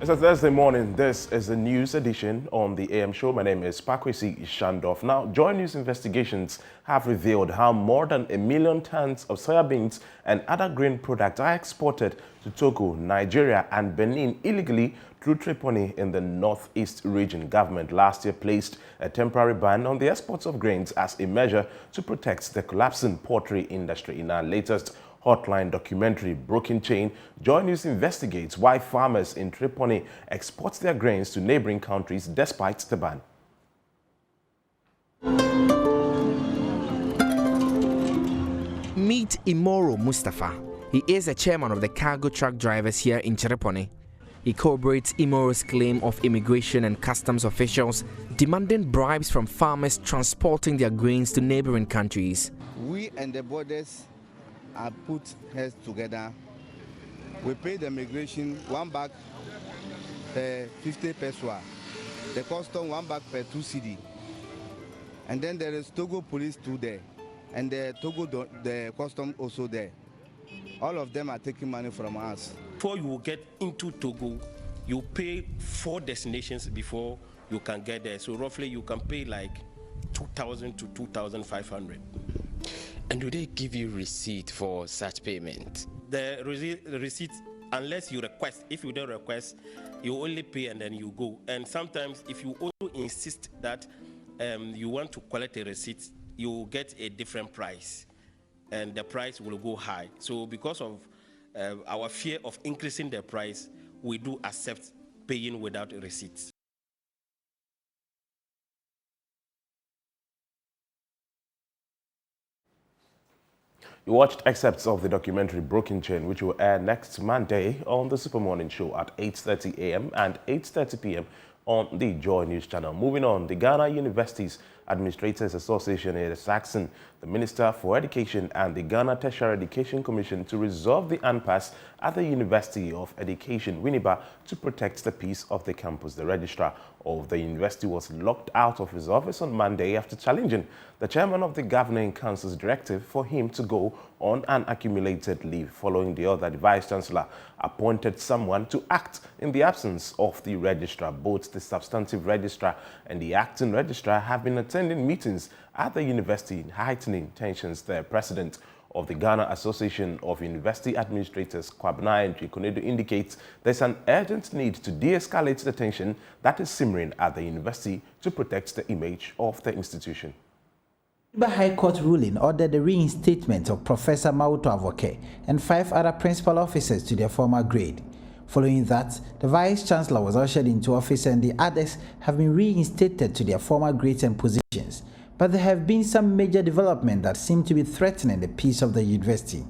It's a Thursday morning. This is the news edition on the AM show. My name is Pakwesi Shandoff. Now, JoyNews investigations have revealed how more than 1 million tons of soybeans and other grain products are exported to Togo, Nigeria, and Benin illegally through Tripoli in the northeast region. Government last year placed a temporary ban on the exports of grains as a measure to protect the collapsing poultry industry. In our latest Hotline documentary, Broken Chain, JoyNews investigates why farmers in Tripoli export their grains to neighboring countries despite the ban. Meet Imoro Mustafa. He is the chairman of the cargo truck drivers here in Tripoli. He corroborates Imoro's claim of immigration and customs officials demanding bribes from farmers transporting their grains to neighboring countries. We and the borders are put heads together. We pay the immigration 1 bag per 50 pesos. The custom 1 bag per 2 CD. And then there is Togo police too there. And the the custom also there. All of them are taking money from us. Before you get into Togo, you pay 4 destinations before you can get there. So roughly you can pay like 2,000 to 2,500. And do they give you receipt for such payment? The receipt, unless you request, if you don't request, you only pay and then you go. And sometimes if you also insist that you want to collect a receipt, you will get a different price and the price will go high. So because of our fear of increasing the price, we do accept paying without a receipt. You watched excerpts of the documentary Broken Chain, which will air next Monday on the Super Morning Show at 8:30 a.m. and 8:30 p.m. on the Joy News channel. Moving on, the Ghana Universities Administrators Association is asking the Minister for Education and the Ghana Tertiary Education Commission to resolve the impasse at the University of Education, Winneba, to protect the peace of the campus. The registrar of the university was locked out of his office on Monday after challenging the chairman of the governing council's directive for him to go on an accumulated leave. Following the order, the vice-chancellor appointed someone to act in the absence of the registrar. Both the substantive registrar and the acting registrar have been attending meetings at the university, heightening tensions there. President of the Ghana Association of University Administrators, Kwabena Konedo, indicates there's an urgent need to de-escalate the tension that is simmering at the university to protect the image of the institution. The High Court ruling ordered the reinstatement of Professor Mauto Avoke and 5 other principal officers to their former grade. Following that, the Vice-Chancellor was ushered into office and the others have been reinstated to their former grades and positions. But there have been some major developments that seem to be threatening the peace of the university.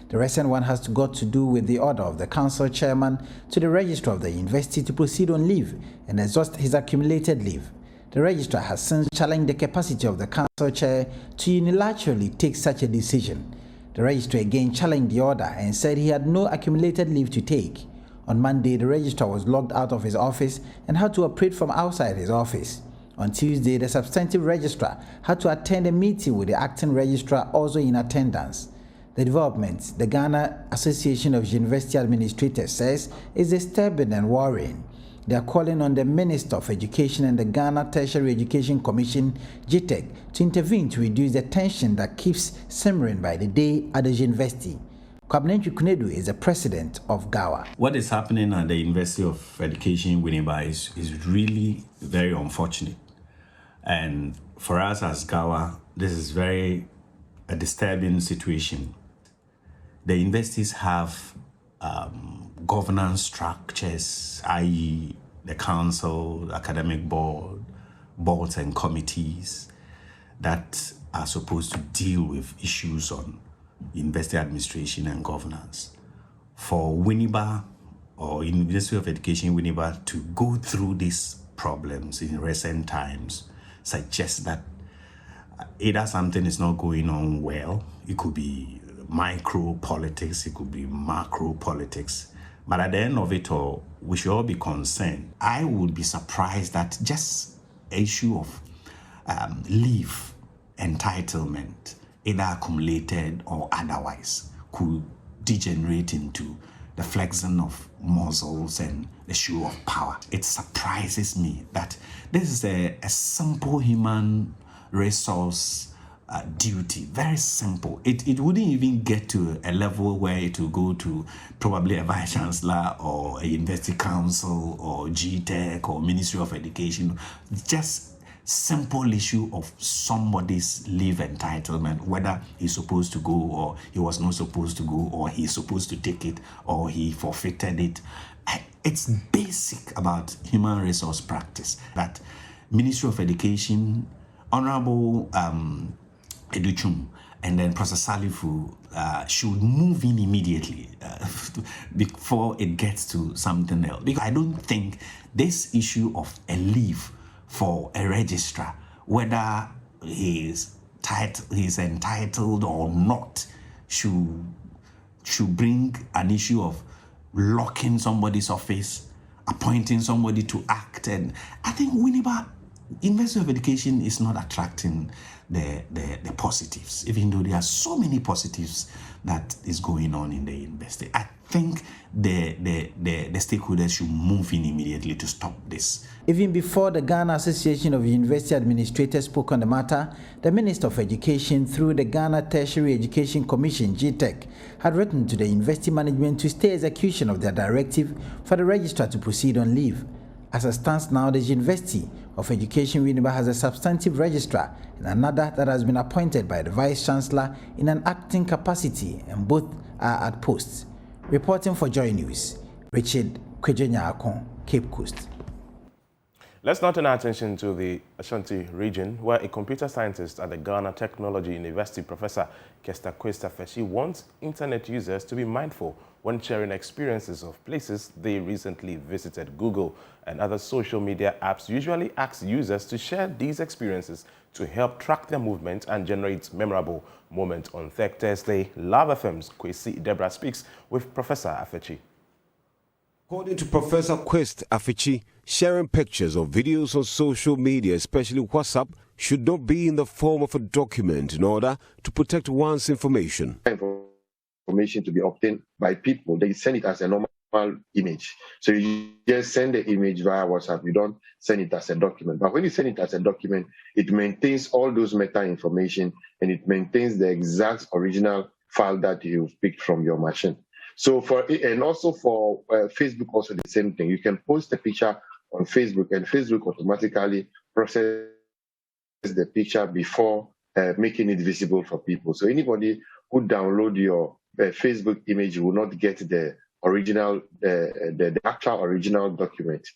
The recent one has got to do with the order of the council chairman to the registrar of the university to proceed on leave and exhaust his accumulated leave. The registrar has since challenged the capacity of the council chair to unilaterally take such a decision. The registrar again challenged the order and said he had no accumulated leave to take. On Monday, the registrar was locked out of his office and had to operate from outside his office. On Tuesday, the substantive registrar had to attend a meeting with the acting registrar also in attendance. The development, the Ghana Association of University Administrators says, is disturbing and worrying. They are calling on the Minister of Education and the Ghana Tertiary Education Commission, GTEC, to intervene to reduce the tension that keeps simmering by the day at the university. Kwabena Konedo is the president of GAWA. What is happening at the University of Education, Winneba, is really very unfortunate. And for us as GAWA, this is a disturbing situation. The universities have governance structures, i.e. the council, the academic board, boards and committees that are supposed to deal with issues on university administration and governance. For Winneba or University of Education Winneba to go through these problems in recent times suggests that either something is not going on well. It could be micro politics, it could be macro politics. But at the end of it all, we should all be concerned. I would be surprised that just an issue of leave entitlement, either accumulated or otherwise, could degenerate into the flexing of muscles and the show of power. It surprises me that this is a simple human resource duty, very simple. It wouldn't even get to a level where it will go to probably a vice chancellor or a university council or GTech or Ministry of Education. Just simple issue of somebody's leave entitlement, whether he's supposed to go or he was not supposed to go, or he's supposed to take it or he forfeited it. It's basic about human resource practice that Ministry of Education, Honorable Educhum, and then Professor Salifu should move in immediately before it gets to something else. Because I don't think this issue of a leave for a registrar, whether he's entitled or not, should bring an issue of locking somebody's office, appointing somebody to act. And I think Winneba, University of Education is not attracting the positives, even though there are so many positives that is going on in the university. I think the stakeholders should move in immediately to stop this. Even before the Ghana Association of University Administrators spoke on the matter, the Minister of Education, through the Ghana Tertiary Education Commission, GTech, had written to the university management to stay execution of their directive for the registrar to proceed on leave. As it stands now, the University of Education Winneba has a substantive registrar and another that has been appointed by the Vice Chancellor in an acting capacity, and both are at posts. Reporting for JoyNews, Richard Kwejenyakon, Cape Coast. Let's now turn our attention to the Ashanti region, where a computer scientist at the Ghana Technology University, Professor Kester Kwesta Feshi, wants internet users to be mindful when sharing experiences of places they recently visited. Google and other social media apps usually ask users to share these experiences to help track their movement and generate memorable moments. On Thursday, Love FM's Kwesi Deborah speaks with Professor Afechi. According to Professor Quest Afechi, sharing pictures or videos on social media, especially WhatsApp, should not be in the form of a document in order to protect one's information. Information to be obtained by people, they send it as a normal image. So you just send the image via WhatsApp, you don't send it as a document. But when you send it as a document, it maintains all those meta information and it maintains the exact original file that you've picked from your machine. So and also for Facebook, also the same thing. You can post a picture on Facebook and Facebook automatically processes the picture before making it visible for people. So anybody who download your Facebook image will not get the original, the actual original document.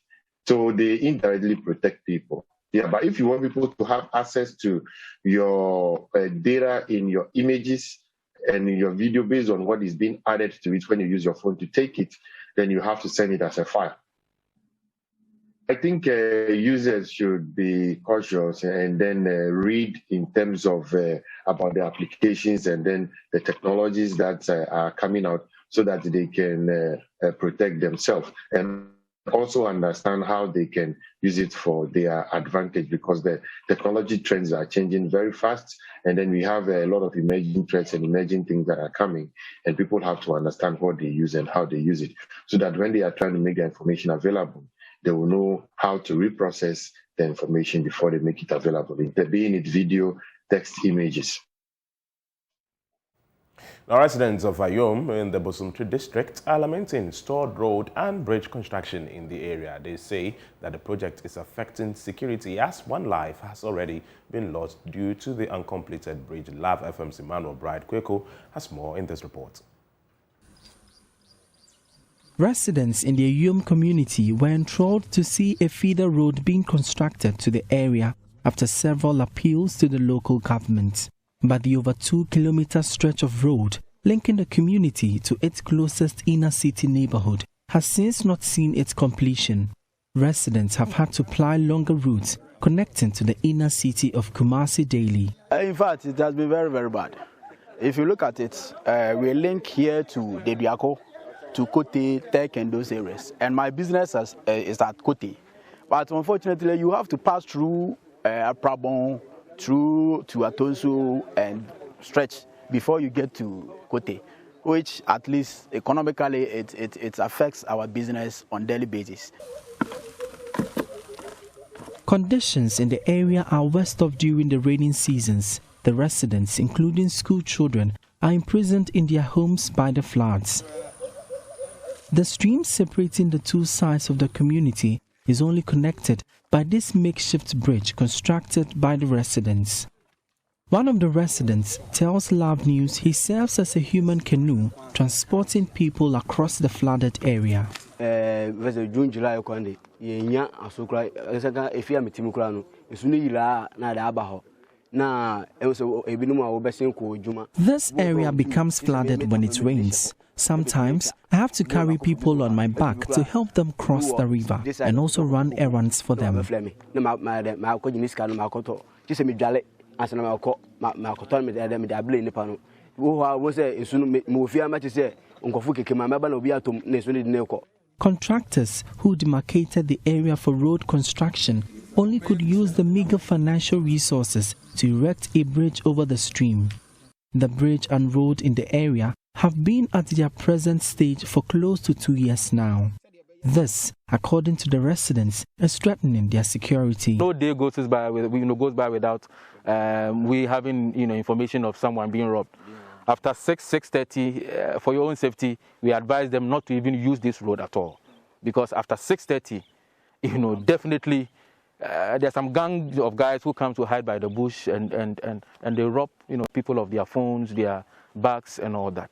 So they indirectly protect people. Yeah, but if you want people to have access to your data in your images and in your video based on what is being added to it when you use your phone to take it, then you have to send it as a file. I think users should be cautious and then read in terms of about the applications and then the technologies that are coming out so that they can protect themselves and also understand how they can use it for their advantage, because the technology trends are changing very fast, and then we have a lot of emerging threats and emerging things that are coming, and people have to understand what they use and how they use it so that when they are trying to make the information available, they will know how to reprocess the information before they make it available, being it video, text, images. Now, residents of Ayom in the Bosumtwi district are lamenting stored road and bridge construction in the area. They say that the project is affecting security as one life has already been lost due to the uncompleted bridge. Love FM's Emmanuel Bride Kweko has more in this report. Residents in the Ayom community were enthralled to see a feeder road being constructed to the area after several appeals to the local government. But the over 2-kilometer stretch of road linking the community to its closest inner city neighborhood has since not seen its completion. Residents have had to ply longer routes connecting to the inner city of Kumasi daily. In fact, it has been very, very bad. If you look at it, we link here to Dediako, to Kote, Tech and those areas. And my business is at Kote. But unfortunately, you have to pass through Prabon, through to Atonso and stretch before you get to Kote. which at least economically it affects our business on daily basis. Conditions in the area are worst off during the rainy seasons. The residents, including school children, are imprisoned in their homes by the floods. The stream separating the two sides of the community is only connected by this makeshift bridge constructed by the residents. One of the residents tells JoyNews he serves as a human canoe transporting people across the flooded area. June, July, This area becomes flooded when it rains. Sometimes I have to carry people on my back to help them cross the river and also run errands for them. Contractors who demarcated the area for road construction only could use the meager financial resources to erect a bridge over the stream. The bridge and road in the area have been at their present stage for close to 2 years now. This, according to the residents, is threatening their security. No day goes by without we having information of someone being robbed. After 6:30, for your own safety, we advise them not to even use this road at all, because after 6:30, definitely there's some gang of guys who come to hide by the bush and they rob people of their phones, their bags, and all that.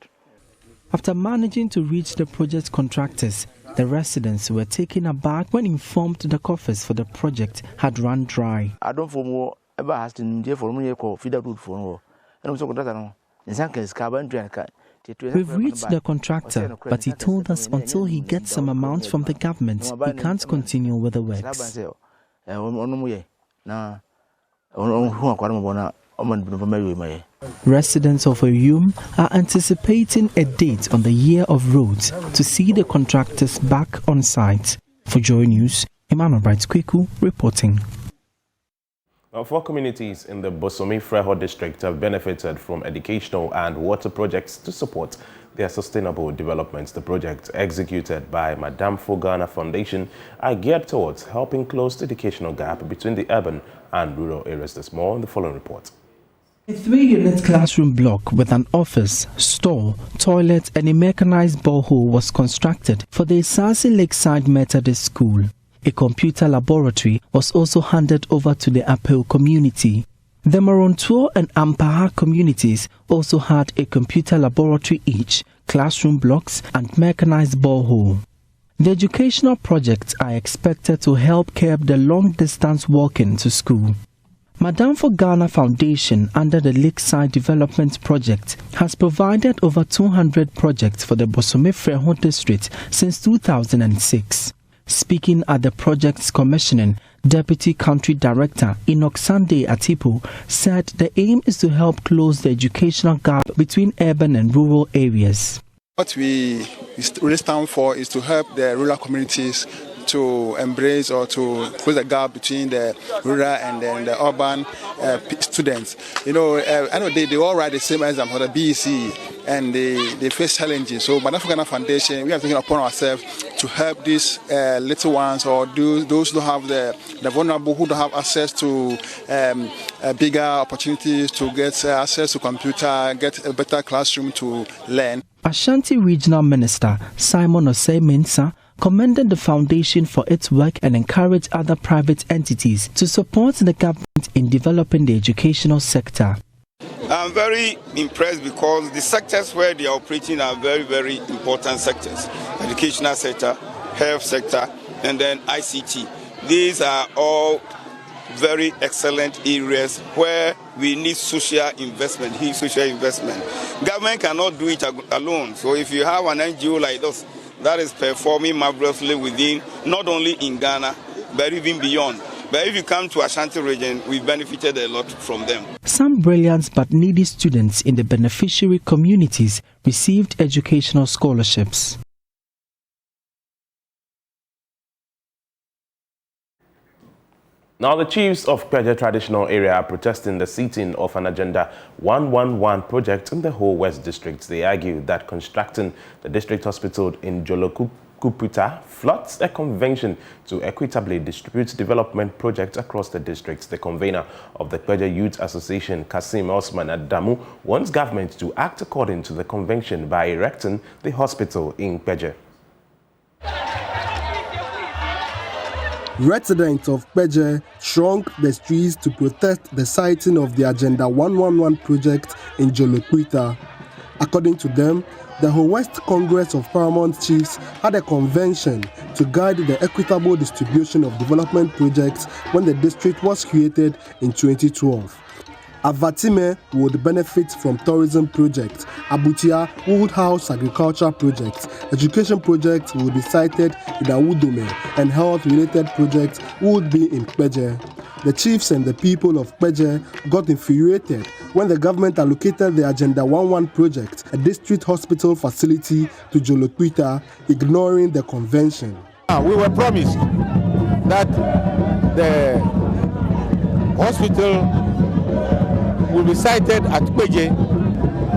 After managing to reach the project contractors, the residents were taken aback when informed the coffers for the project had run dry. I don't for ever has to for me feed road for We've reached the contractor, but he told us until he gets some amount from the government, he can't continue with the works. Residents of Oyum are anticipating a date on the year of roads to see the contractors back on site. For JoyNews, Emmanuel Bright-Kweku reporting. 4 communities in the Bosomi-Freho district have benefited from educational and water projects to support their sustainable developments. The projects executed by Madame Ghana Foundation are geared towards helping close the educational gap between the urban and rural areas. There's more in the following report. A 3-unit classroom block with an office, store, toilet and a mechanized borehole was constructed for the Isasi Lakeside Methodist School. A computer laboratory was also handed over to the Apel community. The Morontuo and Ampaha communities also had a computer laboratory each, classroom blocks and mechanized borehole. The educational projects are expected to help curb the long-distance walking to school. Madame Ghana Foundation, under the Lakeside Development Project, has provided over 200 projects for the Bosomi-Freho district since 2006. Speaking at the project's commissioning, Deputy Country Director Enoch Sunday Atipo said the aim is to help close the educational gap between urban and rural areas. What we really stand for is to help the rural communities to embrace or to close the gap between the rural and then the urban students. I know they all write the same exam for the BEC and they face challenges. So Madame Ghana Foundation, we are taking upon ourselves to help these little ones or those who have the vulnerable who don't have access to bigger opportunities to get access to computer, get a better classroom to learn. Ashanti Regional Minister Simon Osei-Mensah commended the foundation for its work and encouraged other private entities to support the government in developing the educational sector. I'm very impressed because the sectors where they are operating are very, very important sectors. Educational sector, health sector, and then ICT. These are all very excellent areas where we need social investment, huge social investment. Government cannot do it alone. So if you have an NGO like us that is performing marvelously within, not only in Ghana, but even beyond. But if you come to Ashanti region, we benefited a lot from them. Some brilliant but needy students in the beneficiary communities received educational scholarships. Now, the chiefs of Peje traditional area are protesting the seating of an Agenda 111 project in the whole West District. They argue that constructing the district hospital in Jolokuputa flouts a convention to equitably distribute development projects across the districts. The convener of the Peje Youth Association, Kasim Osman Adamu, wants government to act according to the convention by erecting the hospital in Peje. Residents of Peje thronged the streets to protest the siting of the Agenda 111 project in Jolokuputa. According to them, the Whole West Congress of Paramount Chiefs had a convention to guide the equitable distribution of development projects when the district was created in 2012. Avatime would benefit from tourism projects, Abutia would house agriculture projects, education projects would be sited in Awudome, and health-related projects would be in Peje. The chiefs and the people of Peje got infuriated when the government allocated the Agenda 11 project, a district hospital facility, to Jolokuputa, ignoring the convention. We were promised that the hospital will be sited at Peje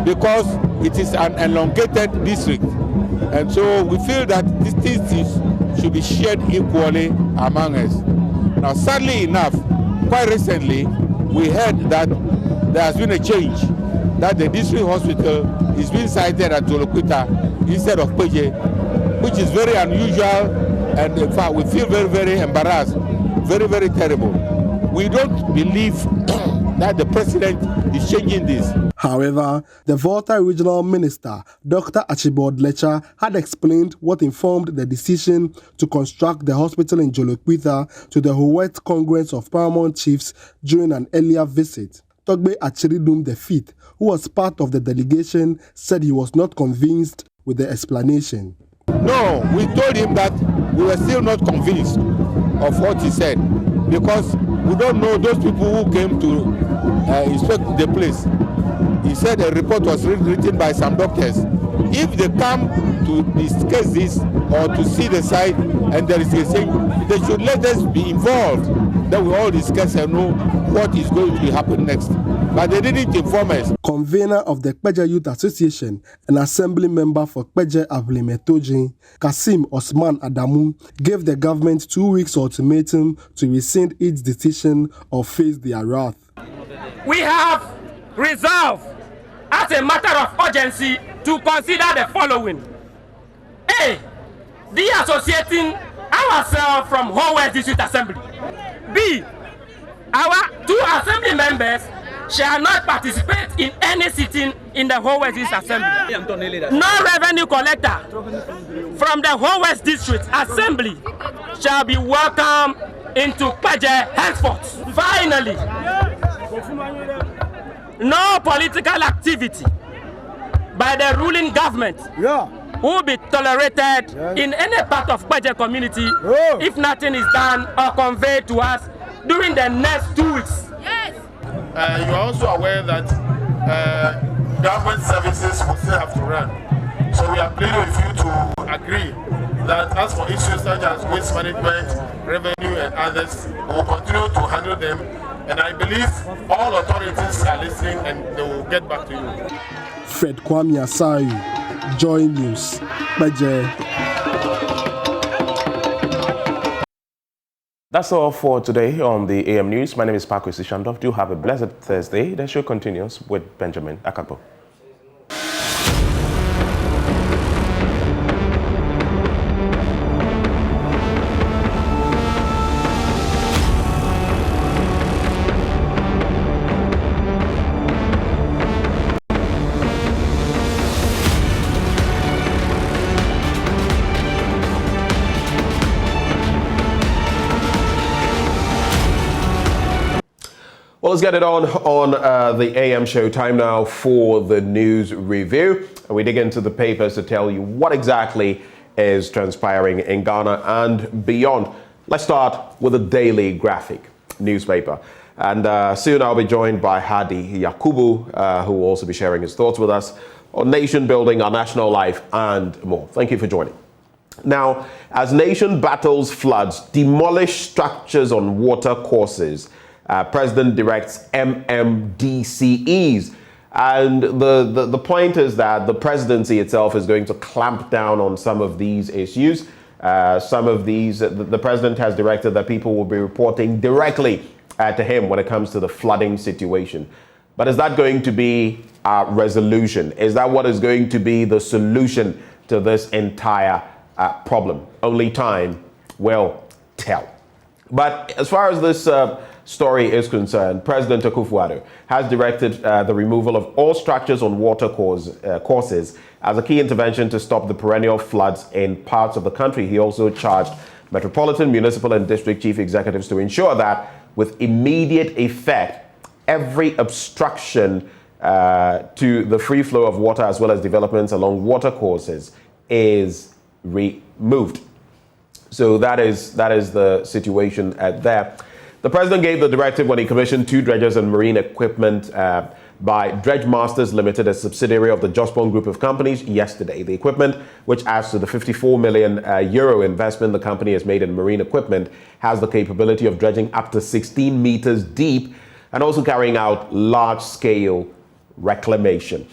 because it is an elongated district, and so we feel that these things should be shared equally among us. Now, sadly enough, quite recently we heard that there has been a change, that the district hospital is being sited at Jolokuputa instead of Peje, which is very unusual, and in fact we feel very, very embarrassed, very, very terrible. We don't believe that the president is changing this. However, the Volta Regional Minister, Dr. Archibald Lecha, had explained what informed the decision to construct the hospital in Jolokuputa to the Whole West Congress of Paramount Chiefs during an earlier visit. Togbe Achiridum V, who was part of the delegation, said he was not convinced with the explanation. No, we told him that we were still not convinced of what he said, because we don't know those people who came to inspect the place. He said a report was written by some doctors. If they come to discuss this or to see the site and there is a thing, they should let us be involved. Then we all discuss and know what is going to happen next. But they didn't inform us. Convener of the Peje Youth Association and assembly member for Peje Avlimetoji, Kasim Osman Adamu, gave the government 2 weeks ultimatum to rescind its decision or face their wrath. We have resolved as a matter of urgency to consider the following. A. Deassociating ourselves from Whole West District Assembly. B. Our 2 assembly members shall not participate in any sitting in the Whole West District Assembly. No revenue collector from the Whole West District Assembly shall be welcome into Peje henceforth. Finally, no political activity by the ruling government will be tolerated in any part of Peje community if nothing is done or conveyed to us during the next 2 weeks. Yes. You are also aware that government services will still have to run. So we are pleading with you to agree that as for issues such as waste management, revenue and others, we will continue to handle them. And I believe all authorities are listening and they will get back to you. Fred Kwame Asari, JoyNews, Peje. That's all for today on the AM News. My name is Paco Sishandov. Do have a blessed Thursday. The show continues with Benjamin Akapo. Well, let's get it on the AM show. Time now for the news review. We dig into the papers to tell you what exactly is transpiring in Ghana and beyond. Let's start with the Daily Graphic newspaper. And soon I'll be joined by Hadi Yakubu, who will also be sharing his thoughts with us on nation building, our national life, and more. Thank you for joining. Now, as nation battles floods, demolish structures on water courses, President directs MMDCEs. And the point is that the presidency itself is going to clamp down on some of these issues. Some of these, the president has directed that people will be reporting directly to him when it comes to the flooding situation. But is that going to be a resolution? Is that what is going to be the solution to this entire problem? Only time will tell. But as far as this story is concerned, President Akufo-Addo has directed the removal of all structures on water courses as a key intervention to stop the perennial floods in parts of the country. He also charged metropolitan, municipal, and district chief executives to ensure that with immediate effect, every obstruction to the free flow of water as well as developments along water courses is removed. So that is the situation there. The president gave the directive when he commissioned 2 dredgers and marine equipment by Dredge Masters Limited, a subsidiary of the Jospon Group of companies, yesterday. The equipment, which adds to the 54 million euro investment the company has made in marine equipment, has the capability of dredging up to 16 meters deep and also carrying out large-scale reclamation.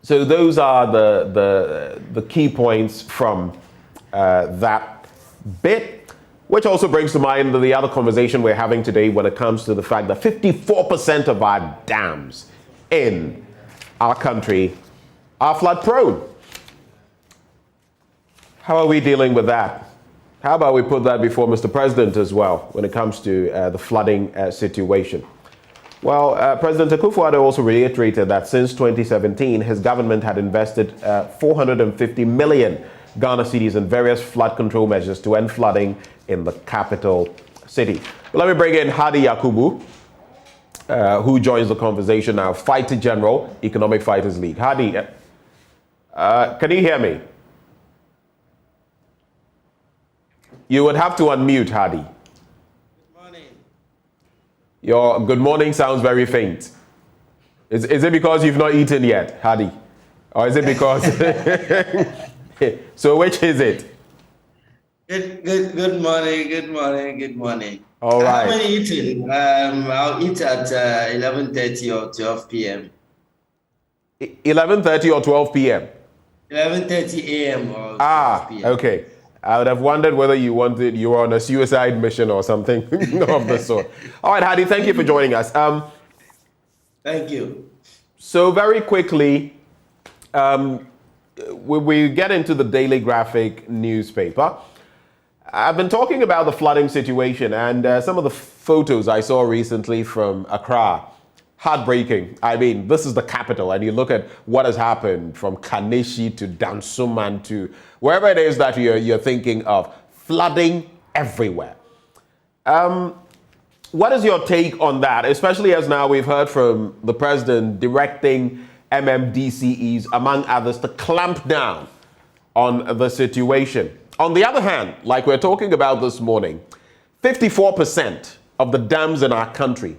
So those are the key points from that bit, which also brings to mind the other conversation we're having today when it comes to the fact that 54% of our dams in our country are flood prone. How are we dealing with that? How about we put that before Mr. President as well when it comes to the flooding situation? Well, President Akufo-Addo also reiterated that since 2017, his government had invested 450 million Ghana cedis in various flood control measures to end flooding in the capital city. But let me bring in Hadi Yakubu, who joins the conversation now, Fighter General, Economic Fighters League. Hadi, can you hear me? You would have to unmute, Hadi. Good morning. Your good morning sounds very faint. Is it because you've not eaten yet, Hadi? Or is it because... So which is it? Good morning. All right. I haven't eaten. I'll eat at 11:30 or 12 p.m. 11:30 or 12 p.m.? 11:30 a.m. or 12 p.m. Okay. I would have wondered whether you were on a suicide mission or something of the sort. All right, Hadi, thank you for joining us. Thank you. So very quickly, we get into the Daily Graphic newspaper. I've been talking about the flooding situation and some of the photos I saw recently from Accra. Heartbreaking. I mean, this is the capital, and you look at what has happened from Kaneshie to Dansoman to wherever it is that you're thinking of. Flooding everywhere. What is your take on that, especially as now we've heard from the president directing MMDCEs, among others, to clamp down on the situation? On the other hand, like we're talking about this morning, 54% of the dams in our country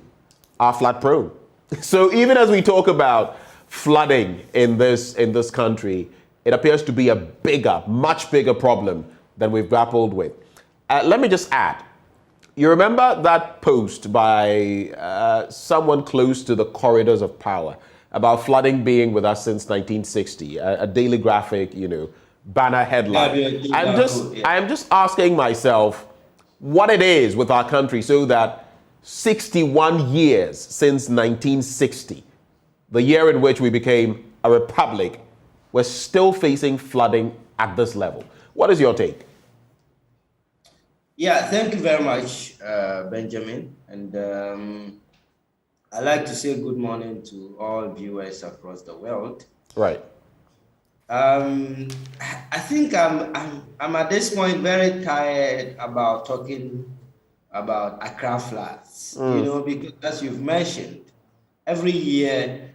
are flood prone. So even as we talk about flooding in this country, it appears to be a much bigger problem than we've grappled with. Let me just add, you remember that post by someone close to the corridors of power about flooding being with us since 1960, a Daily Graphic, banner headline. I'm just asking myself what it is with our country so that 61 years since 1960, the year in which we became a republic, we're still facing flooding at this level. What is your take? Yeah, thank you very much, Benjamin. And I'd like to say good morning to all viewers across the world. Right. I think I'm at this point very tired about talking about Accra floods, because as you've mentioned, every year,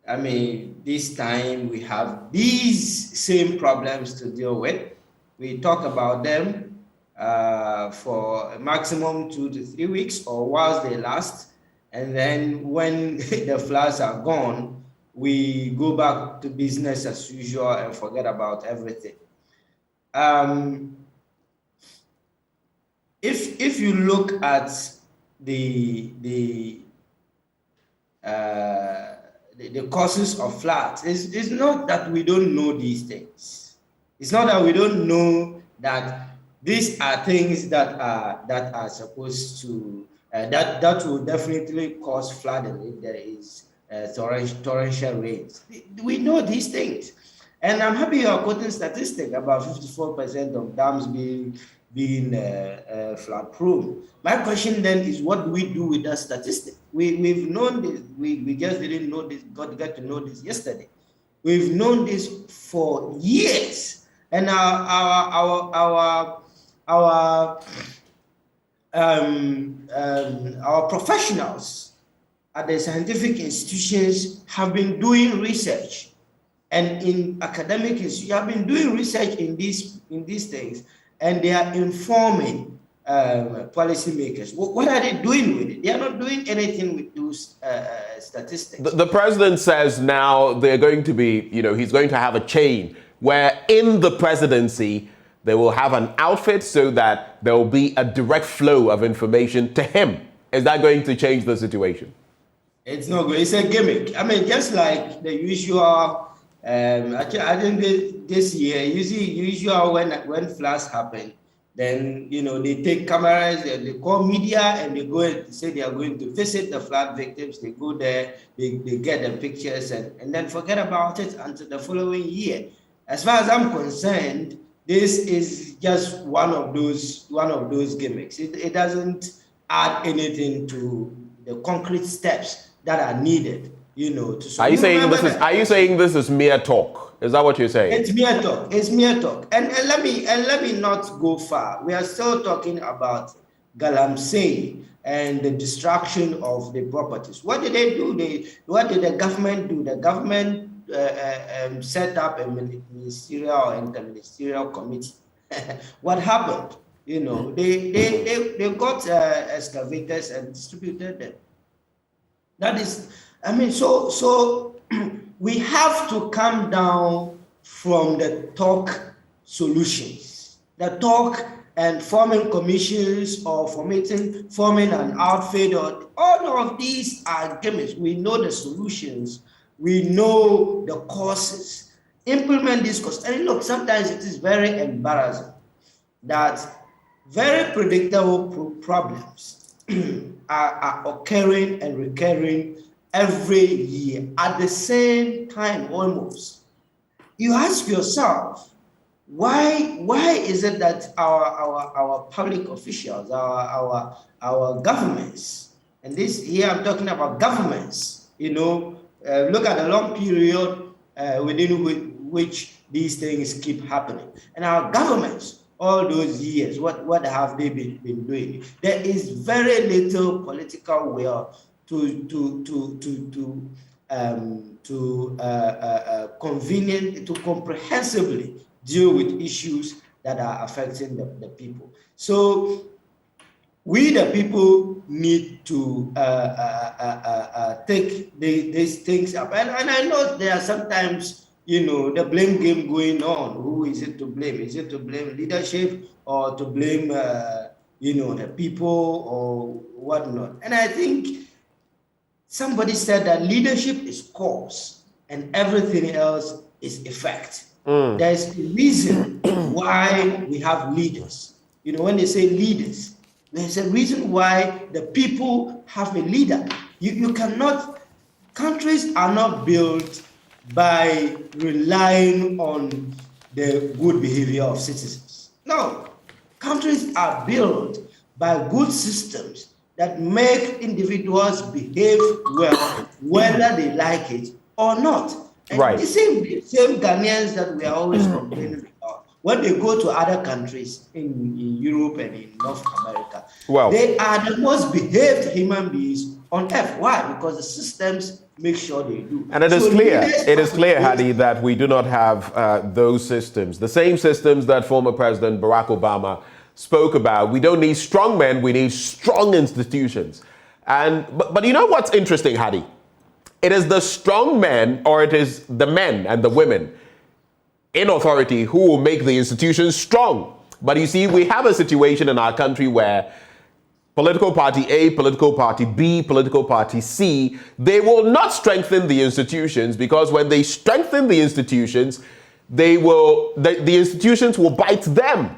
this time we have these same problems to deal with. We talk about them for a maximum 2 to 3 weeks or whilst they last. And then when the floods are gone, we go back to business as usual and forget about everything. If you look at the causes of floods, it's not that we don't know these things. It's not that we don't know that these are things that are supposed to that will definitely cause flooding if there is torrential rains. We know these things, and I'm happy you are quoting statistics about 54% of dams being flood prone. My question then is, what do we do with that statistic? We've known this. We just didn't know this. Got to know this yesterday. We've known this for years, and our professionals at the scientific institutions have been doing research, and in academic institutions have been doing research in these things, and they are informing policymakers. What are they doing with it? They are not doing anything with those statistics. The president says now they're going to be, he's going to have a chain where in the presidency they will have an outfit so that there will be a direct flow of information to him. Is that going to change the situation? It's not good. It's a gimmick. I mean, just like the usual. I think this year, usual when floods happen, then they take cameras, they call media, and they go and say they are going to visit the flood victims. They go there, they get the pictures, and then forget about it until the following year. As far as I'm concerned, this is just one of those gimmicks. It doesn't add anything to the concrete steps that are needed. To are you saying this is mere talk? Is that what you're saying? It's mere talk. It's mere talk. And let me not go far. We are still talking about Galamsey and the destruction of the properties. What did they do? What did the government do? The government set up a ministerial or interministerial committee. What happened? They got excavators and distributed them. That is. So we have to come down from the talk solutions, the talk and forming commissions or forming an outfit, or all of these are gimmicks. We know the solutions, we know the causes. Implement these causes. And look, sometimes it is very embarrassing that very predictable problems are occurring and recurring every year at the same time almost. You ask yourself, why is it that our public officials, our governments, and this here I'm talking about governments, look at the long period within which these things keep happening. And our governments, all those years, what have they been doing? There is very little political will to comprehensively deal with issues that are affecting the people. So we, the people, need to take these things up. And I know there are sometimes, the blame game going on. Who is it to blame? Is it to blame leadership or to blame, the people or whatnot? And I think somebody said that leadership is cause and everything else is effect. There's a reason why we have leaders. When they say leaders, there's a reason why the people have a leader. You cannot, countries are not built by relying on the good behavior of citizens. No, countries are built by good systems that make individuals behave well, whether they like it or not. And right. The same Ghanaians that we are always complaining about, when they go to other countries in Europe and in North America, they are the most behaved human beings on earth. Why? Because the systems make sure they do. And it is clear, Hadi, that we do not have those systems, the same systems that former President Barack Obama spoke about. We don't need strong men, we need strong institutions. But you know what's interesting, Hadi? It is the strong men, or it is the men and the women in authority who will make the institutions strong. But you see, we have a situation in our country where political party A, political party B, political party C, they will not strengthen the institutions, because when they strengthen the institutions, the institutions will bite them.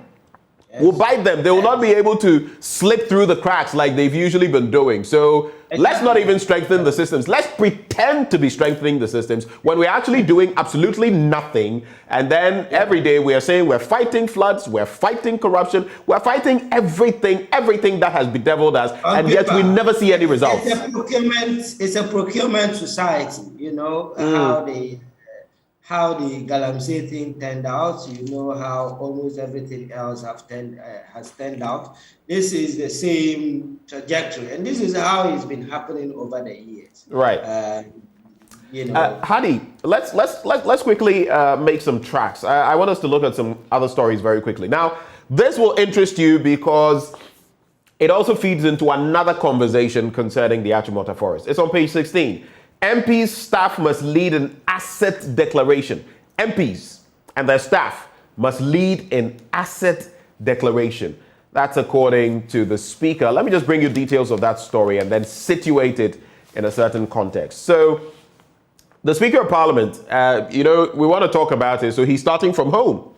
Will bite them. They will not be able to slip through the cracks like they've usually been doing. So let's not even strengthen the systems. Let's pretend to be strengthening the systems when we're actually doing absolutely nothing. And then every day we are saying we're fighting floods, we're fighting corruption, we're fighting everything that has bedeviled us, and yet we never see any results. It's a procurement society, you know, how the Galamsey thing turned out, you know how almost everything else has turned out. This is the same trajectory, and this is how it's been happening over the years. Right. You know, Hadi, let's quickly make some tracks. I want us to look at some other stories very quickly. Now, this will interest you because it also feeds into another conversation concerning the Achimota Forest. It's on page 16. MPs' staff must lead an asset declaration. MPs and their staff must lead an asset declaration. That's according to the Speaker. Let me just bring you details of that story and then situate it in a certain context. So, the Speaker of Parliament, we want to talk about it, so he's starting from home.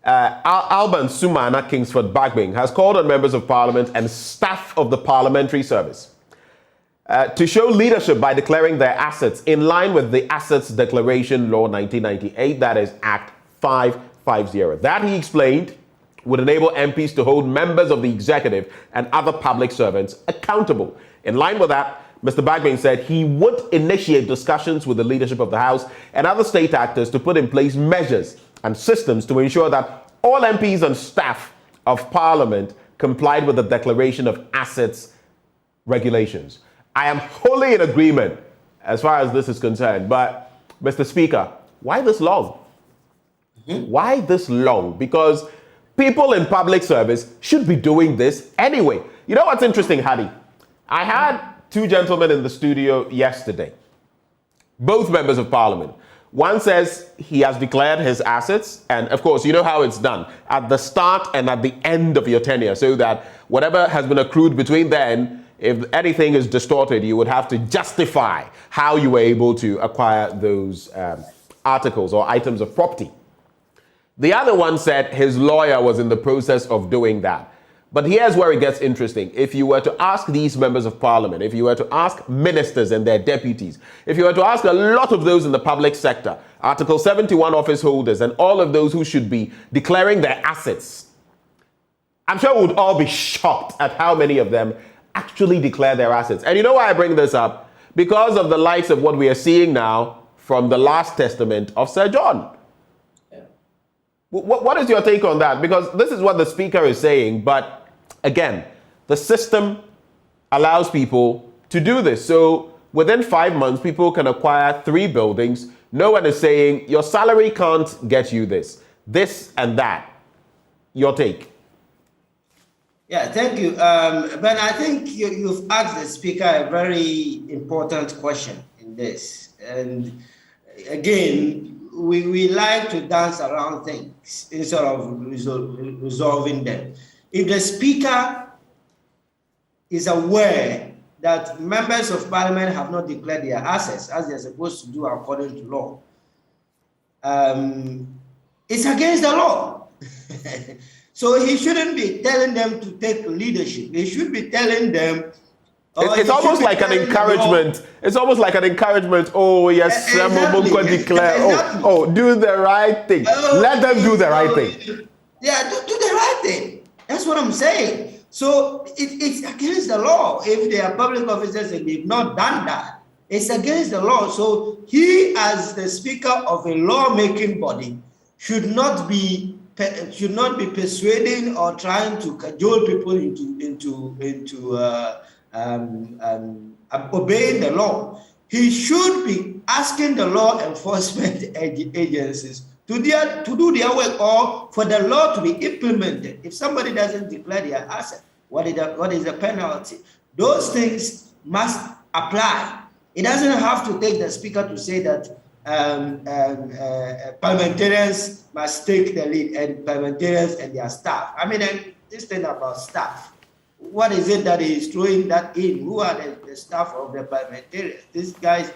Alban Sumana Kingsford Bagbing has called on members of Parliament and staff of the Parliamentary Service to show leadership by declaring their assets in line with the Assets Declaration Law 1998, that is Act 550. That, he explained, would enable MPs to hold members of the executive and other public servants accountable. In line with that, Mr. Bagbing said he would initiate discussions with the leadership of the House and other state actors to put in place measures and systems to ensure that all MPs and staff of Parliament complied with the Declaration of Assets regulations. I am wholly in agreement as far as this is concerned, but Mr. Speaker, why this long? Why this long? Because people in public service should be doing this anyway. You know what's interesting, Hadi? I had two gentlemen in the studio yesterday, both members of Parliament. One says he has declared his assets, and of course, you know how it's done, at the start and at the end of your tenure, so that whatever has been accrued between then, if anything is distorted, you would have to justify how you were able to acquire those articles or items of property. The other one said his lawyer was in the process of doing that. But here's where it gets interesting. If you were to ask these members of Parliament, if you were to ask ministers and their deputies, if you were to ask a lot of those in the public sector, Article 71 office holders, and all of those who should be declaring their assets, I'm sure we would all be shocked at how many of them actually declare their assets. And you know why I bring this up? Because of the likes of what we are seeing now from the last testament of Sir John. What is your take on that? Because this is what the Speaker is saying, but again, the system allows people to do this. So within 5 months, people can acquire 3 buildings. No one is saying your salary can't get you this and that. Your take? Yeah, thank you. Ben, I think you've asked the Speaker a very important question in this. And again, we like to dance around things instead of resolving them. If the Speaker is aware that members of Parliament have not declared their assets as they're supposed to do according to law, it's against the law. So he shouldn't be telling them to take leadership. He should be telling them. It's almost like an encouragement. It's almost like an encouragement. Oh yes, exactly. Declare. Exactly. Oh, do the right thing. Let them do the right thing. Yeah, do the right thing. That's what I'm saying. So it's against the law. If they are public officers and they've not done that, it's against the law. So he, as the Speaker of a lawmaking body, should not be persuading or trying to cajole people into obeying the law. He should be asking the law enforcement agencies to do their work, or for the law to be implemented. If somebody doesn't declare their asset, what is the penalty? Those things must apply. It doesn't have to take the Speaker to say that parliamentarians must take the lead, and parliamentarians and their staff. I mean, and this thing about staff, what is it that is throwing that in? Who are the staff of the parliamentarians? These guys,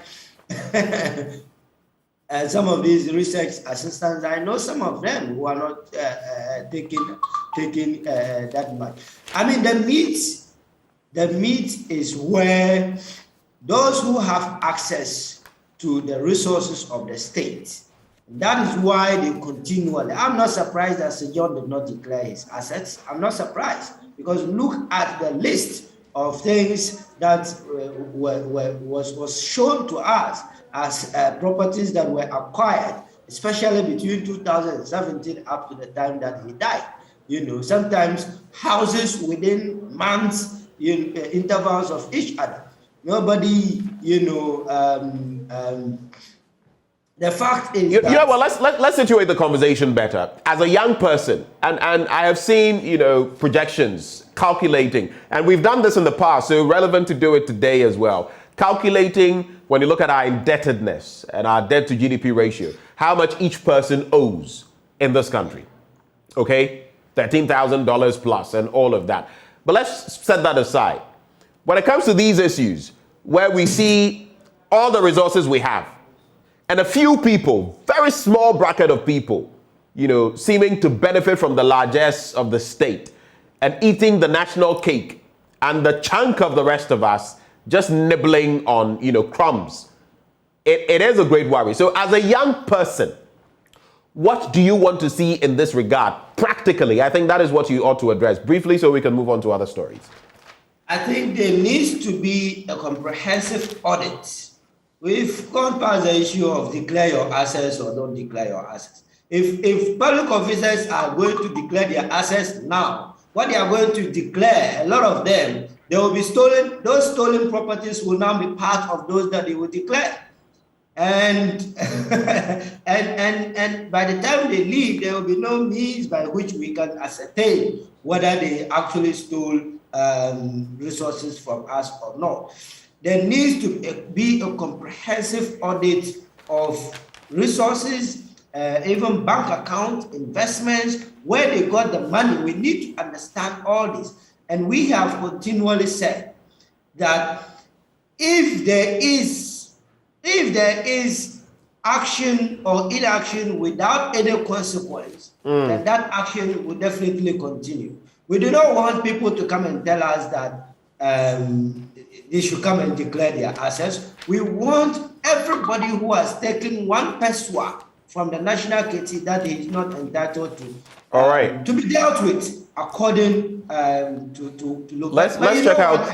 some of these research assistants, I know some of them who are not taking that much. I mean, the meat is where those who have access to the resources of the state. That is why they continually. I'm not surprised that Sir John did not declare his assets. I'm not surprised, because look at the list of things that was shown to us as properties that were acquired, especially between 2017 up to the time that he died. You know, sometimes houses within months, intervals of each other. Nobody, the fact is well, let's situate the conversation better. As a young person, and I have seen, projections, calculating, and we've done this in the past, so relevant to do it today as well. Calculating, when you look at our indebtedness and our debt to GDP ratio, how much each person owes in this country. Okay? $13,000 plus and all of that. But let's set that aside. When it comes to these issues, where we see all the resources we have, and a few people, very small bracket of people, seeming to benefit from the largesse of the state and eating the national cake, and the chunk of the rest of us just nibbling on, crumbs. It is a great worry. So as a young person, what do you want to see in this regard? Practically, I think that is what you ought to address briefly so we can move on to other stories. I think there needs to be a comprehensive audit. We've gone past the issue of declare your assets or don't declare your assets. If public officers are going to declare their assets now, what they are going to declare, a lot of them, they will be stolen. Those stolen properties will now be part of those that they will declare. And and by the time they leave, there will be no means by which we can ascertain whether they actually stole resources from us or not. There needs to be a comprehensive audit of resources, even bank account, investments, where they got the money. We need to understand all this. And we have continually said that if there is action or inaction without any consequence, then that action will definitely continue. We do not want people to come and tell us that they should come and declare their assets. We want everybody who has taken one peswa from the national kitty that he is not entitled to, to be dealt with according to local. Let's check out.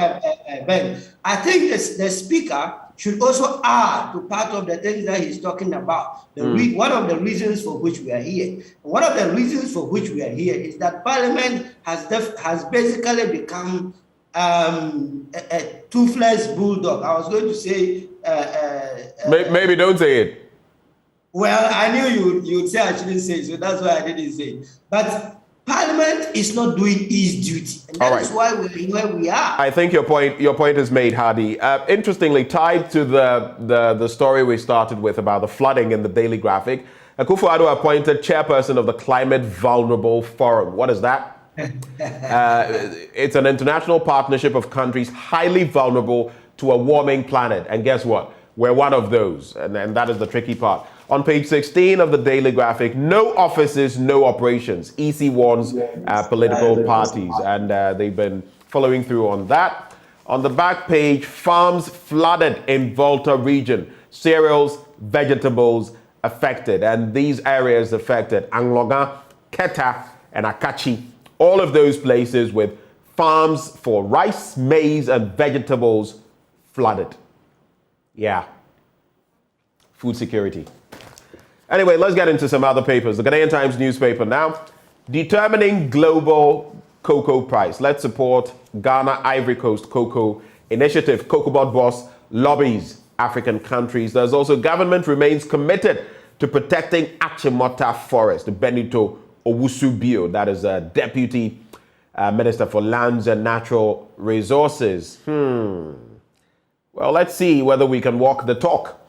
Ben, I think the speaker should also add to part of the things that he's talking about. One of the reasons for which we are here. One of the reasons for which we are here is that Parliament has basically become a toothless bulldog. I was going to say... maybe don't say it. Well, I knew you'd say I shouldn't say it, so that's why I didn't say it. But Parliament is not doing its duty, and that is why we're where we are. I think your point is made, Hadi. Interestingly, tied to the story we started with about the flooding in the Daily Graphic, Akufo-Addo appointed chairperson of the Climate Vulnerable Forum. What is that? It's an international partnership of countries highly vulnerable to a warming planet. And guess what? We're one of those. And that is the tricky part. On page 16 of the Daily Graphic, no offices, no operations. EC warns political parties. And they've been following through on that. On the back page, farms flooded in Volta region. Cereals, vegetables affected. And these areas affected Angloga, Keta, and Akachi. All of those places with farms for rice, maize, and vegetables flooded. Yeah. Food security. Anyway, let's get into some other papers. The Ghanaian Times newspaper now. Determining global cocoa price. Let's support Ghana Ivory Coast Cocoa Initiative. Cocobot boss lobbies African countries. There's also government remains committed to protecting Achimota Forest. Benito Owusu-Bio, that is a Deputy Minister for Lands and Natural Resources. Well, let's see whether we can walk the talk.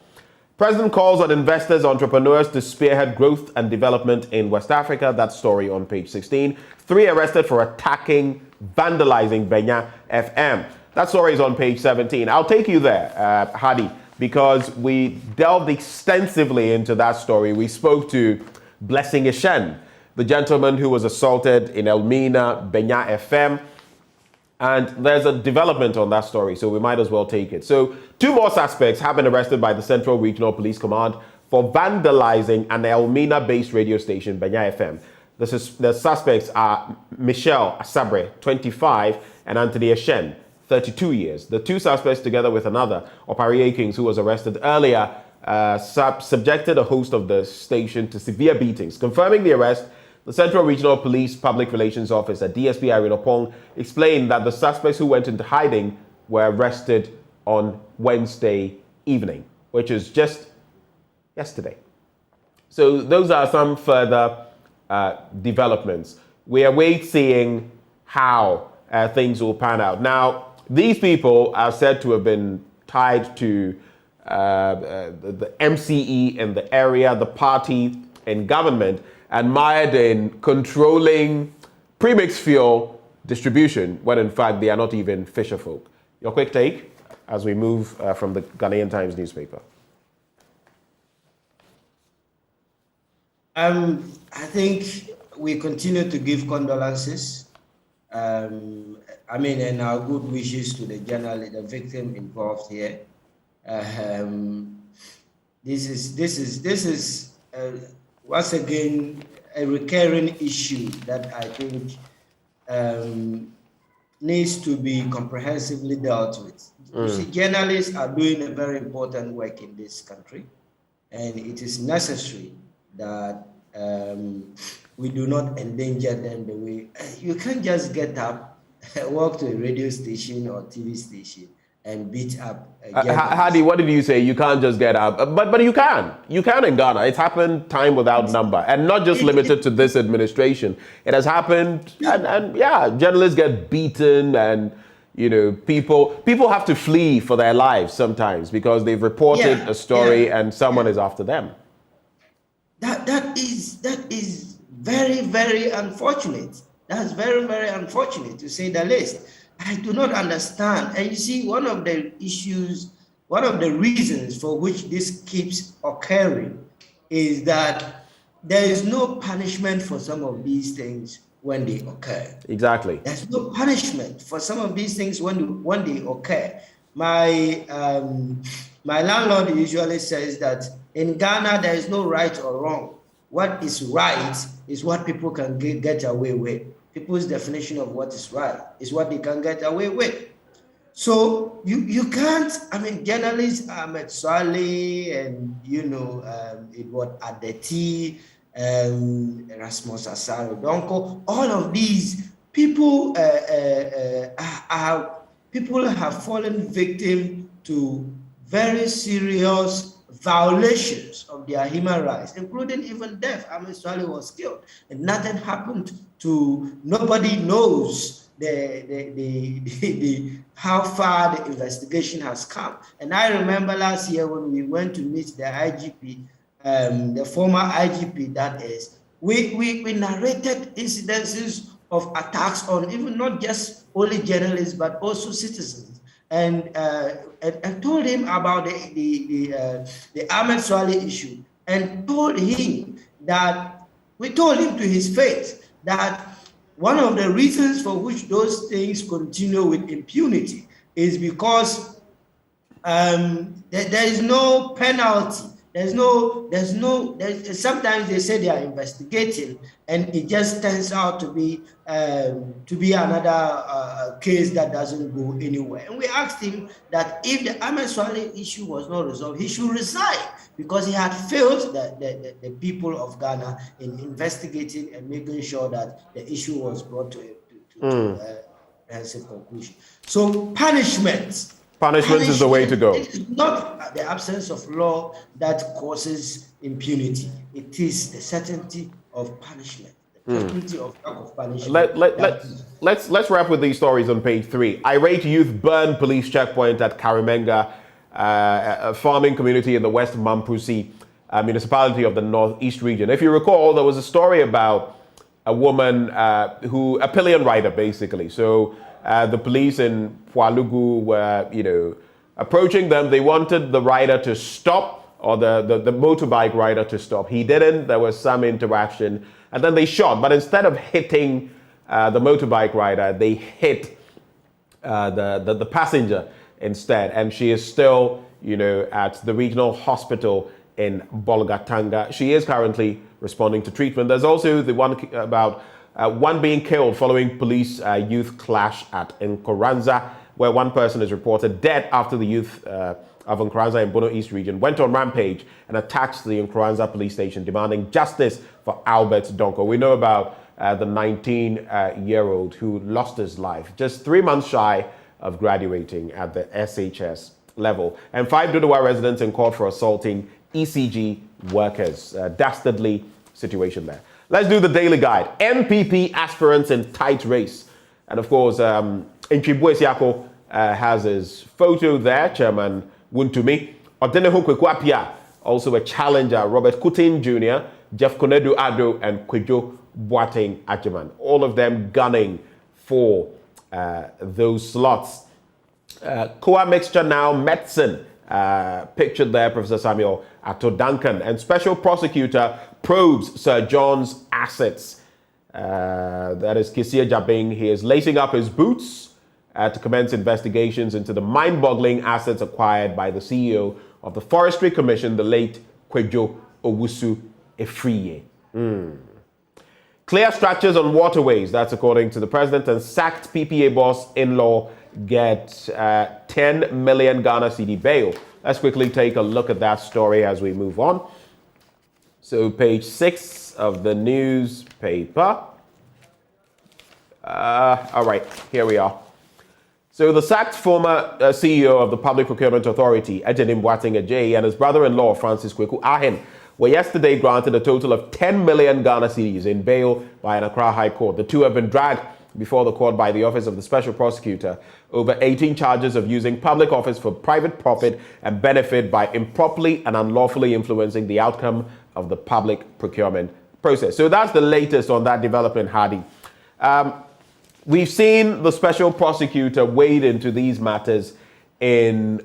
President calls on investors, entrepreneurs to spearhead growth and development in West Africa. That story on page 16. 3 arrested for attacking, vandalizing Benya FM. That story is on page 17. I'll take you there, Hadi, because we delved extensively into that story. We spoke to Blessing Ishen, the gentleman who was assaulted in Elmina, Benya FM. And there's a development on that story, so we might as well take it. So 2 more suspects have been arrested by the Central Regional Police Command for vandalizing an Elmina-based radio station, Benya FM. The suspects are Michelle Asabre, 25, and Anthony Eshen, 32 years. The 2 suspects, together with another, Opari Kings, who was arrested earlier, subjected a host of the station to severe beatings. Confirming the arrest, the Central Regional Police Public Relations Officer, DSP Irene Opong, explained that the suspects who went into hiding were arrested on Wednesday evening, which is just yesterday. So those are some further developments. We await seeing how things will pan out. Now, these people are said to have been tied to the MCE in the area, the party in government, and mired in controlling premixed fuel distribution, when in fact they are not even fisher folk. Your quick take as we move from the Ghanaian Times newspaper. I think we continue to give condolences. And our good wishes to the journalist, the victim involved here. This is once again a recurring issue that I think needs to be comprehensively dealt with. You see, journalists are doing a very important work in this country, and it is necessary that we do not endanger them the way you can't just get up, walk to a radio station or TV station and beat up. Hadi, what did you say? You can't just get up, but you can. You can in Ghana. It's happened time without number, and not just limited to this administration. It has happened, and journalists get beaten, and people have to flee for their lives sometimes because they've reported a story and someone is after them. That is very, very unfortunate. That's very, very unfortunate, to say the least. I do not understand. And you see, one of the reasons for which this keeps occurring is that there is no punishment for some of these things when they occur. Exactly. There's no punishment for some of these things when they occur. My landlord usually says that in Ghana, there is no right or wrong. What is right is what people can get away with. People's definition of what is right is what they can get away with. So you can't, journalists, Ahmed Swale and, Edward Adeti, Erasmus Asaro Donko, all of these people have fallen victim to very serious violations of their human rights, including even death. Ahmed Swale was killed, and nothing happened to. Nobody knows how far the investigation has come. And I remember last year when we went to meet the IGP, the former IGP, that is, we narrated incidences of attacks on even not just only journalists but also citizens. And told him about the Ahmed Swale issue, and told him that we told him to his face that one of the reasons for which those things continue with impunity is because there is no penalty. Sometimes they say they are investigating, and it just turns out to be another case that doesn't go anywhere. And we asked him that if the Ahmed Swale issue was not resolved, he should resign, because he had failed the people of Ghana in investigating and making sure that the issue was brought to a comprehensive conclusion. So punishment is the way to go. It is not the absence of law that causes impunity. It is the certainty of punishment, the certainty of lack of punishment. Let's wrap with these stories on page 3. Irate youth burn police checkpoint at Karimenga. a farming community in the West Mamprusi municipality of the Northeast region. If you recall, there was a story about a woman a pillion rider, basically. So the police in Pualugu were, approaching them. They wanted the rider to stop, or the motorbike rider to stop. He didn't. There was some interaction, and then they shot. But instead of hitting the motorbike rider, they hit the passenger instead. And she is still, at the regional hospital in Bolgatanga. She is currently responding to treatment. There's also the one about one being killed following police youth clash at Nkoranza, where one person is reported dead after the youth of Nkoranza in Bono East region went on rampage and attacked the Nkoranza police station, demanding justice for Albert Donko. We know about the 19-year-old who lost his life just 3 months shy of graduating at the SHS level. And 5 Dodowa residents in court for assaulting ECG workers. Dastardly situation there. Let's do the daily guide. MPP aspirants in tight race. And of course, Nchibwe Siako has his photo there, Chairman Wuntumi. Odeneho Kwekwapia, also a challenger, Robert Kutin Jr., Jeff Konedu Ado, and Kwejo Boateng Ajiman. All of them gunning for those slots. Koa Mixture Now Medicine, pictured there, Professor Samuel Ato Duncan, and Special Prosecutor probes Sir John's assets. That is Kisia Jabing. He is lacing up his boots to commence investigations into the mind-boggling assets acquired by the CEO of the Forestry Commission, the late Kwejo Owusu Efriye. Clear structures on waterways, that's according to the president, and sacked PPA boss in-law get 10 million Ghana cedi bail. Let's quickly take a look at that story as we move on. So page 6 of the newspaper. All right, here we are. So the sacked former CEO of the Public Procurement Authority, Ejenim Boateng Ajayi, and his brother-in-law, Francis Kweku Ahen, were yesterday granted a total of 10 million Ghana cedis in bail by an Accra High Court. The two have been dragged before the court by the Office of the Special Prosecutor over 18 charges of using public office for private profit and benefit by improperly and unlawfully influencing the outcome of the public procurement process. So that's the latest on that development, Hadi. We've seen the Special Prosecutor wade into these matters in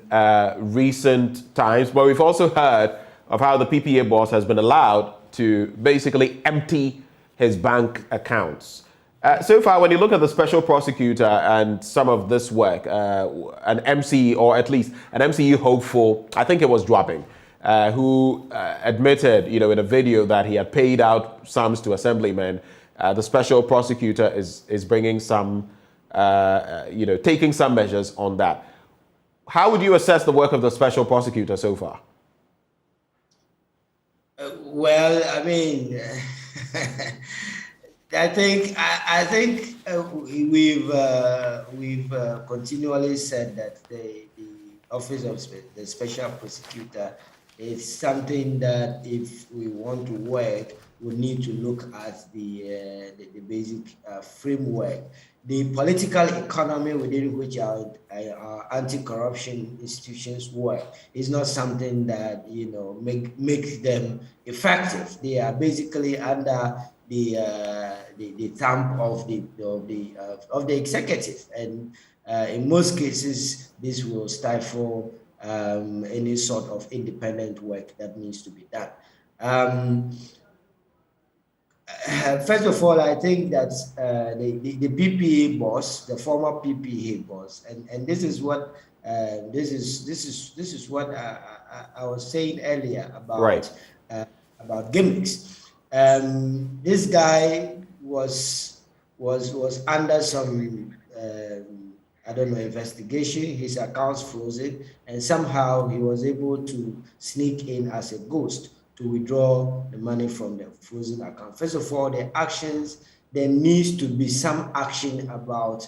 recent times, but we've also heard of how the PPA boss has been allowed to basically empty his bank accounts. So far, when you look at the Special Prosecutor and some of this work, an MCE, or at least an MCE hopeful, I think it was Dwabing, who admitted, in a video that he had paid out sums to assemblymen. The Special Prosecutor is bringing some, taking some measures on that. How would you assess the work of the Special Prosecutor so far? Well, I mean, I think we've continually said that the Office of the Special Prosecutor is something that, if we want to work, we need to look at the basic framework. The political economy within which our anti-corruption institutions work is not something that makes them effective. They are basically under the thumb of the executive, and in most cases, this will stifle any sort of independent work that needs to be done. First of all, I think that the PPA boss, the former PPA boss, and this is what this is what I was saying earlier about about gimmicks. This guy was under some I don't know, investigation. His accounts frozen, and somehow he was able to sneak in as a ghost to withdraw the money from the frozen account. First of all, the actions, there needs to be some action about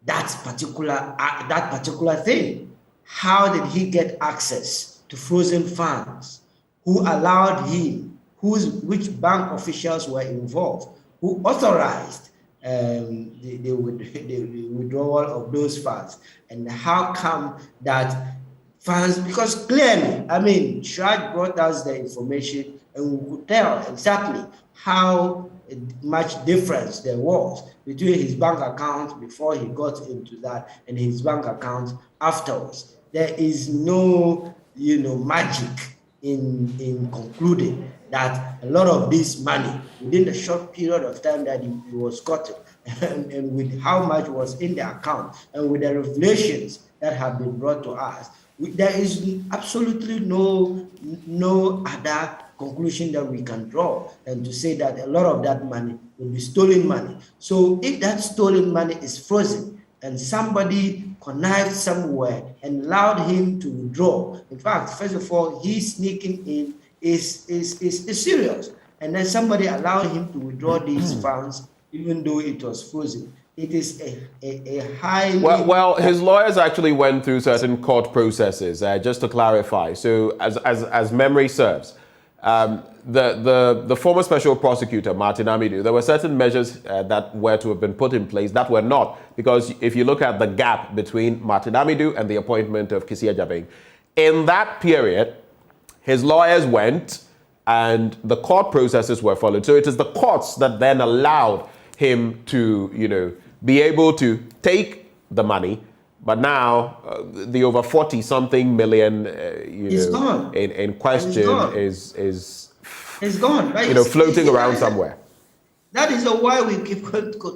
that particular thing. How did he get access to frozen funds? Who allowed him? Which bank officials were involved? Who authorized the withdrawal of those funds? And how come that funds, because clearly, I mean, Shraj brought us the information and we could tell exactly how much difference there was between his bank account before he got into that and his bank account afterwards. There is no, magic in concluding that a lot of this money within the short period of time that he was gotten and with how much was in the account and with the revelations that have been brought to us, there is absolutely no other conclusion that we can draw and to say that a lot of that money will be stolen money. So if that stolen money is frozen and somebody connived somewhere and allowed him to withdraw, in fact, first of all, his sneaking in is serious. And then somebody allowed him to withdraw these funds even though it was frozen. It is a highly... Well, his lawyers actually went through certain court processes, just to clarify. So as memory serves, the former special prosecutor, Martin Amidu, there were certain measures that were to have been put in place that were not, because if you look at the gap between Martin Amidu and the appointment of Kisia Jabeng, in that period, his lawyers went and the court processes were followed. So it is the courts that then allowed him to, be able to take the money, but now the over 40-something million, in question is gone. Floating around somewhere. That is why we keep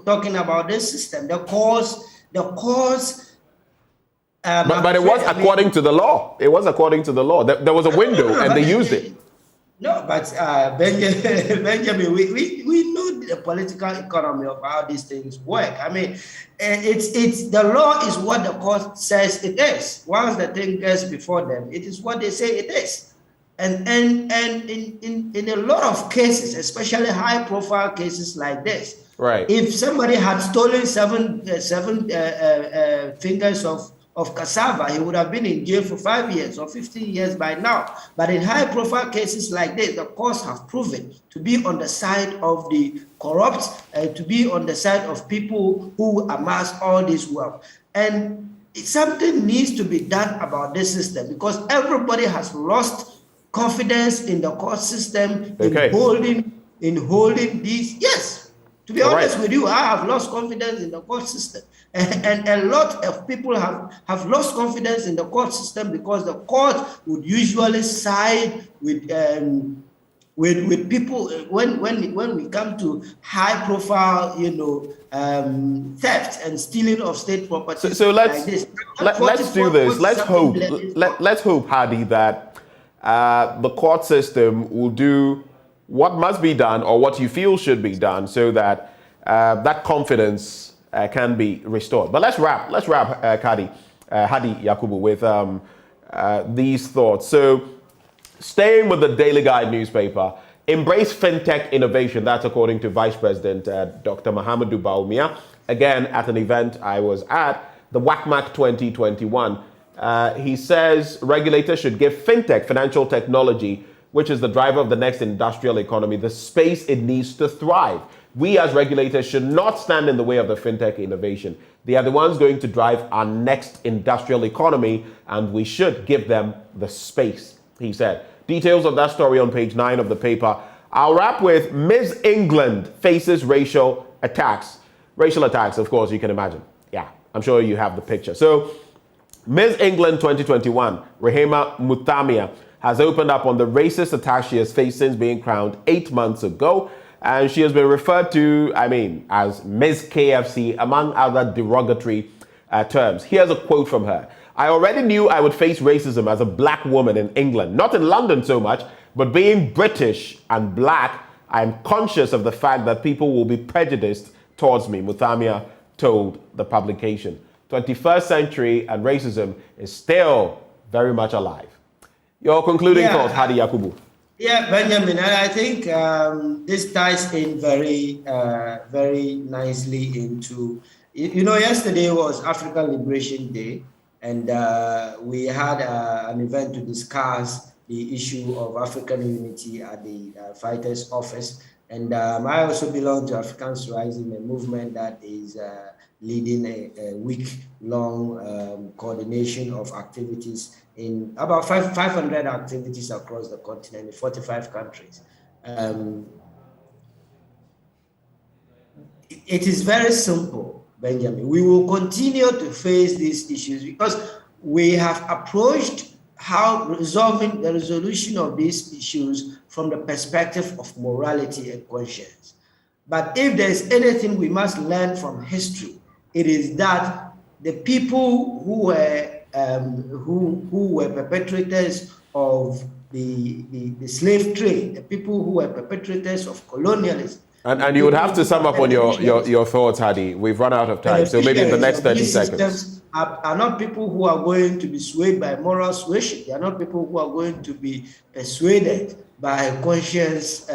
talking about this system. The cause. But it was according to the law. It was according to the law. There was a window, and they used it. No, but Benjamin, we know the political economy of how these things work. I mean, it's the law is what the court says it is. Once the thing gets before them, it is what they say it is. And in a lot of cases, especially high-profile cases like this, right? If somebody had stolen seven fingers of cassava, he would have been in jail for 5 years or 15 years by now. But in high-profile cases like this, the courts have proven to be on the side of the corrupt, to be on the side of people who amass all this wealth. And something needs to be done about this system because everybody has lost confidence in the court system, in holding these. Yes, to be honest with you, I have lost confidence in the court system. And a lot of people have lost confidence in the court system because the court would usually side with people when we come to high profile, theft and stealing of state property. So let's do this. Let's hope, Hadi, that the court system will do what must be done or what you feel should be done so that that confidence can be restored. But let's wrap Hadi Yakubu with these thoughts. So staying with the Daily Guide newspaper, embrace fintech innovation. That's according to Vice President Dr. Mahamadou Bawumia. Again, at an event I was at, the WACMAC 2021. He says regulators should give fintech, financial technology, which is the driver of the next industrial economy, the space it needs to thrive. We as regulators should not stand in the way of the fintech innovation. They are the ones going to drive our next industrial economy, and we should give them the space, he said. Details of that story on page 9 of the paper. I'll wrap with Ms. England faces racial attacks. Racial attacks, of course, you can imagine. Yeah, I'm sure you have the picture. So, Ms. England 2021, Rehema Muthamia, has opened up on the racist attack she has faced since being crowned 8 months ago. And she has been referred to, as Ms. KFC, among other derogatory terms. Here's a quote from her. I already knew I would face racism as a black woman in England, not in London so much, but being British and black, I'm conscious of the fact that people will be prejudiced towards me, Muthamia told the publication. 21st century and racism is still very much alive. Your concluding thoughts, Hadi Yakubu. Yeah, Benjamin, and I think this ties in very nicely into, yesterday was African Liberation Day, and we had an event to discuss the issue of African unity at the Fighters Office. And I also belong to Africans Rising, a movement that is leading a week-long coordination of activities in about 500 activities across the continent in 45 countries. It is very simple, Benjamin. We will continue to face these issues because we have approached the resolution of these issues from the perspective of morality and conscience. But if there is anything we must learn from history, it is that the people who were perpetrators of the slave trade, the people who were perpetrators of colonialism. And you would have to sum up on your thoughts, Hadi. We've run out of time, so maybe in the next 30 seconds. Are not people who are going to be swayed by moral suasion. They are not people who are going to be persuaded by conscience,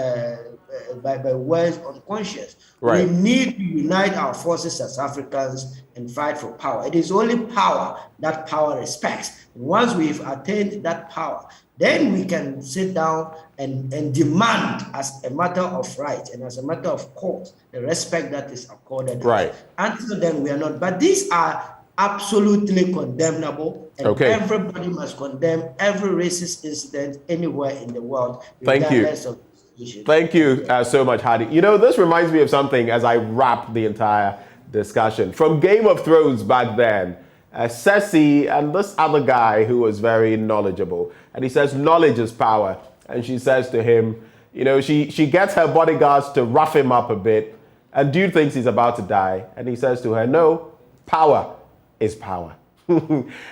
by words on conscience. Right. We need to unite our forces as Africans and fight for power. It is only power that power respects. Once we've attained that power, then we can sit down and demand as a matter of right and as a matter of course the respect that is accorded. Right. Until then, we are not. But these are absolutely condemnable, and everybody must condemn every racist incident anywhere in the world. Thank you. Thank you so much, Hadi. You know, this reminds me of something as I wrap the entire discussion. From Game of Thrones back then, Cersei and this other guy who was very knowledgeable, and he says knowledge is power, and she says to him, you know, she gets her bodyguards to rough him up a bit, and dude thinks he's about to die, and he says to her, no, power is power.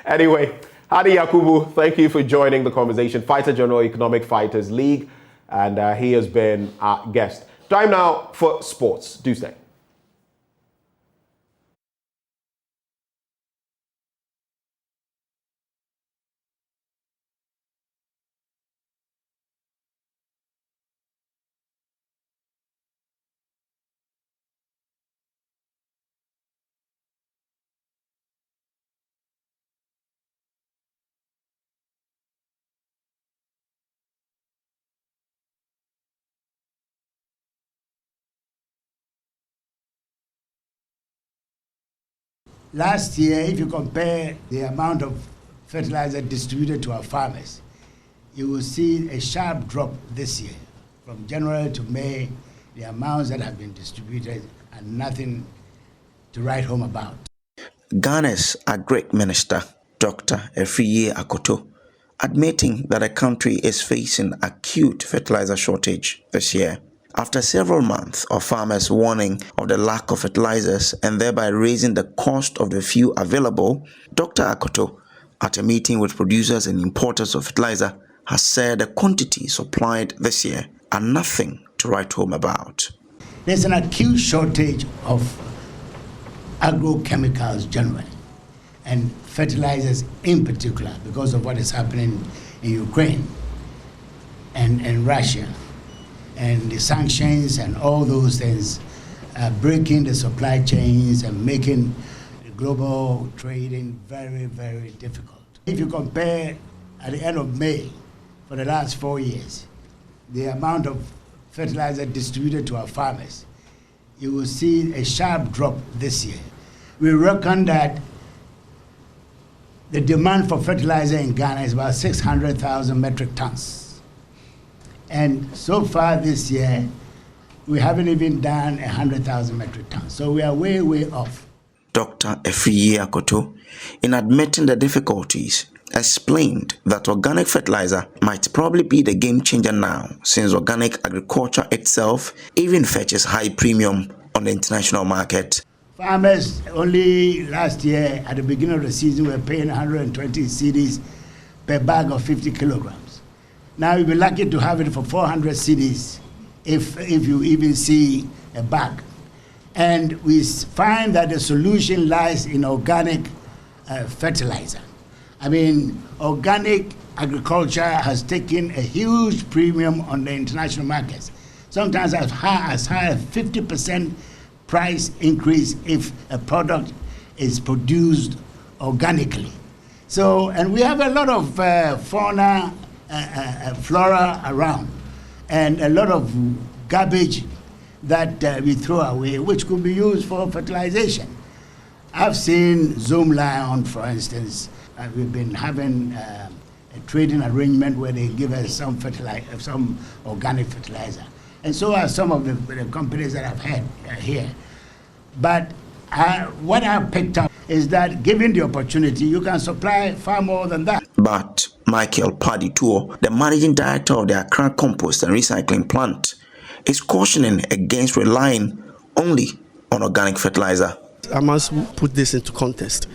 Anyway, Hadi Yakubu, thank you for joining the conversation. Fighter General, Economic Fighters League, and he has been our guest. Time now for sports. Do stay. Last year, if you compare the amount of fertilizer distributed to our farmers, you will see a sharp drop this year. From January to May, the amounts that have been distributed are nothing to write home about. Ghana's Agri Minister, Dr. Efriye Akoto, admitting that the country is facing acute fertilizer shortage this year. After several months of farmers warning of the lack of fertilizers and thereby raising the cost of the few available, Dr. Akoto, at a meeting with producers and importers of fertilizer, has said the quantities supplied this year are nothing to write home about. There's an acute shortage of agrochemicals generally, and fertilizers in particular, because of what is happening in Ukraine and Russia. And the sanctions and all those things are breaking the supply chains and making the global trading very, very difficult. If you compare at the end of May for the last 4 years, the amount of fertilizer distributed to our farmers, you will see a sharp drop this year. We reckon that the demand for fertilizer in Ghana is about 600,000 metric tons. And so far this year, we haven't even done 100,000 metric tons. So we are way, way off. Dr. Efriye Akoto, in admitting the difficulties, explained that organic fertilizer might probably be the game changer now, since organic agriculture itself even fetches high premium on the international market. Farmers only last year, at the beginning of the season, were paying 120 cedis per bag of 50 kilograms. Now you'll be lucky to have it for 400 cedis if you even see a bag. And we find that the solution lies in organic fertilizer. I mean, organic agriculture has taken a huge premium on the international markets, sometimes as high as 50% price increase if a product is produced organically. So, and we have a lot of fauna, flora around, and a lot of garbage that we throw away, which could be used for fertilization. I've seen Zoom lion, for instance, we've been having a trading arrangement where they give us some fertilizer, some organic fertilizer. And so are some of the companies that I've had here. But what I've picked up is that given the opportunity, you can supply far more than that. But Michael Padituo, the managing director of the Accra Compost and Recycling Plant, is cautioning against relying only on organic fertilizer. I must put this into context.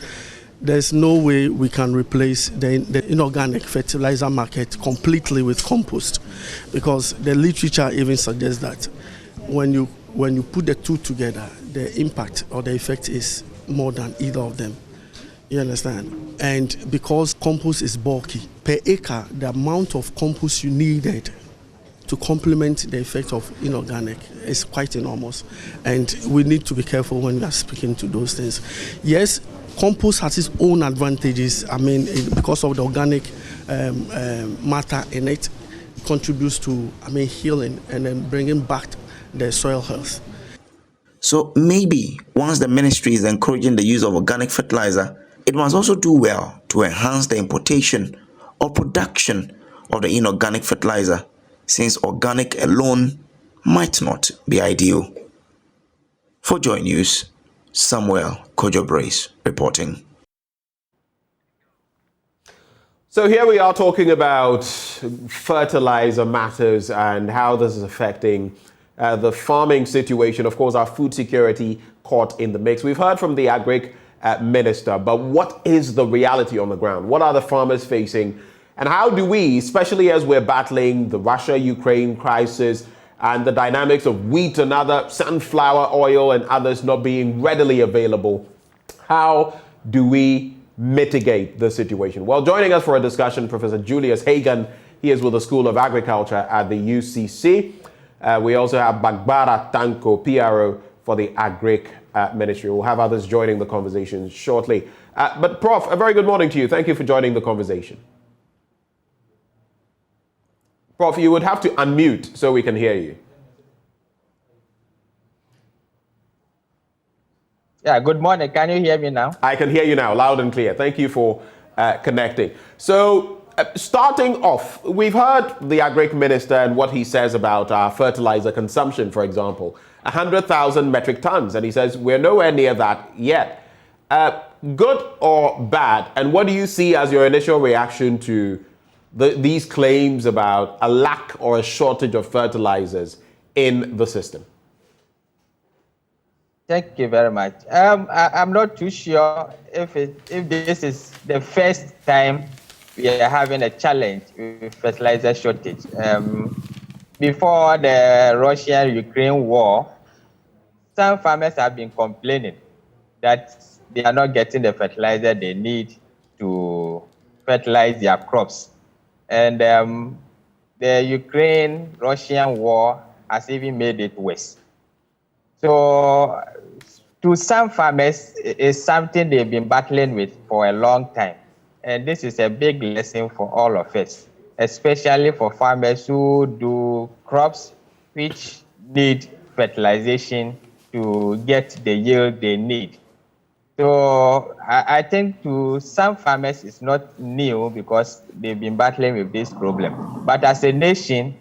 There's no way we can replace the inorganic fertilizer market completely with compost, because the literature even suggests that when you put the two together, the impact or the effect is more than either of them. You understand? And because compost is bulky, per acre, the amount of compost you needed to complement the effect of inorganic is quite enormous. And we need to be careful when we are speaking to those things. Yes, compost has its own advantages. I mean, because of the organic matter in it, contributes to, healing and then bringing back the soil health. So maybe once the ministry is encouraging the use of organic fertilizer, it must also do well to enhance the importation or production of the inorganic fertilizer, since organic alone might not be ideal. For Joy News, Samuel Kojo Brace reporting. So here we are talking about fertilizer matters and how this is affecting the farming situation. Of course, our food security caught in the mix. We've heard from the Agric Minister, but what is the reality on the ground? What are the farmers facing? And how do we, especially as we're battling the Russia-Ukraine crisis and the dynamics of wheat and other sunflower oil and others not being readily available, how do we mitigate the situation? Well, joining us for a discussion, Professor Julius Hagan. He is with the School of Agriculture at the UCC. We also have Bagbara Tanko, PRO for the Agric Ministry. We'll have others joining the conversation shortly. But Prof, a very good morning to you. Thank you for joining the conversation. Prof, you would have to unmute so we can hear you. Yeah, good morning. Can you hear me now? I can hear you now, loud and clear. Thank you for connecting. So, starting off, we've heard the Agric Minister and what he says about our fertilizer consumption, for example, 100,000 metric tons. And he says we're nowhere near that yet. Good or bad? And what do you see as your initial reaction to these claims about a lack or a shortage of fertilizers in the system? Thank you very much. I'm not too sure if this is the first time we are having a challenge with fertilizer shortage. Before the Russia-Ukraine war, some farmers have been complaining that they are not getting the fertilizer they need to fertilize their crops. And the Ukraine-Russian war has even made it worse. So to some farmers, it's something they've been battling with for a long time. And this is a big lesson for all of us, especially for farmers who do crops which need fertilization to get the yield they need. So I think to some farmers it's not new because they've been battling with this problem. But as a nation,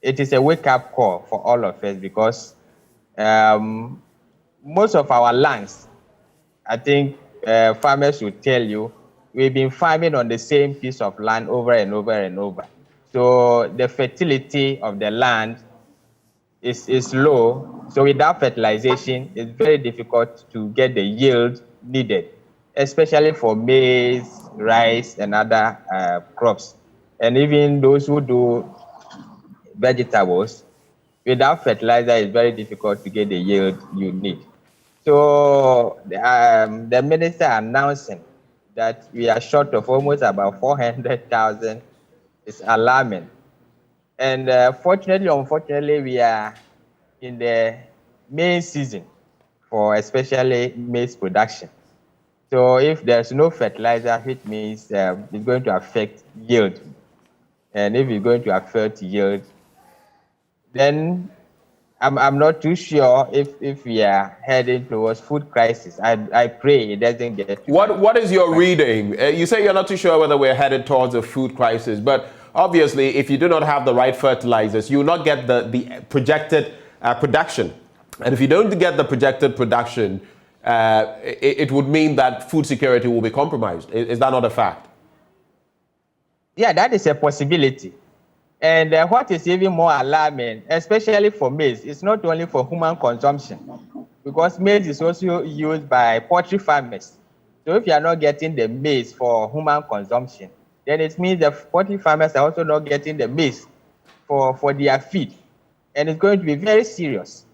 it is a wake-up call for all of us because most of our lands, I think farmers will tell you, we've been farming on the same piece of land over and over and over. So the fertility of the land is low. So without fertilization, it's very difficult to get the yield needed, especially for maize, rice, and other crops. And even those who do vegetables, without fertilizer, it's very difficult to get the yield you need. So the minister announcing that we are short of almost about 400,000 is alarming. And fortunately, unfortunately, we are in the main season for especially maize production. So if there's no fertilizer, which means it's going to affect yield. And if it's going to affect yield, then I'm not too sure if we are heading towards food crisis. I pray it doesn't get to What is your reading? You say you're not too sure whether we're headed towards a food crisis, but obviously if you do not have the right fertilizers, you will not get the projected production. And if you don't get the projected production, it would mean that food security will be compromised. Is that not a fact? Yeah, that is a possibility. And what is even more alarming, especially for maize, it's not only for human consumption, because maize is also used by poultry farmers. So if you are not getting the maize for human consumption, then it means the poultry farmers are also not getting the maize for their feed. And it's going to be very serious,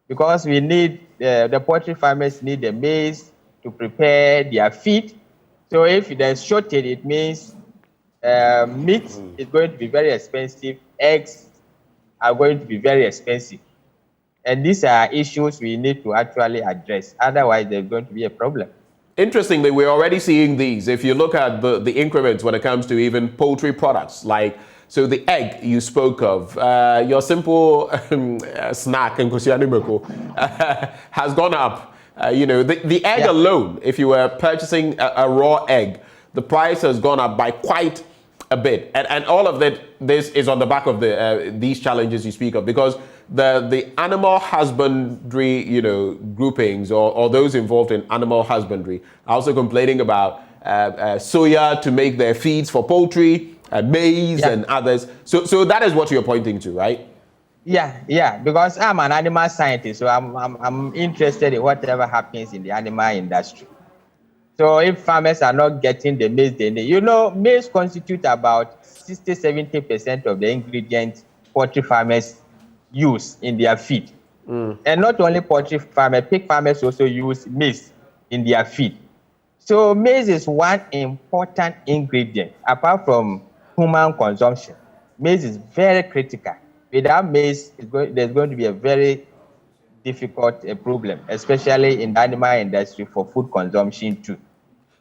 because we need, the poultry farmers need the maize to prepare their feed. So if there's shortage, it means meat is going to be very expensive. Eggs are going to be very expensive. And these are issues we need to actually address. Otherwise, there's going to be a problem. Interestingly, we're already seeing these. If you look at the increments when it comes to even poultry products, like, so the egg you spoke of, your simple snack in has gone up. The egg alone, if you were purchasing a raw egg, the price has gone up by quite a bit, and all of this is on the back of these challenges you speak of, because the animal husbandry, groupings or those involved in animal husbandry are also complaining about soya to make their feeds for poultry, maize and others. So that is what you're pointing to, right? Yeah, because I'm an animal scientist, so I'm interested in whatever happens in the animal industry. So if farmers are not getting the maize they need, maize constitutes about 60-70% of the ingredients poultry farmers use in their feed. And not only poultry farmers, pig farmers also use maize in their feed. So maize is one important ingredient apart from human consumption. Maize is very critical. Without maize, there's going to be a very difficult problem, especially in the animal industry for food consumption too.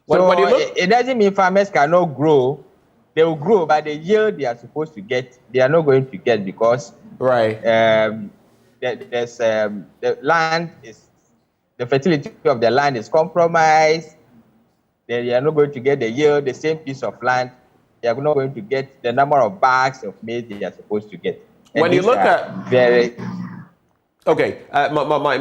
It doesn't mean farmers cannot grow. They will grow, but the yield they are supposed to get, they are not going to get, because the land is, the fertility of the land is compromised. They are not going to get the yield, the same piece of land. They are not going to get the number of bags of maize they are supposed to get. And when you look at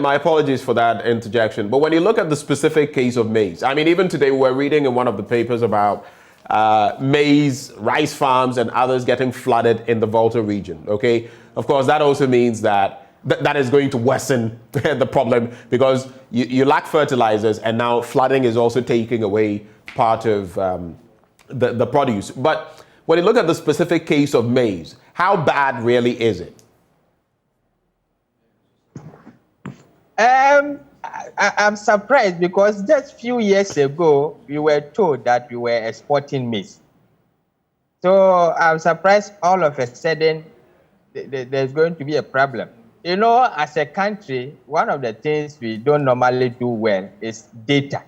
my apologies for that interjection, but when you look at the specific case of maize, I mean, even today we're reading in one of the papers about maize, rice farms and others getting flooded in the Volta region, okay? Of course, that also means that is going to worsen the problem, because you lack fertilizers, and now flooding is also taking away part of the produce. But when you look at the specific case of maize, how bad really is it? I'm surprised, because just a few years ago, we were told that we were exporting maize. So I'm surprised all of a sudden there's going to be a problem. As a country, one of the things we don't normally do well is data.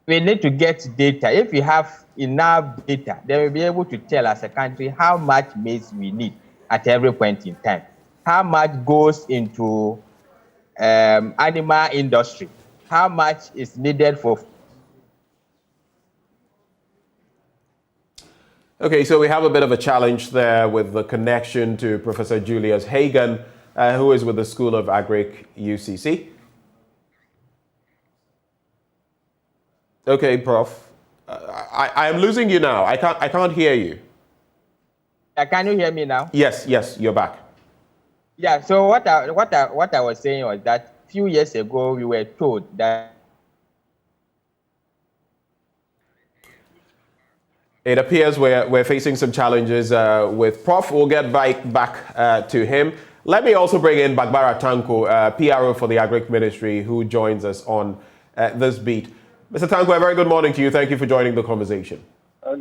We need to get data. If we have enough data, then we'll be able to tell as a country how much maize we need at every point in time, how much goes into animal industry, how much is needed for. Okay, so we have a bit of a challenge there with the connection to Professor Julius Hagan, who is with the School of Agric UCC. Okay, Prof. I am losing you now. I can't hear you. Can you hear me now? Yes, you're back. Yeah, so what I was saying was that a few years ago we were told that it appears we're facing some challenges with Prof. We'll get back to him. Let me also bring in Bagbara Tanko, PRO for the Agric Ministry, who joins us on this beat. Mr. Tanko, a very good morning to you. Thank you for joining the conversation.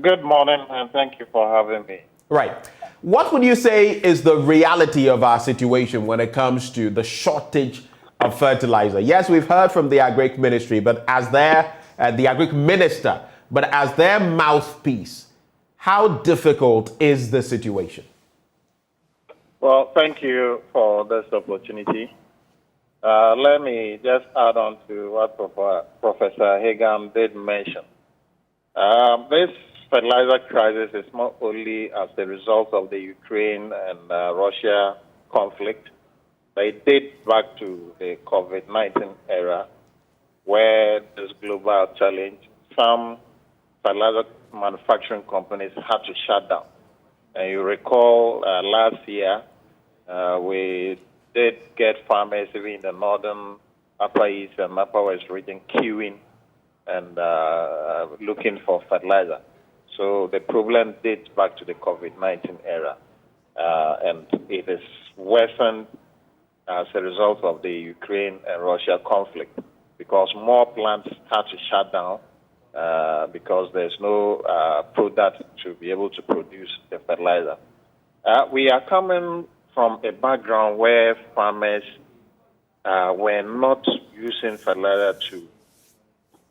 Good morning, and thank you for having me. Right. What would you say is the reality of our situation when it comes to the shortage of fertilizer? Yes, we've heard from the Agric Ministry, but as the Agric Minister, but as their mouthpiece, how difficult is the situation? Well, thank you for this opportunity. Let me just add on to what Professor Hagan did mention. This fertilizer crisis is not only as a result of the Ukraine and Russia conflict, but it dates back to the COVID-19 era, where this global challenge, some fertilizer manufacturing companies had to shut down. And you recall last year, we did get farmers even in the northern, upper east, and upper west region queuing and looking for fertilizer. So the problem dates back to the COVID-19 era, and it is worsened as a result of the Ukraine and Russia conflict, because more plants had to shut down because there's no product to be able to produce the fertilizer. We are coming from a background where farmers were not using fertilizer to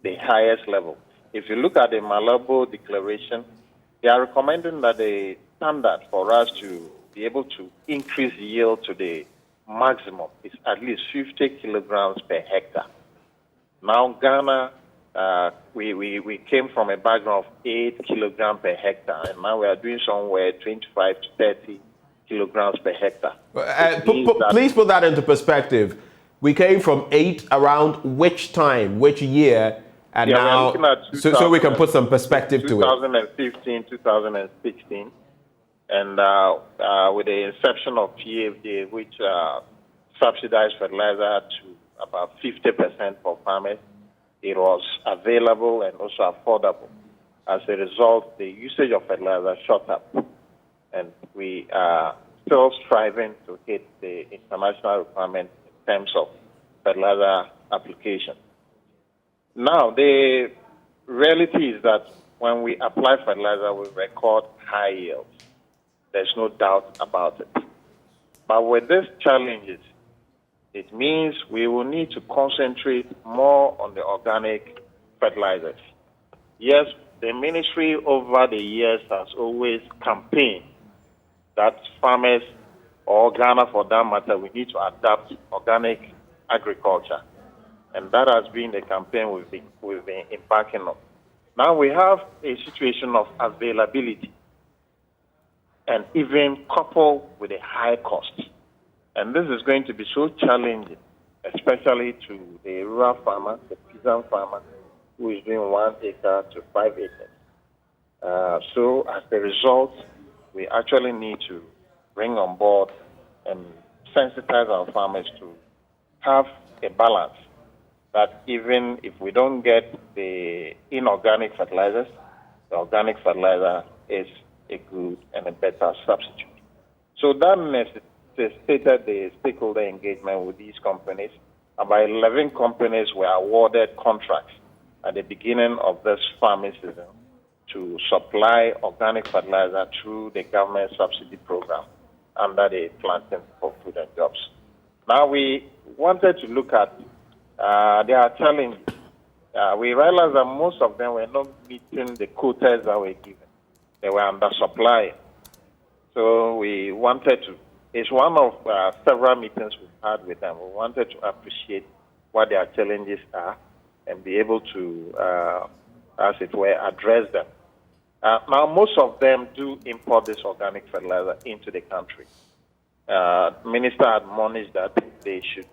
the highest level. If you look at the Malabo Declaration, they are recommending that the standard for us to be able to increase yield to the maximum is at least 50 kilograms per hectare. Now, Ghana, we came from a background of 8 kilograms per hectare, and now we are doing somewhere 25 to 30 kilograms per hectare. Please put that into perspective. We came from 8 around which time, which year, and now, so we can put some perspective to it. 2015, 2016, and with the inception of PFDA, which subsidized fertilizer to about 50% for farmers, it was available and also affordable. As a result, the usage of fertilizer shot up, and we are still striving to hit the international requirement in terms of fertilizer application. Now, the reality is that when we apply fertilizer, we record high yields. There's no doubt about it. But with these challenges, it means we will need to concentrate more on the organic fertilizers. Yes, the ministry over the years has always campaigned that farmers, or Ghana for that matter, we need to adapt organic agriculture. And that has been the campaign we've been embarking on. Now we have a situation of availability, and even coupled with a high cost. And this is going to be so challenging, especially to the rural farmer, the peasant farmer, who is doing 1 acre to 5 acres. So as a result, we actually need to bring on board and sensitize our farmers to have a balance, that even if we don't get the inorganic fertilizers, the organic fertilizer is a good and a better substitute. So that necessitated the stakeholder engagement with these companies. About 11 companies were awarded contracts at the beginning of this farming season to supply organic fertilizer through the government subsidy program under the Planting for Food and Jobs. Now we wanted to look at their challenges. We realized that most of them were not meeting the quotas that were given. They were undersupplying. So we wanted to, it's one of several meetings we've had with them. We wanted to appreciate what their challenges are and be able to, as it were, address them. Now, most of them do import this organic fertilizer into the country. Minister admonished that they should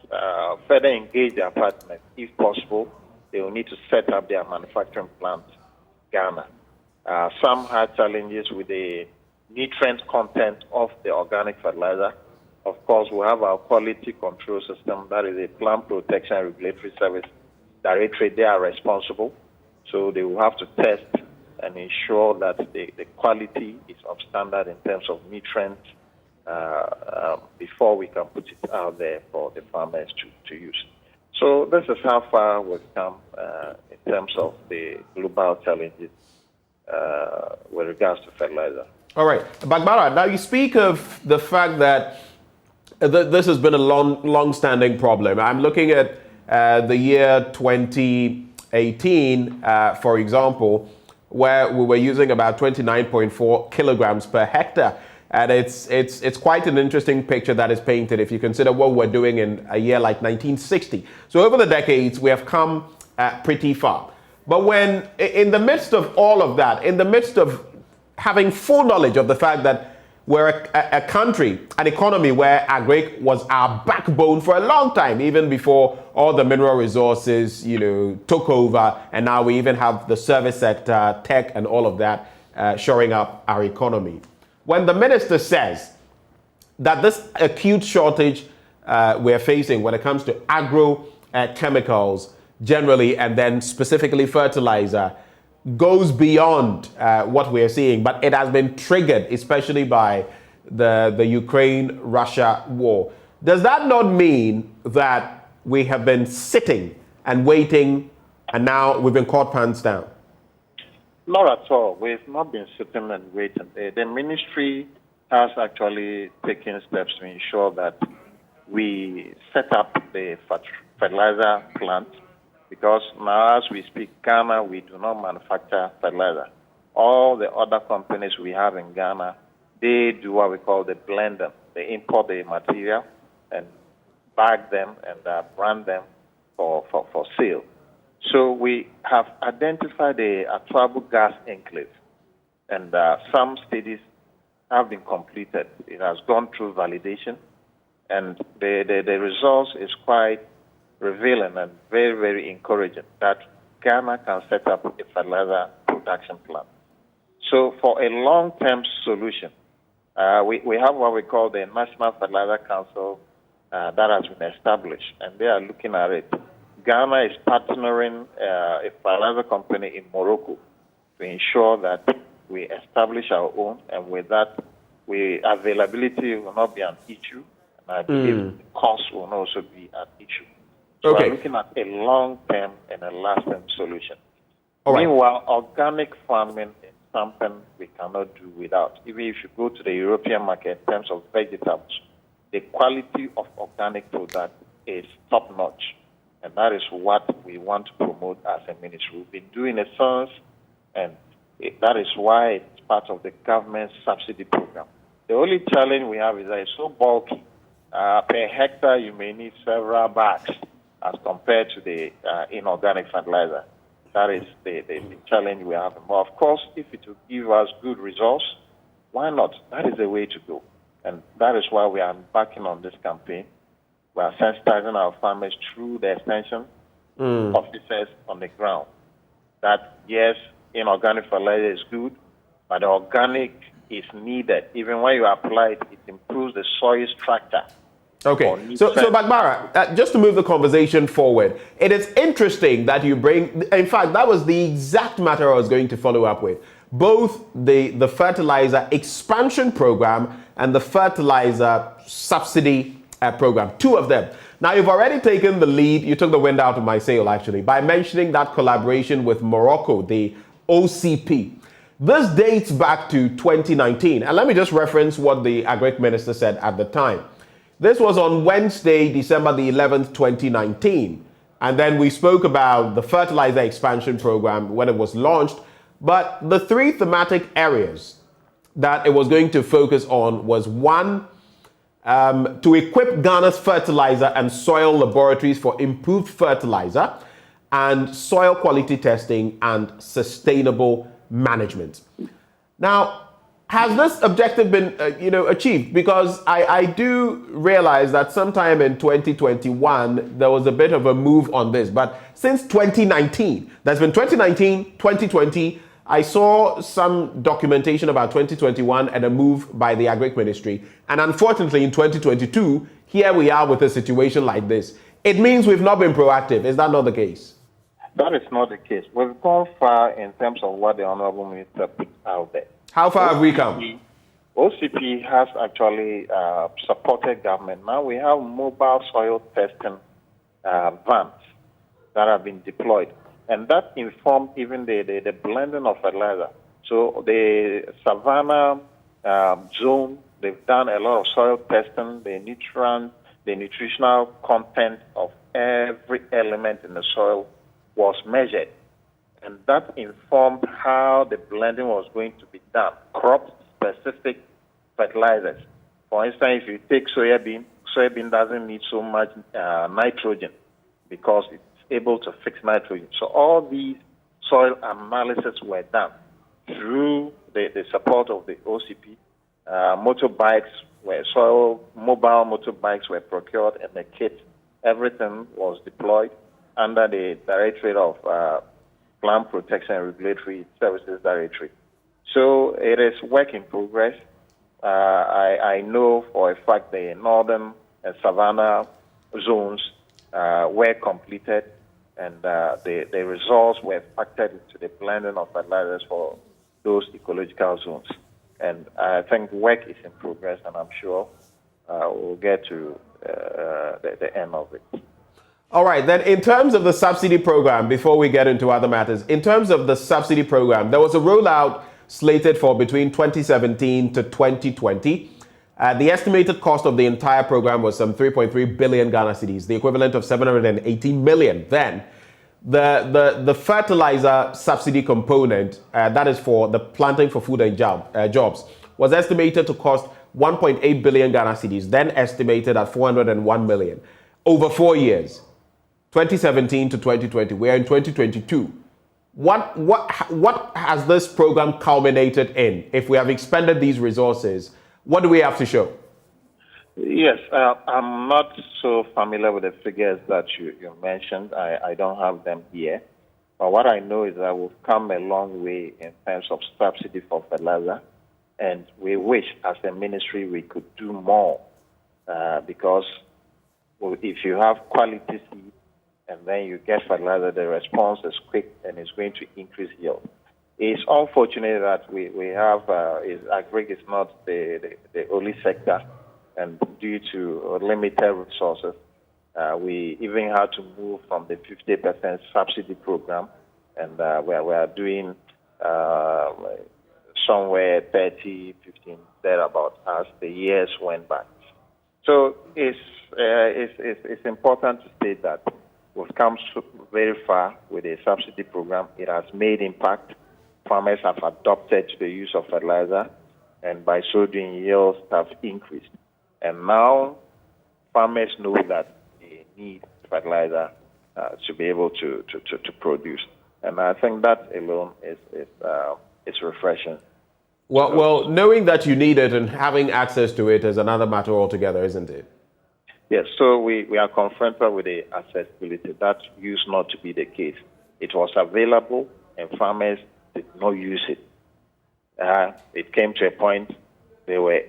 further engage their partners. If possible, they will need to set up their manufacturing plant in Ghana. Some had challenges with the nutrient content of the organic fertilizer. Of course, we have our quality control system, that is a Plant Protection Regulatory Service Directorate. They are responsible, so they will have to test and ensure that the quality is of standard in terms of nutrients before we can put it out there for the farmers to use. So this is how far we've come in terms of the global challenges with regards to fertilizer. All right. Bagbara, now you speak of the fact that this has been a long-standing problem. I'm looking at the year 2018, for example, where we were using about 29.4 kilograms per hectare. And it's quite an interesting picture that is painted if you consider what we're doing in a year like 1960. So over the decades, we have come pretty far. But when, in the midst of all of that, in the midst of having full knowledge of the fact that we're a country, an economy where agric was our backbone for a long time, even before all the mineral resources, took over, and now we even have the service sector, tech, and all of that shoring up our economy. When the minister says that this acute shortage we're facing when it comes to agrochemicals generally, and then specifically fertilizer, goes beyond what we're seeing, but it has been triggered, especially by the Ukraine-Russia war. Does that not mean that we have been sitting and waiting, and now we've been caught pants down? Not at all. We've not been sitting and waiting. The ministry has actually taken steps to ensure that we set up the fertilizer plant, because now as we speak, Ghana, we do not manufacture fertilizer. All the other companies we have in Ghana, they do what we call the blending. They import the material and bag them and brand them for sale. So we have identified the Atwabu gas enclave, and some studies have been completed. It has gone through validation, and the results is quite revealing and very, very encouraging that Ghana can set up a fertilizer production plant. So for a long-term solution, we have what we call the National Fertilizer Council that has been established, and they are looking at it. Ghana is partnering a fertilizer company in Morocco to ensure that we establish our own, and with that, availability will not be an issue, and I believe the cost will also be an issue. So we're looking at a long-term and a lasting solution. Meanwhile, organic farming is something we cannot do without. Even if you go to the European market in terms of vegetables, the quality of organic product is top-notch. And that is what we want to promote as a ministry. We've been doing a science, and that is why it's part of the government subsidy program. The only challenge we have is that it's so bulky. Per hectare, you may need several bags as compared to the inorganic fertilizer. That is the challenge we have. But of course, if it will give us good results, why not? That is the way to go. And that is why we are embarking on this campaign. We are sensitizing our farmers through the extension officers on the ground. That, yes, inorganic fertilizer is good, but the organic is needed. Even when you apply it, it improves the soil structure. Okay, so Bagbara, just to move the conversation forward, it is interesting that you bring, in fact, that was the exact matter I was going to follow up with. Both the fertilizer expansion program and the fertilizer subsidy program, two of them. Now, you've already taken the lead, you took the wind out of my sail, actually, by mentioning that collaboration with Morocco, the OCP. This dates back to 2019, and let me just reference what the Agric Minister said at the time. This was on Wednesday, December the 11th, 2019. And then we spoke about the fertilizer expansion program when it was launched. But the three thematic areas that it was going to focus on was one, to equip Ghana's fertilizer and soil laboratories for improved fertilizer and soil quality testing and sustainable management. Now, has this objective been, achieved? Because I do realize that sometime in 2021, there was a bit of a move on this. But since 2019, that's been 2019, 2020, I saw some documentation about 2021 and a move by the Agric Ministry. And unfortunately, in 2022, here we are with a situation like this. It means we've not been proactive. Is that not the case? That is not the case. We've gone far in terms of what the Honorable Minister put out there. How far have we come? OCP has actually supported government. Now we have mobile soil testing vans that have been deployed. And that informed even the blending of fertilizer. So the Savannah zone, they've done a lot of soil testing, the nutritional content of every element in the soil was measured. And that informed how the blending was going to be done, crop-specific fertilizers. For instance, if you take soybean doesn't need so much nitrogen because it's able to fix nitrogen. So all these soil analysis were done through the support of the OCP. Mobile motorbikes were procured, and the kit, everything was deployed under the Directorate of Plant Protection and Regulatory Services Directorate. So it is work in progress. I know for a fact the northern and savannah zones were completed, and the results were factored into the blending of fertilizers for those ecological zones. And I think work is in progress, and I'm sure we'll get to the end of it. All right, then in terms of the subsidy program, before we get into other matters, in terms of the subsidy program, there was a rollout slated for between 2017 to 2020. The estimated cost of the entire program was some 3.3 billion Ghana cedis, the equivalent of 718 million. Then the fertilizer subsidy component, that is for the planting for food and jobs, was estimated to cost 1.8 billion Ghana cedis, then estimated at 401 million over 4 years, 2017 to 2020. We are in 2022. What has this program culminated in? If we have expended these resources, what do we have to show? Yes, I'm not so familiar with the figures that you mentioned. I don't have them here. But what I know is that we've come a long way in terms of subsidy for fertilizer. And we wish, as a ministry, we could do more. Because if you have quality seed and then you get fertilizer, the response is quick and it's going to increase yield. It's unfortunate that we have, agric is not the only sector. And due to limited resources, we even had to move from the 50% subsidy program, and we are doing somewhere 30, 15, thereabout as the years went by. So it's important to state that we've come very far with the subsidy program. It has made impact. Farmers have adopted the use of fertilizer, and by so doing, yields have increased. And now farmers know that they need fertilizer to be able to produce. And I think that alone is refreshing. Well, knowing that you need it and having access to it is another matter altogether, isn't it? Yes, so we are confronted with the accessibility. That used not to be the case. It was available, and farmers did not use it. It came to a point they were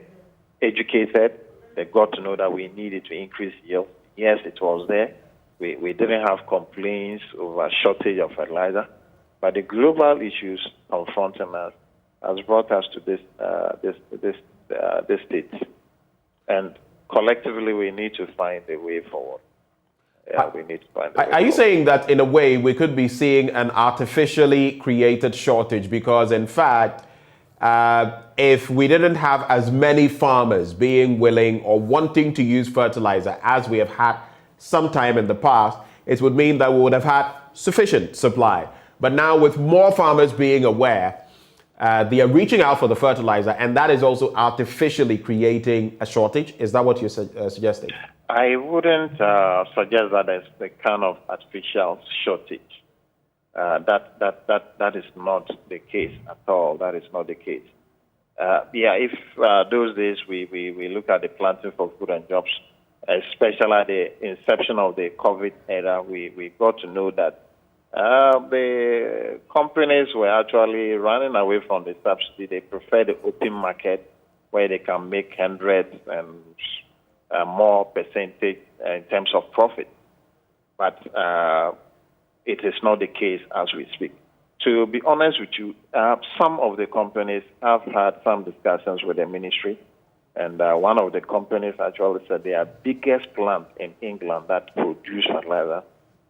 educated. They got to know that we needed to increase yield. Yes, it was there. We didn't have complaints over shortage of fertilizer, but the global issues confronting us has brought us to this state. And collectively, we need to find a way forward. We need to find a way Are you saying that in a way we could be seeing an artificially created shortage? Because in fact, if we didn't have as many farmers being willing or wanting to use fertilizer as we have had sometime in the past, it would mean that we would have had sufficient supply. But now with more farmers being aware, they are reaching out for the fertilizer, and that is also artificially creating a shortage. Is that what you're suggesting? I wouldn't suggest that as the kind of artificial shortage. That is not the case at all. That is not the case. If those days we look at the planting for food and jobs, especially at the inception of the COVID era, we got to know that the companies were actually running away from the subsidy. They prefer the open market where they can make hundreds and more percentage in terms of profit. But it is not the case as we speak. To be honest with you, some of the companies have had some discussions with the ministry, and one of the companies actually said their biggest plant in England that produced fertilizer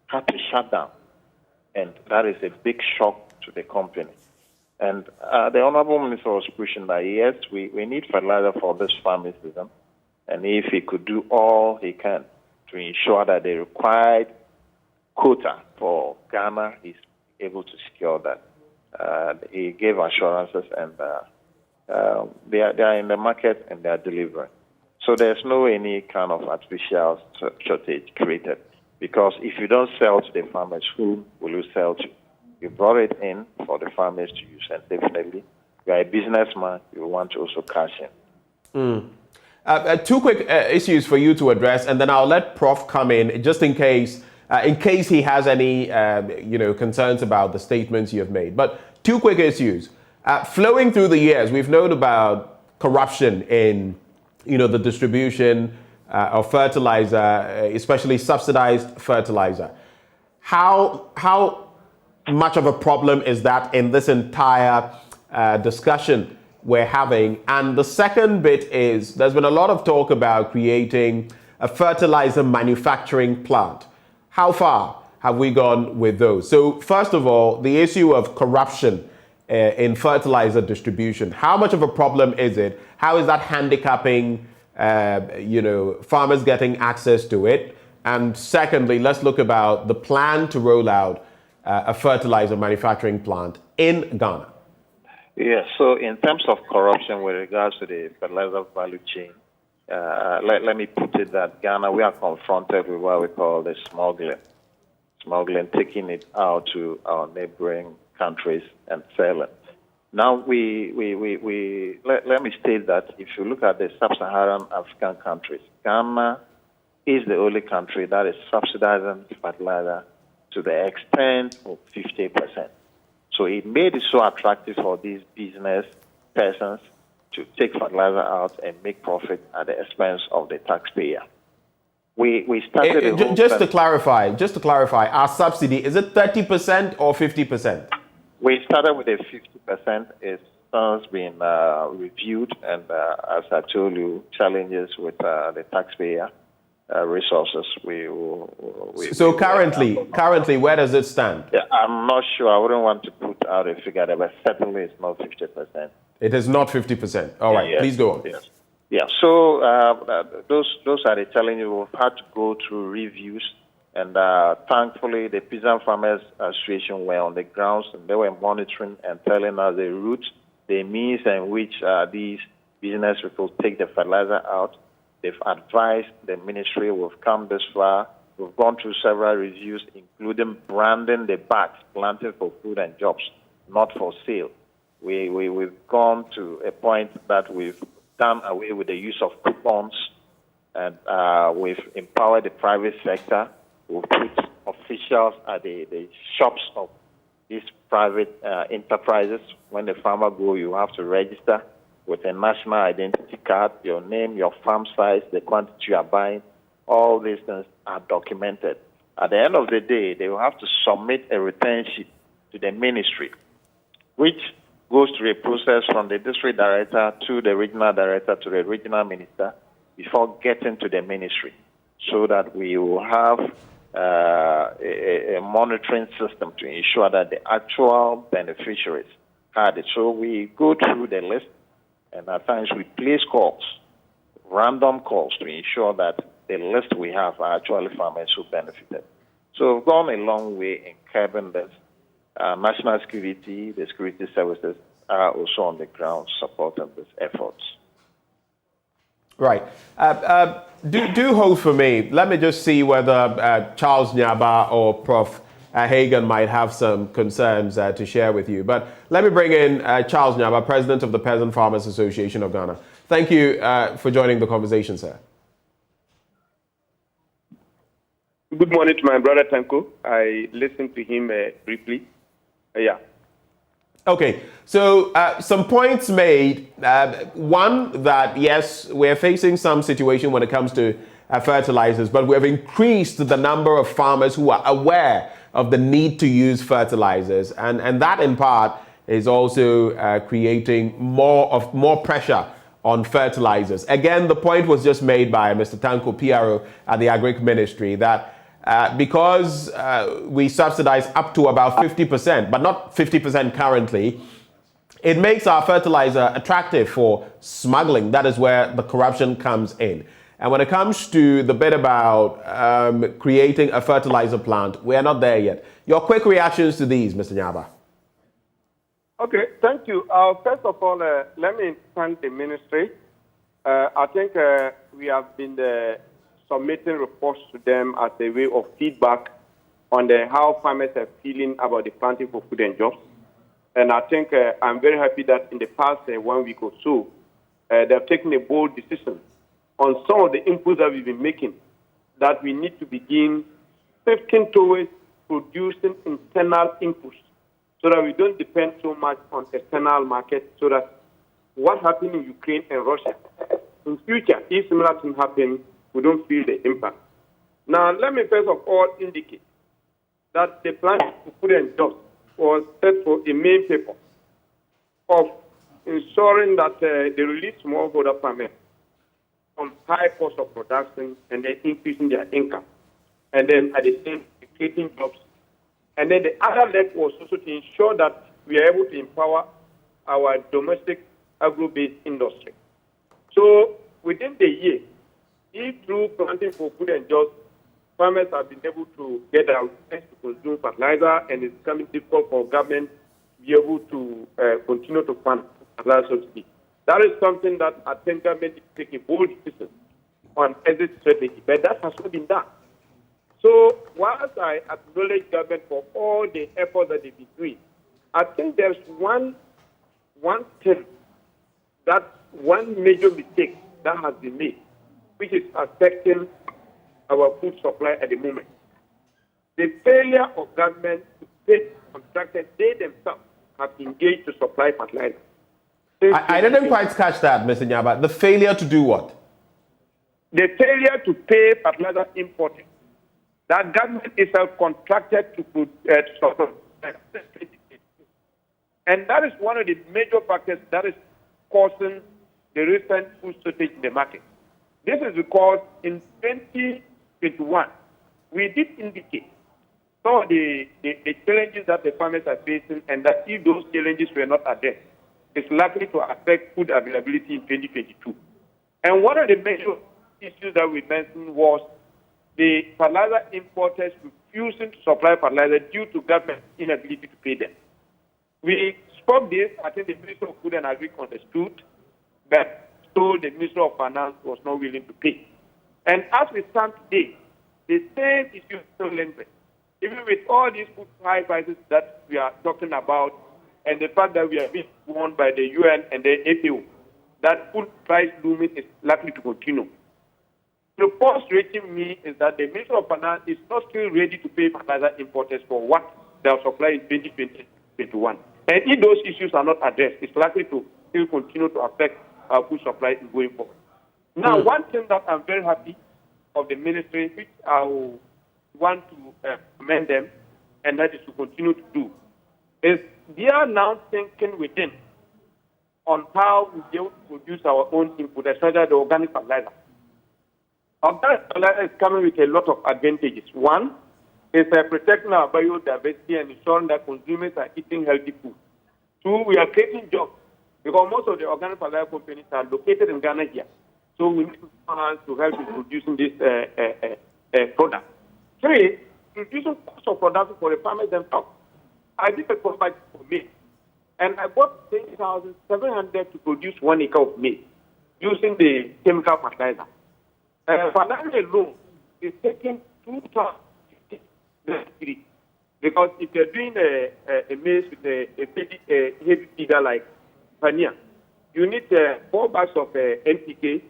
had to shut down. And that is a big shock to the company. And the Honorable Minister was pushing that, yes, we need fertilizer for this farming season. And if he could do all he can to ensure that the required quota for Ghana is able to secure that. He gave assurances, and they are in the market and they are delivering. So there's no any kind of artificial shortage created, because if you don't sell to the farmers, who will you sell to? You brought it in for the farmers to use, and definitely you are a businessman, you want to also cash in. Two quick issues for you to address, and then I'll let Prof come in just in case he has any concerns about the statements you have made. But two quick issues. Flowing through the years, we've known about corruption in the distribution of fertilizer, especially subsidized fertilizer. How much of a problem is that in this entire discussion we're having? And the second bit is, there's been a lot of talk about creating a fertilizer manufacturing plant. How far have we gone with those? So first of all, the issue of corruption in fertilizer distribution, how much of a problem is it? How is that handicapping farmers getting access to it? And secondly, let's look about the plan to roll out a fertilizer manufacturing plant in Ghana. Yes, so in terms of corruption with regards to the fertilizer value chain, let me put it that Ghana, we are confronted with what we call the smuggling, taking it out to our neighboring countries and selling. Now, let me state that if you look at the sub-Saharan African countries, Ghana is the only country that is subsidizing fertilizer to the extent of 50%. So it made it so attractive for these business persons to take fertilizer out and make profit at the expense of the taxpayer. We started just to clarify, our subsidy, is it 30% or 50%? We started with a 50%. It's since been reviewed, and as I told you, challenges with the taxpayer resources. So currently, where does it stand? Yeah, I'm not sure. I wouldn't want to put out a figure there, but certainly it's not 50%. It is not 50%. All right, please go on. Yes. Yeah, so those are the challenges. We've had to go through reviews, and thankfully the Peasant Farmers Association were on the grounds, and they were monitoring and telling us the route, the means in which these business people take the fertilizer out. They've advised the ministry. We've come this far. We've gone through several reviews, including branding the bags, planting for food and jobs, not for sale. We've gone to a point that we've done away with the use of coupons, and we've empowered the private sector. We've put officials at the shops of these private enterprises. When the farmer goes, you have to register with a national identity card, your name, your farm size, the quantity you are buying. All these things are documented. At the end of the day, they will have to submit a return sheet to the ministry, which goes through a process from the district director to the regional director to the regional minister before getting to the ministry, so that we will have a monitoring system to ensure that the actual beneficiaries had it. So we go through the list, and at times we place calls, random calls, to ensure that the list we have are actually farmers who benefited. So we've gone a long way in curbing this. National security, the security services are also on the ground supporting these efforts. Right. Do hold for me. Let me just see whether Charles Nyaba or Prof. Hagan might have some concerns to share with you. But let me bring in Charles Nyaba, President of the Peasant Farmers Association of Ghana. Thank you for joining the conversation, sir. Good morning to my brother Tanko. I listened to him briefly. Yeah. Okay, so some points made. One, that yes, we're facing some situation when it comes to fertilizers, but we have increased the number of farmers who are aware of the need to use fertilizers, and that in part is also creating more pressure on fertilizers. Again, the point was just made by Mr. Tanko, PRO at the Agric Ministry, that because we subsidize up to about 50%, but not 50% currently, it makes our fertilizer attractive for smuggling. That is where the corruption comes in. And when it comes to the bit about creating a fertilizer plant, we are not there yet. Your quick reactions to these, Mr. Nyaba? Okay, thank you. First of all, let me thank the ministry. I think we have been submitting reports to them as a way of feedback on how farmers are feeling about the planting for food and jobs. And I think I'm very happy that in the past 1 week or so, they have taken a bold decision on some of the inputs that we've been making, that we need to begin shifting towards producing internal inputs so that we don't depend so much on external markets, so that what happened in Ukraine and Russia, in future, if similar things happen, we don't feel the impact. Now, let me first of all indicate that the plan for food and jobs was set for a main purpose of ensuring that they release smallholder farmers from high cost of production and then increasing their income, and then at the same time creating jobs. And then the other leg was also to ensure that we are able to empower our domestic agro-based industry. So within the year, if through planting for food and jobs, farmers have been able to get their rights to consume fertilizer, and it's becoming difficult for government to be able to continue to fund fertilizer subsidy. That is something that I think government is taking a bold decision on exit strategy, but that has not been done. So whilst I acknowledge government for all the efforts that they've been doing, I think there's one thing, that one major mistake that has been made, which is affecting our food supply at the moment. The failure of government to pay contractors, they themselves have engaged to supply fertilizer. I didn't quite catch that, Mr. Nyaba. The failure to do what? The failure to pay fertilizer importers. That government itself contracted to supply. And that is one of the major factors that is causing the recent food shortage in the market. This is because in 2021, we did indicate some of the challenges that the farmers are facing, and that if those challenges were not addressed, it's likely to affect food availability in 2022. And one of the major issues that we mentioned was the fertilizer importers refusing to supply fertilizer due to government inability to pay them. We spoke this, I think the Minister of Food and Agriculture understood, but so the Minister of Finance was not willing to pay. And as we stand today, the same issue is still lingering. Even with all these food high prices that we are talking about, and the fact that we are being warned by the UN and the APO, that food price looming is likely to continue. The frustrating me is that the Minister of Finance is not still ready to pay fertilizer importers for what they are supplying in 2021. And if those issues are not addressed, it's likely to still continue to affect our food supply going forward. Now, one thing that I'm very happy of the ministry, which I will want to commend them, and that is to continue to do, is they are now thinking within on how we be able to produce our own input, especially the organic fertilizer. Organic fertilizer is coming with a lot of advantages. One is protecting our biodiversity and ensuring that consumers are eating healthy food. Two, we are creating jobs, because most of the organic fertilizer companies are located in Ghana here. So we need hands to help in producing this product. Three, reducing cost of production for the farmers themselves. I did a project for maize, and I bought 10,700 to produce 1 acre of maize using the chemical fertilizer. Fertilizer alone is taking 2,050 because if you're doing a maize with a heavy feeder like Pania, you need 4 bags of NPK,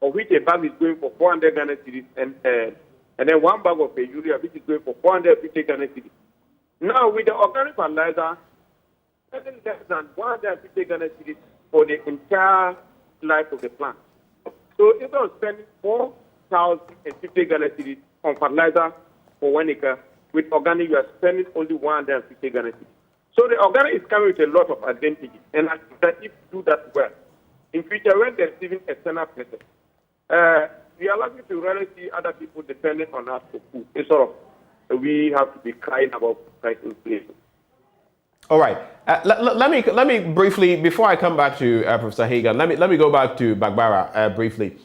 of which a bag is going for 400 Ghana cedis, and then 1 bag of urea, which is going for 450 Ghana cedis. Now, with the organic fertilizer, nothing less than 150 Ghana cedis for the entire life of the plant. So instead of spending 4,050 Ghana cedis on fertilizer for 1 acre, with organic, you are spending only 150 Ghana cedis. So the organic is coming with a lot of advantages, and I think that if you do that well, in future when they're receiving external pressure, we are likely to really see other people dependent on us for food. It's sort of, we have to be crying about price inflation. All right. Let me briefly, before I come back to Professor Hagan, let me go back to Bagbara briefly.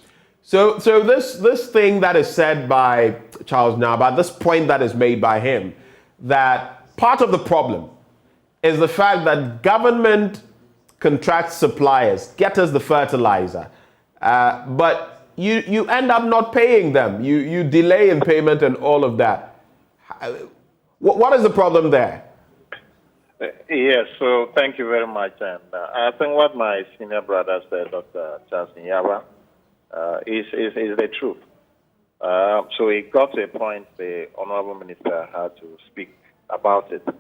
So this thing that is said by Charles Naba, this point that is made by him, that part of the problem is the fact that government contracts suppliers, get us the fertilizer, but you end up not paying them. You delay in payment and all of that. What is the problem there? Yes, so thank you very much. And I think what my senior brother said, Dr. Charles Nyaba, is the truth. So it got to a point the Honorable Minister had to speak about it and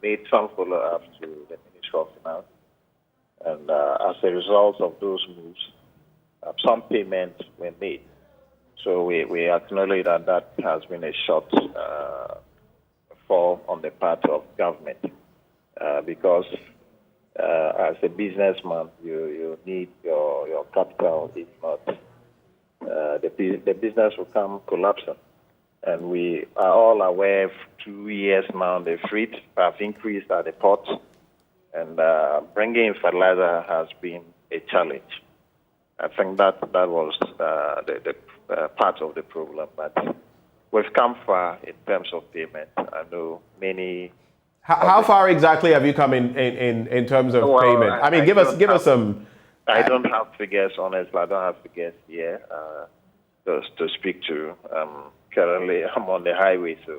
made some follow-ups to the Ministry of Finance. And as a result of those moves, some payments were made. So we acknowledge that that has been a short fall on the part of government because as a businessman, you need your capital. If not, the business will come collapsing. And we are all aware 2 years now the freight have increased at the port, and bringing in fertilizer has been a challenge. I think that was the part of the problem, but we've come far in terms of payment. I know many. How far exactly have you come in terms of payment? I mean, give us some. I don't have figures, honestly. I don't have figures here to speak to. Currently, I'm on the highway, so.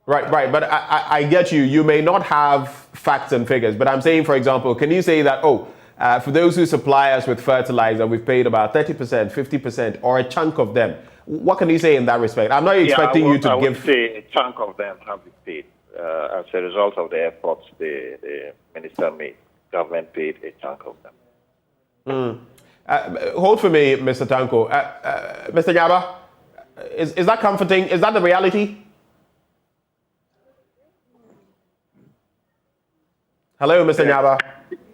Right. But I get you. You may not have facts and figures, but I'm saying, for example, can you say that, for those who supply us with fertilizer, we've paid about 30%, 50%, or a chunk of them? What can you say in that respect? I'm not expecting you to give. I would say a chunk of them have been paid. As a result of the efforts the minister made, government paid a chunk of them. Hold for me, Mr. Tanko. Mr. Nyaba, is that comforting? Is that the reality? Hello, Mr. Nyaba.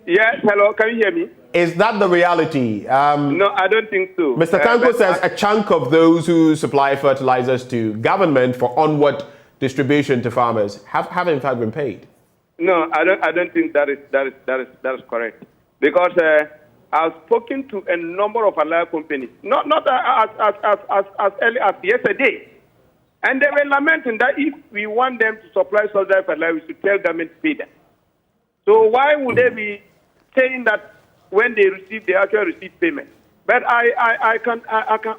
Yes, hello, can you hear me? Is that the reality? No, I don't think so. Mr. Tanko says a chunk of those who supply fertilizers to government for onward distribution to farmers have in fact been paid. No, I don't think that is correct. Because I've spoken to a number of allied companies, not as early as yesterday, and they were lamenting that if we want them to supply soldier fertilizer, we should tell government to pay them. So why would they be saying that when they actually receive payment? But I can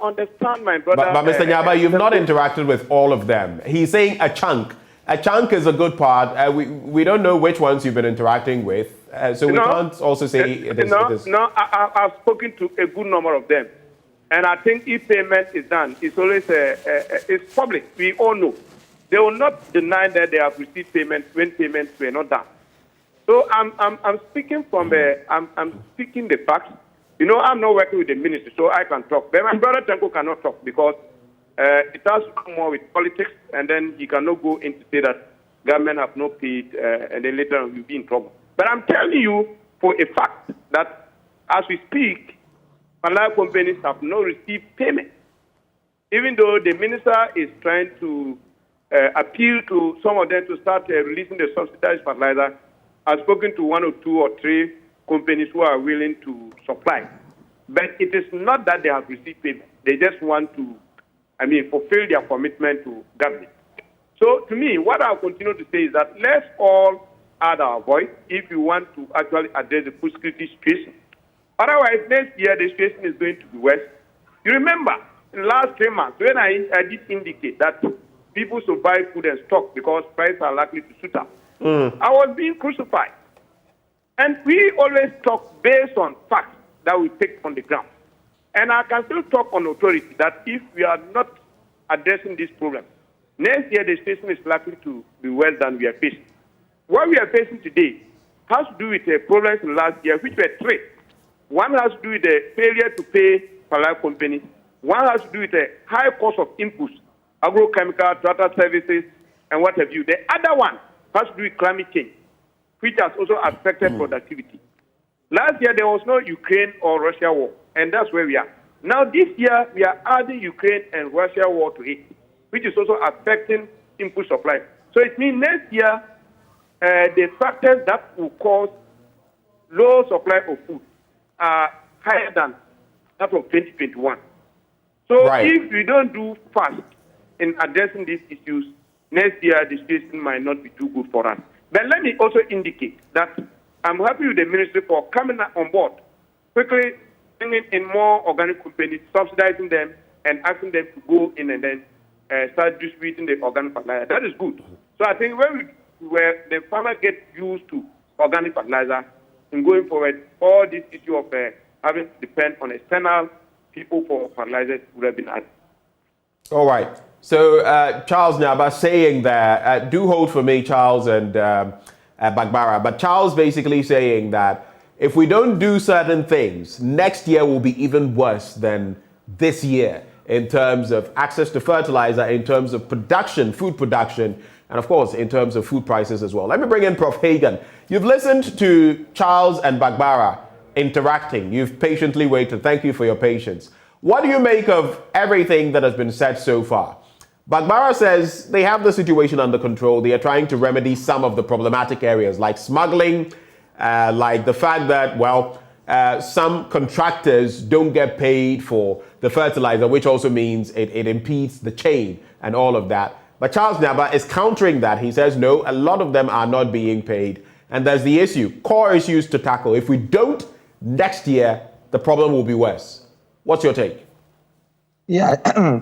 understand my brother. But Mr. Nyaba, you've not interacted with all of them. He's saying a chunk. A chunk is a good part. We don't know which ones you've been interacting with, so we can't also say it is. No, I've spoken to a good number of them, and I think if payment is done, it's always it's public. We all know. They will not deny that they have received payment when payments were not done. So I'm speaking from I'm speaking the facts. You know, I'm not working with the ministry, so I can talk. But my brother Tanko cannot talk because it has to do more with politics, and then he cannot go in to say that government have not paid, and then later on you'll be in trouble. But I'm telling you for a fact that as we speak, allied companies have not received payment, even though the minister is trying to appeal to some of them to start releasing the subsidized fertilizer. I've spoken to 1 or 2 or 3 companies who are willing to supply. But it is not that they have received payment. They just want to, fulfill their commitment to government. So to me, what I'll continue to say is that let's all add our voice if you want to actually address the food security situation. Otherwise, next year, the situation is going to be worse. You remember, in the last 3 months, when I did indicate that people should buy food and stock because prices are likely to shoot up, I was being crucified. And we always talk based on facts that we take on the ground. And I can still talk on authority that if we are not addressing this problem, next year the situation is likely to be worse than we are facing. What we are facing today has to do with the problems in last year, which were 3. One has to do with the failure to pay fertilizer companies. One has to do with the high cost of inputs, agrochemical, tractor services, and what have you. The other one has to do with climate change, which has also affected productivity. Last year, there was no Ukraine or Russia war, and that's where we are. Now, this year, we are adding Ukraine and Russia war to it, which is also affecting input supply. So it means next year, the factors that will cause low supply of food are higher than that of 2021. So if we don't do fast in addressing these issues, next year the situation might not be too good for us. Then let me also indicate that I'm happy with the ministry for coming on board, quickly bringing in more organic companies, subsidizing them, and asking them to go in and then start distributing the organic fertilizer. That is good. So I think where the farmers get used to organic fertilizer, in going forward, all this issue of having to depend on external people for fertilizers would have been added. All right. So Charles Nyaba saying that, do hold for me, Charles and Bagbara, but Charles basically saying that if we don't do certain things, next year will be even worse than this year in terms of access to fertilizer, in terms of production, food production, and of course, in terms of food prices as well. Let me bring in Prof. Hagan. You've listened to Charles and Bagbara interacting. You've patiently waited. Thank you for your patience. What do you make of everything that has been said so far? Bagbara says they have the situation under control. They are trying to remedy some of the problematic areas like smuggling, like the fact that, well, some contractors don't get paid for the fertilizer, which also means it impedes the chain and all of that. But Charles Nyaba is countering that. He says, no, a lot of them are not being paid. And there's the issue, core issues to tackle. If we don't, next year, the problem will be worse. What's your take? Yeah,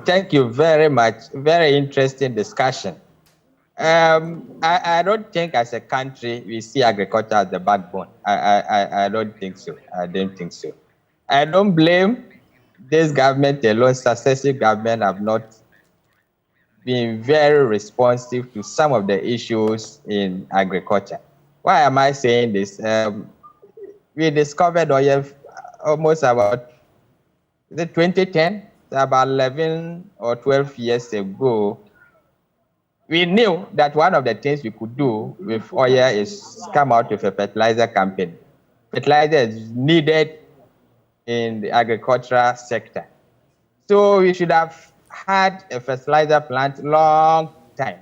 thank you very much. Very interesting discussion. I don't think as a country we see agriculture as the backbone. I don't think so. I don't think so. I don't blame this government alone. Successive government have not been very responsive to some of the issues in agriculture. Why am I saying this? We discovered oil almost about 2010, about 11 or 12 years ago. We knew that one of the things we could do with oil is come out with a fertilizer campaign. Fertilizer is needed in the agricultural sector. So we should have had a fertilizer plant long time.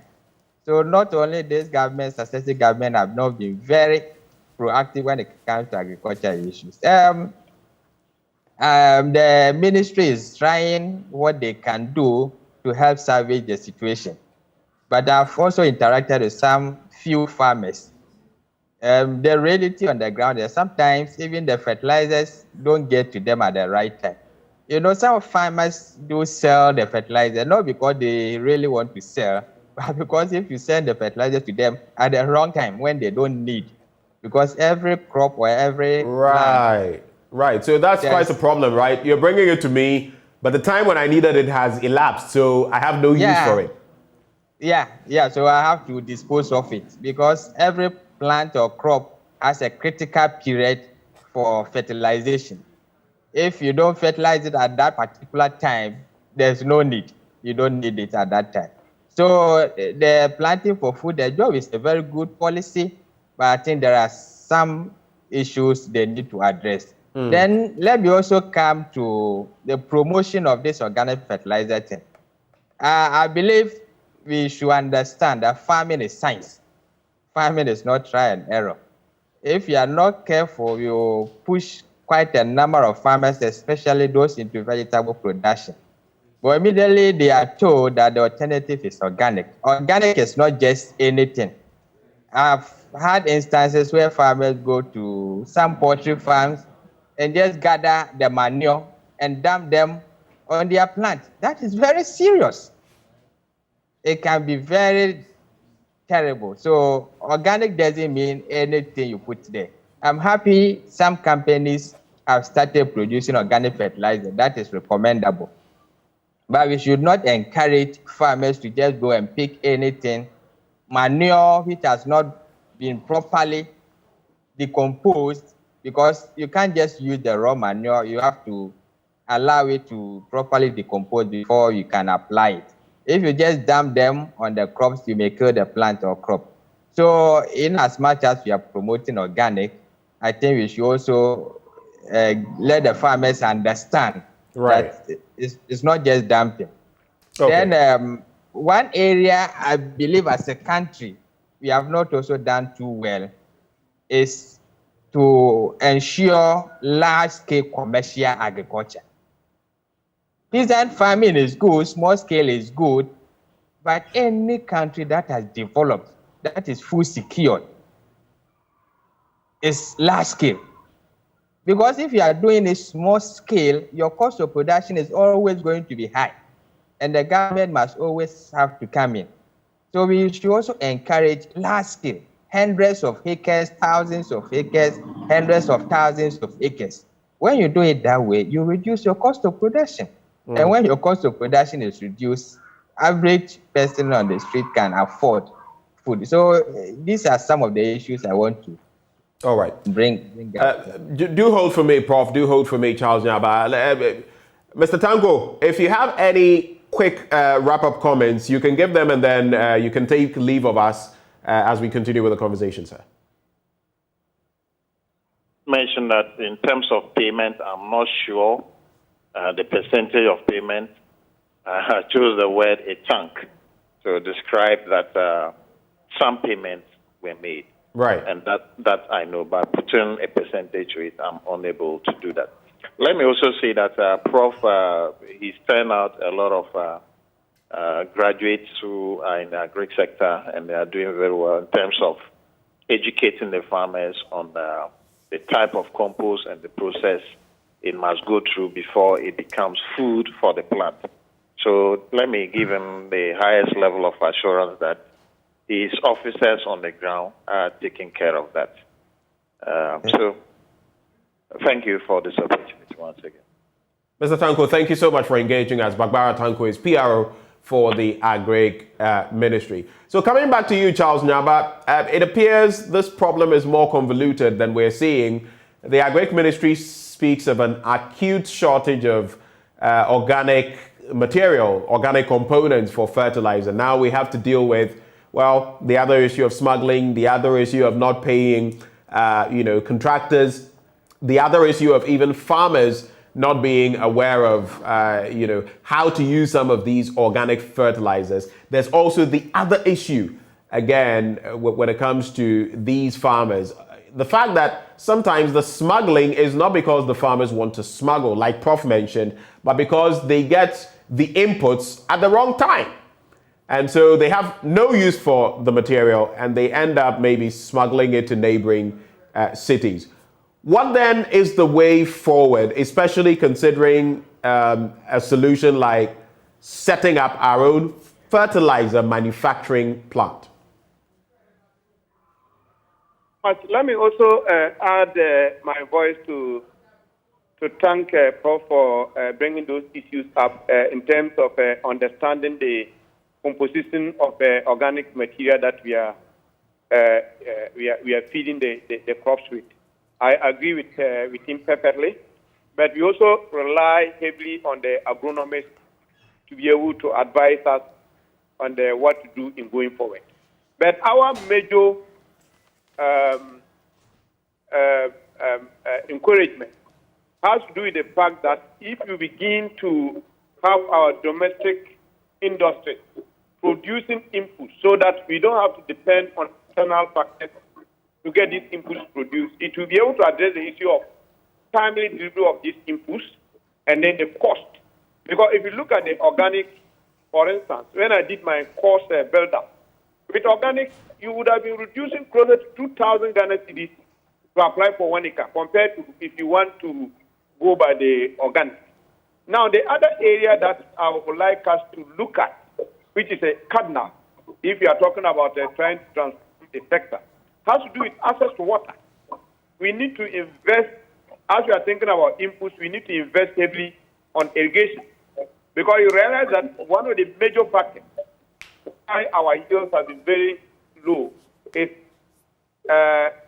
So not only this government, successive government have not been very proactive when it comes to agriculture issues. The ministry is trying what they can do to help salvage the situation. But I've also interacted with some few farmers. The reality on the ground is sometimes even the fertilizers don't get to them at the right time. You know, some farmers do sell the fertilizer, not because they really want to sell, but because if you send the fertilizer to them at the wrong time when they don't need, because every crop or every Right. So that's quite a problem, right? You're bringing it to me, but the time when I needed it has elapsed, so I have no use for it. Yeah, so I have to dispose of it because every plant or crop has a critical period for fertilization. If you don't fertilize it at that particular time, there's no need. You don't need it at that time. So the planting for food, the job is a very good policy, but I think there are some issues they need to address. Then let me also come to the promotion of this organic fertilizer thing. I believe we should understand that farming is science. Farming is not trial and error. If you are not careful, you push quite a number of farmers, especially those into vegetable production. But immediately they are told that the alternative is organic. Organic is not just anything. I've had instances where farmers go to some poultry farms and just gather the manure and dump them on their plant. That is very serious. It can be very terrible. So organic doesn't mean anything you put there. I'm happy some companies have started producing organic fertilizer. That is recommendable. But we should not encourage farmers to just go and pick anything. Manure which has not been properly decomposed, because you can't just use the raw manure. You have to allow it to properly decompose before you can apply it. If you just dump them on the crops, you may kill the plant or crop. So in as much as we are promoting organic, I think we should also let the farmers understand that it's not just dumping. Okay. Then one area I believe as a country we have not also done too well is to ensure large-scale commercial agriculture. Peasant farming is good, small scale is good, but any country that has developed that is food secured is large scale. Because if you are doing a small scale, your cost of production is always going to be high. And the government must always have to come in. So we should also encourage large scale, hundreds of acres, thousands of acres, hundreds of thousands of acres. When you do it that way, you reduce your cost of production. And when your cost of production is reduced, average person on the street can afford food. So these are some of the issues I want to all right. bring up. Do hold for me, Prof. Do hold for me, Charles Nyaba. Mr. Tanko, if you have any quick wrap-up comments, you can give them and then you can take leave of us as we continue with the conversation, sir. Mention that in terms of payment, I'm not sure the percentage of payment. I chose the word a chunk to describe that some payments were made. Right. And that I know, but putting a percentage to it, I'm unable to do that. Let me also say that Prof, he's turned out a lot of graduates who are in the agri sector, and they are doing very well in terms of educating the farmers on the type of compost and the process it must go through before it becomes food for the plant. So let me give him the highest level of assurance that his officers on the ground are taking care of that. So thank you for this opportunity once again. Mr. Tanko, thank you so much for engaging us. Bagbara Tanko is PRO for the Agri Ministry. So coming back to you, Charles Nyaba, it appears this problem is more convoluted than we're seeing. The Agri Ministry speaks of an acute shortage of organic material, organic components for fertilizer. Now we have to deal with, well, the other issue of smuggling, the other issue of not paying, contractors, the other issue of even farmers not being aware of, how to use some of these organic fertilizers. There's also the other issue, again, when it comes to these farmers. The fact that sometimes the smuggling is not because the farmers want to smuggle, like Prof mentioned, but because they get the inputs at the wrong time. And so they have no use for the material and they end up maybe smuggling it to neighboring cities. What then is the way forward, especially considering a solution like setting up our own fertilizer manufacturing plant? But let me also add my voice to thank Prof for bringing those issues up in terms of understanding the composition of organic material that we are feeding the crops with. I agree with him perfectly, but we also rely heavily on the agronomists to be able to advise us on what to do in going forward. But our major encouragement has to do with the fact that if you begin to have our domestic industry producing inputs so that we don't have to depend on external factors to get these inputs produced, it will be able to address the issue of timely delivery of these inputs and then the cost. Because if you look at the organic, for instance, when I did my course build-up, with organic, you would have been reducing closer to 2,000 Ghana cedis to apply for 1 acre compared to if you want to go by the organic. Now, the other area that I would like us to look at, which is a cardinal, if you are talking about trying to transform the sector, has to do with access to water. We need to invest, as we are thinking about inputs, we need to invest heavily on irrigation. Because you realize that one of the major factors why our yields have been very low is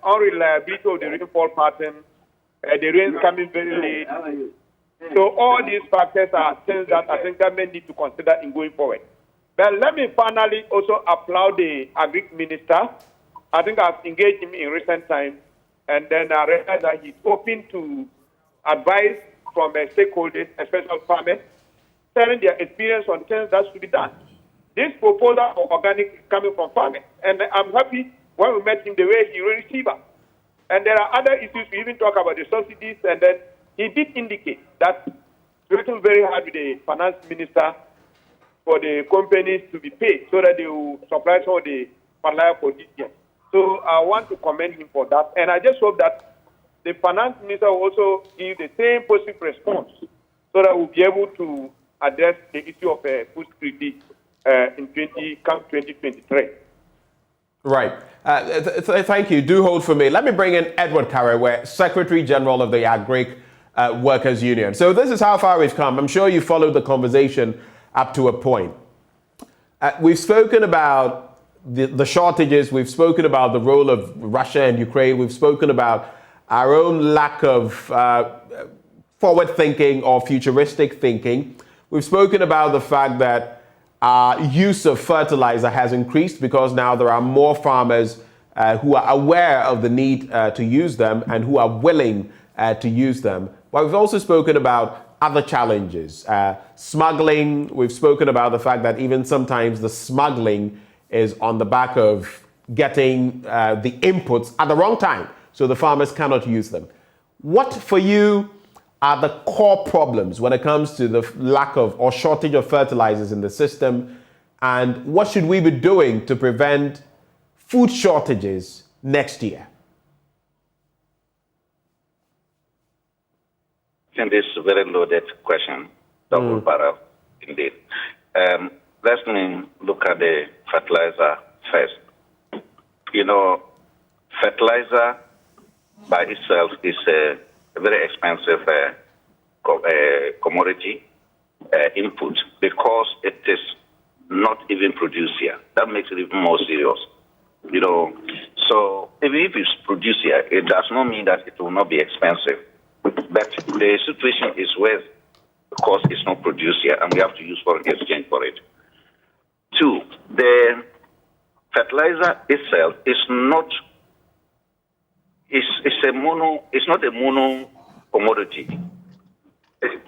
unreliability of the rainfall pattern, the rains coming very late. So all these factors are things that I think government need to consider in going forward. But let me finally also applaud the Agri Minister. I think I've engaged him in recent times, and then I realized that he's open to advice from stakeholders, especially farmers, telling their experience on things that should be done. This proposal for organic is coming from farmers, and I'm happy when we met him the way he received us. And there are other issues. We even talk about the subsidies, and then he did indicate that it's working very hard with the finance minister for the companies to be paid so that they will supply some of the fertilizer for this year. So I want to commend him for that. And I just hope that the finance minister will also give the same positive response so that we'll be able to address the issue of food security in 2023. Right. Thank you. Do hold for me. Let me bring in Edward Karewe, Secretary General of the Agric Workers Union. So this is how far we've come. I'm sure you followed the conversation up to a point. We've spoken about the shortages. We've spoken about the role of Russia and Ukraine. We've spoken about our own lack of forward thinking or futuristic thinking. We've spoken about the fact that use of fertilizer has increased because now there are more farmers who are aware of the need to use them and who are willing to use them. But we've also spoken about other challenges. Smuggling, we've spoken about the fact that even sometimes the smuggling is on the back of getting the inputs at the wrong time, so the farmers cannot use them. What for you are the core problems when it comes to the lack of or shortage of fertilizers in the system, and what should we be doing to prevent food shortages next year? I think this is a very loaded question, double barrel indeed. Let me look at the fertilizer first. You know, fertilizer by itself is a very expensive commodity input because it is not even produced here. That makes it even more serious. You know, so even if it's produced here, it does not mean that it will not be expensive. But the situation is where, because it's not produced here, and we have to use foreign exchange for it. Two, the fertilizer itself is not. It's not a mono commodity.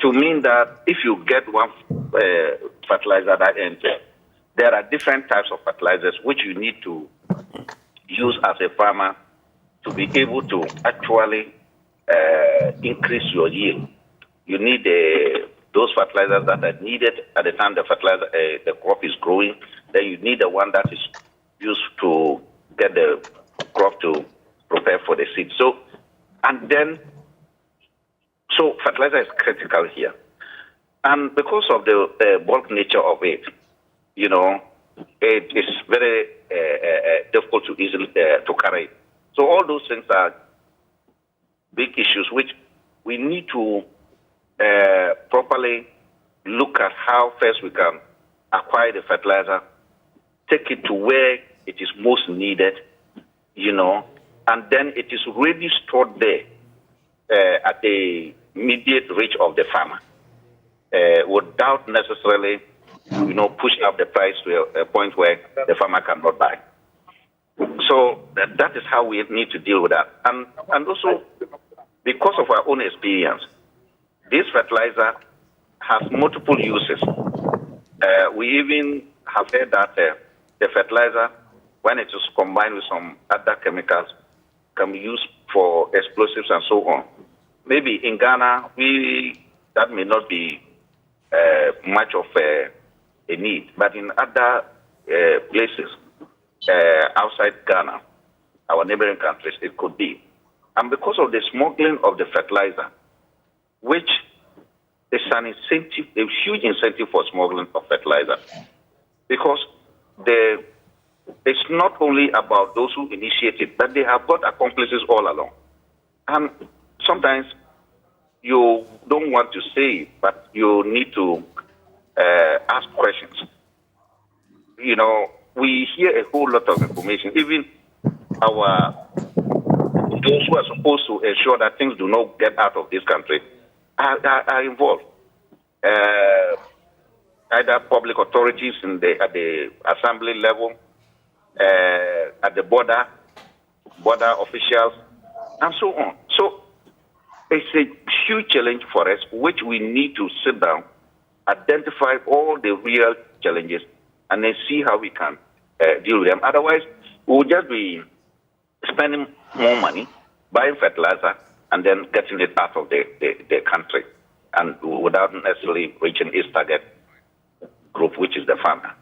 To mean that if you get one fertilizer that enters, there are different types of fertilizers which you need to use as a farmer to be able to actually increase your yield. You need those fertilizers that are needed at the time the crop is growing. Then you need the one that is used to get the crop to prepare for the seed. So fertilizer is critical here. And because of the bulk nature of it, you know, it is very difficult to easily to carry. So all those things are big issues which we need to properly look at how first we can acquire the fertilizer, take it to where it is most needed, you know, and then it is really stored there at the immediate reach of the farmer without necessarily, you know, pushing up the price to a point where the farmer cannot buy. So that is how we need to deal with that. And also, because of our own experience, this fertilizer has multiple uses. We even have heard that the fertilizer, when it is combined with some other chemicals, can be used for explosives and so on. Maybe in Ghana, that may not be much of a need, but in other places outside Ghana, our neighboring countries, it could be. And because of the smuggling of the fertilizer, which is an incentive, a huge incentive for smuggling of fertilizer, because it's not only about those who initiate it, but they have got accomplices all along. And sometimes you don't want to say it, but you need to ask questions. You know, we hear a whole lot of information. Even those who are supposed to ensure that things do not get out of this country are involved. Either public authorities at the assembly level, at the border officials, and so on. So it's a huge challenge for us, which we need to sit down, identify all the real challenges, and then see how we can deal with them. Otherwise, we'll just be spending more money, buying fertilizer, and then getting it out of the country, and without necessarily reaching its target group, which is the farmer.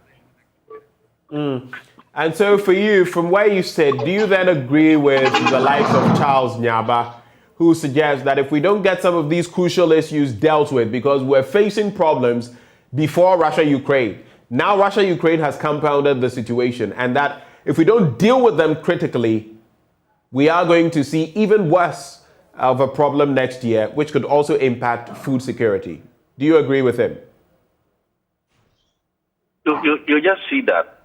And so for you, from where you sit, do you then agree with the likes of Charles Nyaba, who suggests that if we don't get some of these crucial issues dealt with, because we're facing problems before Russia-Ukraine, now Russia-Ukraine has compounded the situation, and that if we don't deal with them critically, we are going to see even worse of a problem next year, which could also impact food security. Do you agree with him? You just see that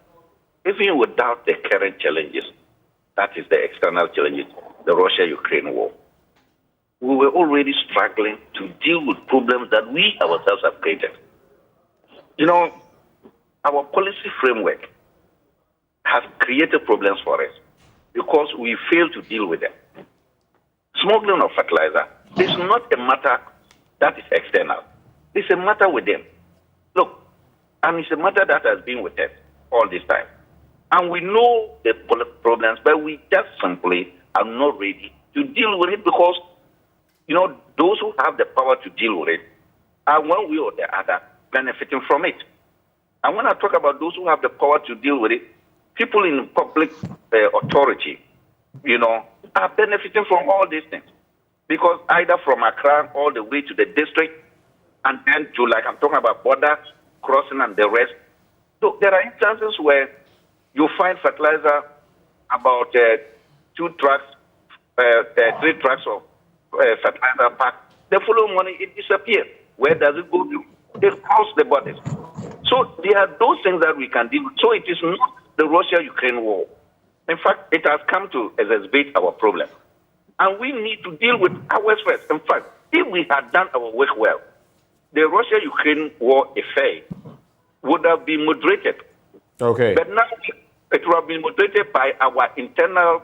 even without the current challenges, that is the external challenges, the Russia-Ukraine war, we were already struggling to deal with problems that we ourselves have created. You know, our policy framework has created problems for us because we fail to deal with them. Smuggling of fertilizer is not a matter that is external. It's a matter with them. Look, and it's a matter that has been with us all this time. And we know the problems, but we just simply are not ready to deal with it because, you know, those who have the power to deal with it are one way or the other benefiting from it. And when I talk about those who have the power to deal with it, people in public authority, you know, are benefiting from all these things. Because either from Accra all the way to the district, and then to, like I'm talking about, border crossing and the rest. So there are instances where you find fertilizer about 2 trucks, 3 trucks of fertilizer packed. The following morning, it disappears. Where does it go to? It cross the borders. So there are those things that we can deal with. So it is not the Russia-Ukraine war. In fact, it has come to exacerbate our problem. And we need to deal with ours first. In fact, if we had done our work well, the Russia-Ukraine war affair would have been moderated. Okay. But now it would have been moderated by our internal,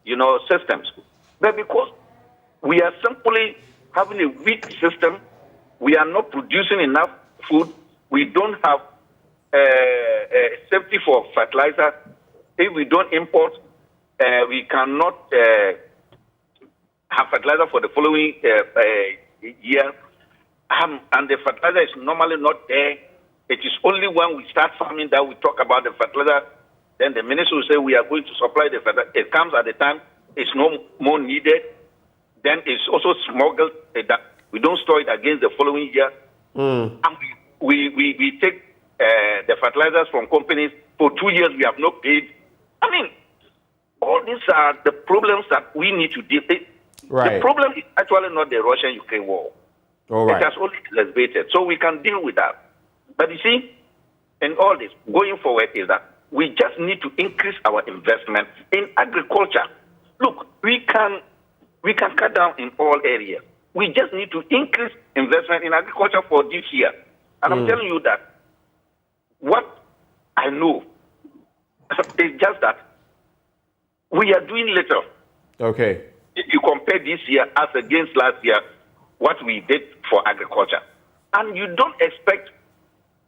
you know, systems. But because we are simply having a weak system, we are not producing enough food, we don't have safety for fertilizer. If we don't import, we cannot have fertilizer for the following year. And the fertilizer is normally not there. It is only when we start farming that we talk about the fertilizer. Then the minister will say we are going to supply the fertilizer. It comes at the time it's no more needed. Then it's also smuggled. That we don't store it against the following year. And we take the fertilizers from companies for 2 years. We have not paid. I mean, all these are the problems that we need to deal with. Right. The problem is actually not the Russian-Ukraine war. All right. It has only exacerbated. So we can deal with that. But you see, in all this, going forward is that we just need to increase our investment in agriculture. Look, we can cut down in all areas. We just need to increase investment in agriculture for this year. And I'm telling you that what I know is just that we are doing little. Okay. If you compare this year as against last year, what we did for agriculture. And you don't expect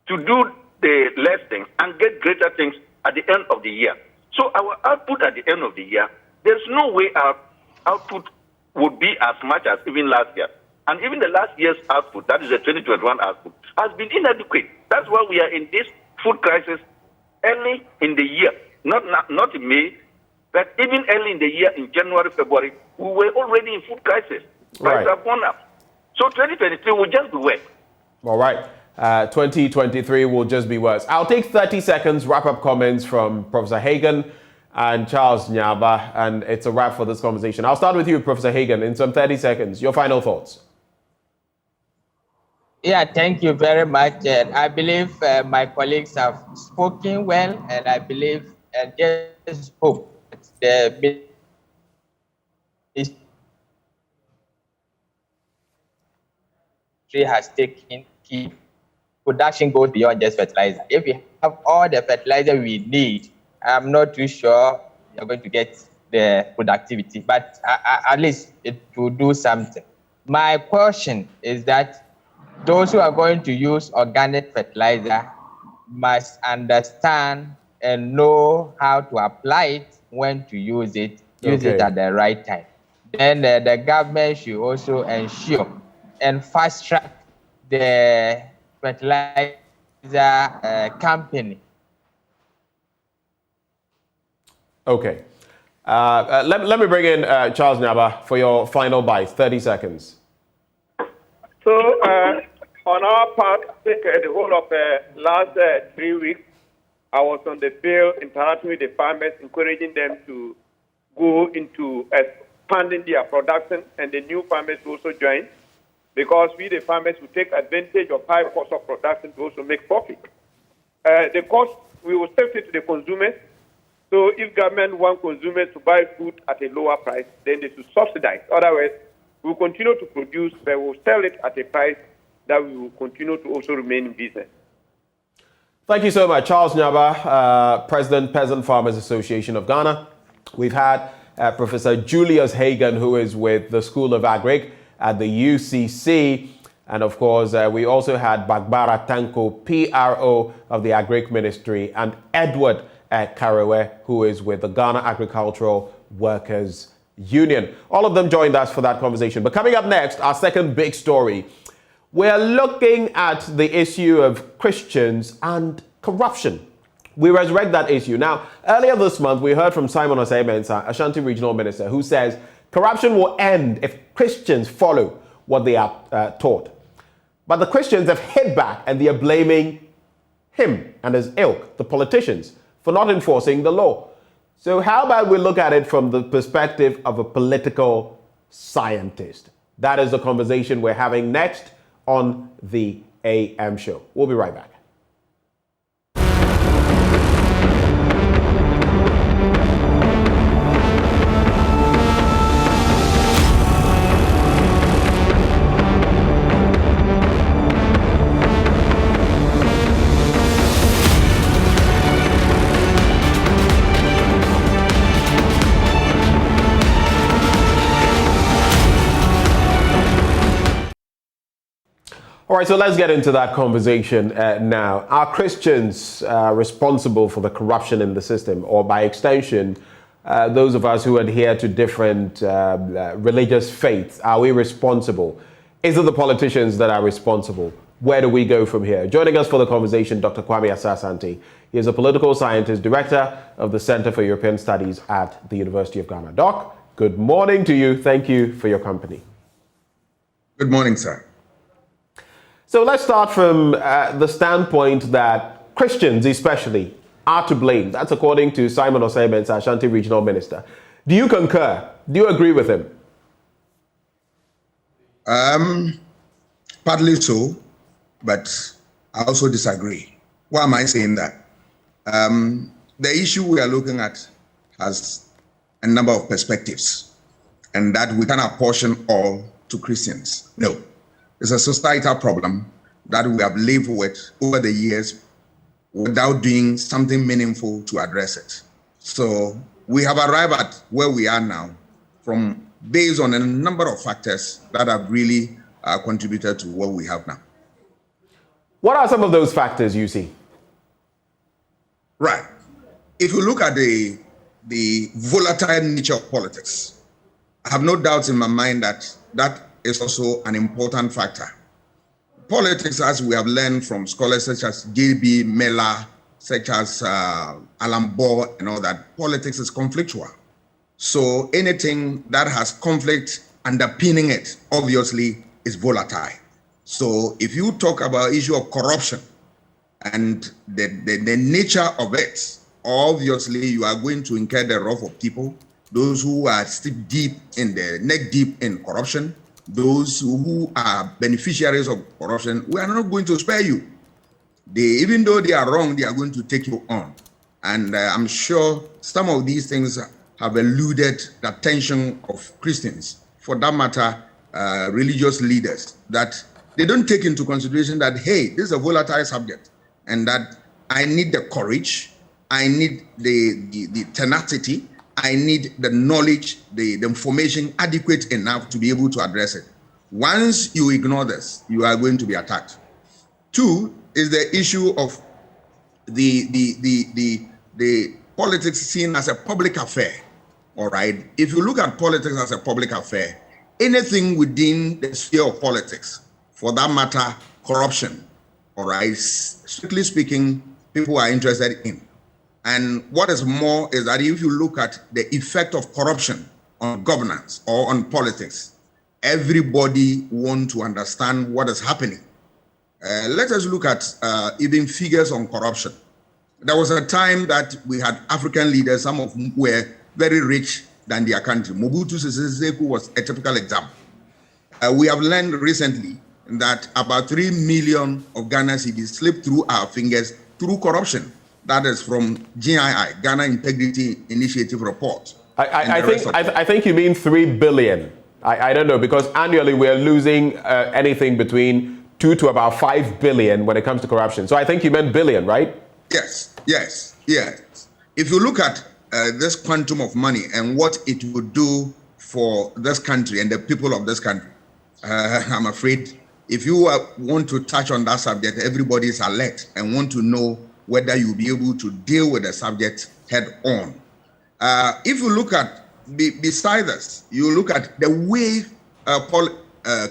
to do the less things and get greater things at the end of the year. So our output at the end of the year, there's no way our output would be as much as even last year. And even the last year's output, that is the 2021 output, has been inadequate. That's why we are in this food crisis early in the year, not in May, but even early in the year, in January, February, we were already in food crisis. Prices have gone up. So 2023 will just be worse. All right. 2023 will just be worse. I'll take 30 seconds wrap-up comments from Professor Hagan and Charles Nyaba, and it's a wrap for this conversation. I'll start with you, Professor Hagan, in some 30 seconds. Your final thoughts. Yeah, thank you very much. And I believe my colleagues have spoken well, and I believe and just hope that the ministry has taken key. Production goes beyond just fertilizer. If we have all the fertilizer we need, I'm not too sure you're going to get the productivity, but at least it will do something. My question is that those who are going to use organic fertilizer must understand and know how to apply it, when to use it at the right time. Then the government should also ensure and fast track the fertilizer company Okay. Let me bring in Charles Nyaba for your final bite. 30 seconds. So, on our part, I think the whole of last 3 weeks, I was on the field interacting with the farmers, encouraging them to go into expanding their production, and the new farmers also join, because we, the farmers, will take advantage of high cost of production to also make profit. The cost, we will shift it to the consumers. So if government wants consumers to buy food at a lower price, then they should subsidize. Otherwise, we will continue to produce, but we will sell it at a price that we will continue to also remain in business. Thank you so much. Charles Nyaba, President, Peasant Farmers Association of Ghana. We've had Professor Julius Hagan, who is with the School of Agric at the UCC. And of course, we also had Bagbara Tanko, PRO of the Agric Ministry, and Edward Karewe, who is with the Ghana Agricultural Workers Union. All of them joined us for that conversation. But coming up next, our second big story. We're looking at the issue of Christians and corruption. We resurrect that issue. Now, earlier this month, we heard from Simon Osei-Mensah, Ashanti Regional Minister, who says corruption will end if Christians follow what they are taught. But the Christians have hit back and they are blaming him and his ilk, the politicians, for not enforcing the law. So how about we look at it from the perspective of a political scientist? That is the conversation we're having next on the AM show. We'll be right back. All right, so let's get into that conversation now. Are Christians responsible for the corruption in the system, or by extension, those of us who adhere to different religious faiths, are we responsible? Is it the politicians that are responsible? Where do we go from here? Joining us for the conversation, Dr. Kwame Asah-Asante. He is a political scientist, director of the Center for European Studies at the University of Ghana. Doc, good morning to you. Thank you for your company. Good morning, sir. So let's start from the standpoint that Christians especially are to blame. That's according to Simon Osei-Mensah, Ashanti Regional Minister. Do you concur? Do you agree with him? Partly so, but I also disagree. Why am I saying that? The issue we are looking at has a number of perspectives, and that we can apportion all to Christians. No. It's a societal problem that we have lived with over the years without doing something meaningful to address it. So we have arrived at where we are now based on a number of factors that have really contributed to what we have now. What are some of those factors you see? Right. If you look at the volatile nature of politics, I have no doubts in my mind that that is also an important factor. Politics, as we have learned from scholars such as J.B. Miller, such as Alan Bohr and all that, politics is conflictual. So anything that has conflict underpinning it, obviously, is volatile. So if you talk about issue of corruption and the nature of it, obviously you are going to incur the wrath of people, those who are neck deep in corruption, those who are beneficiaries of corruption. We are not going to spare you. Even though they are wrong, they are going to take you on. And I'm sure some of these things have eluded the attention of Christians, for that matter, religious leaders, that they don't take into consideration that, hey, this is a volatile subject, and that I need the courage, I need the tenacity, I need the knowledge, the information adequate enough to be able to address it. Once you ignore this, you are going to be attacked. Two is the issue of the politics seen as a public affair. All right. If you look at politics as a public affair, anything within the sphere of politics, for that matter, corruption, all right, strictly speaking, people are interested in. And what is more is that if you look at the effect of corruption on governance or on politics, everybody wants to understand what is happening. Let us look at even figures on corruption. There was a time that we had African leaders, some of whom were very rich than their country. Mobutu Sese Seko was a typical example. We have learned recently that about 3 million of Ghana cedis slipped through our fingers through corruption. That is from GII, Ghana Integrity Initiative report. I think you mean 3 billion. I don't know, because annually we're losing anything between 2 to about 5 billion when it comes to corruption. So I think you meant billion, right? Yes. If you look at this quantum of money and what it would do for this country and the people of this country, I'm afraid if you want to touch on that subject, everybody is alert and want to know whether you'll be able to deal with the subject head on. If you look at, beside this, you look at the way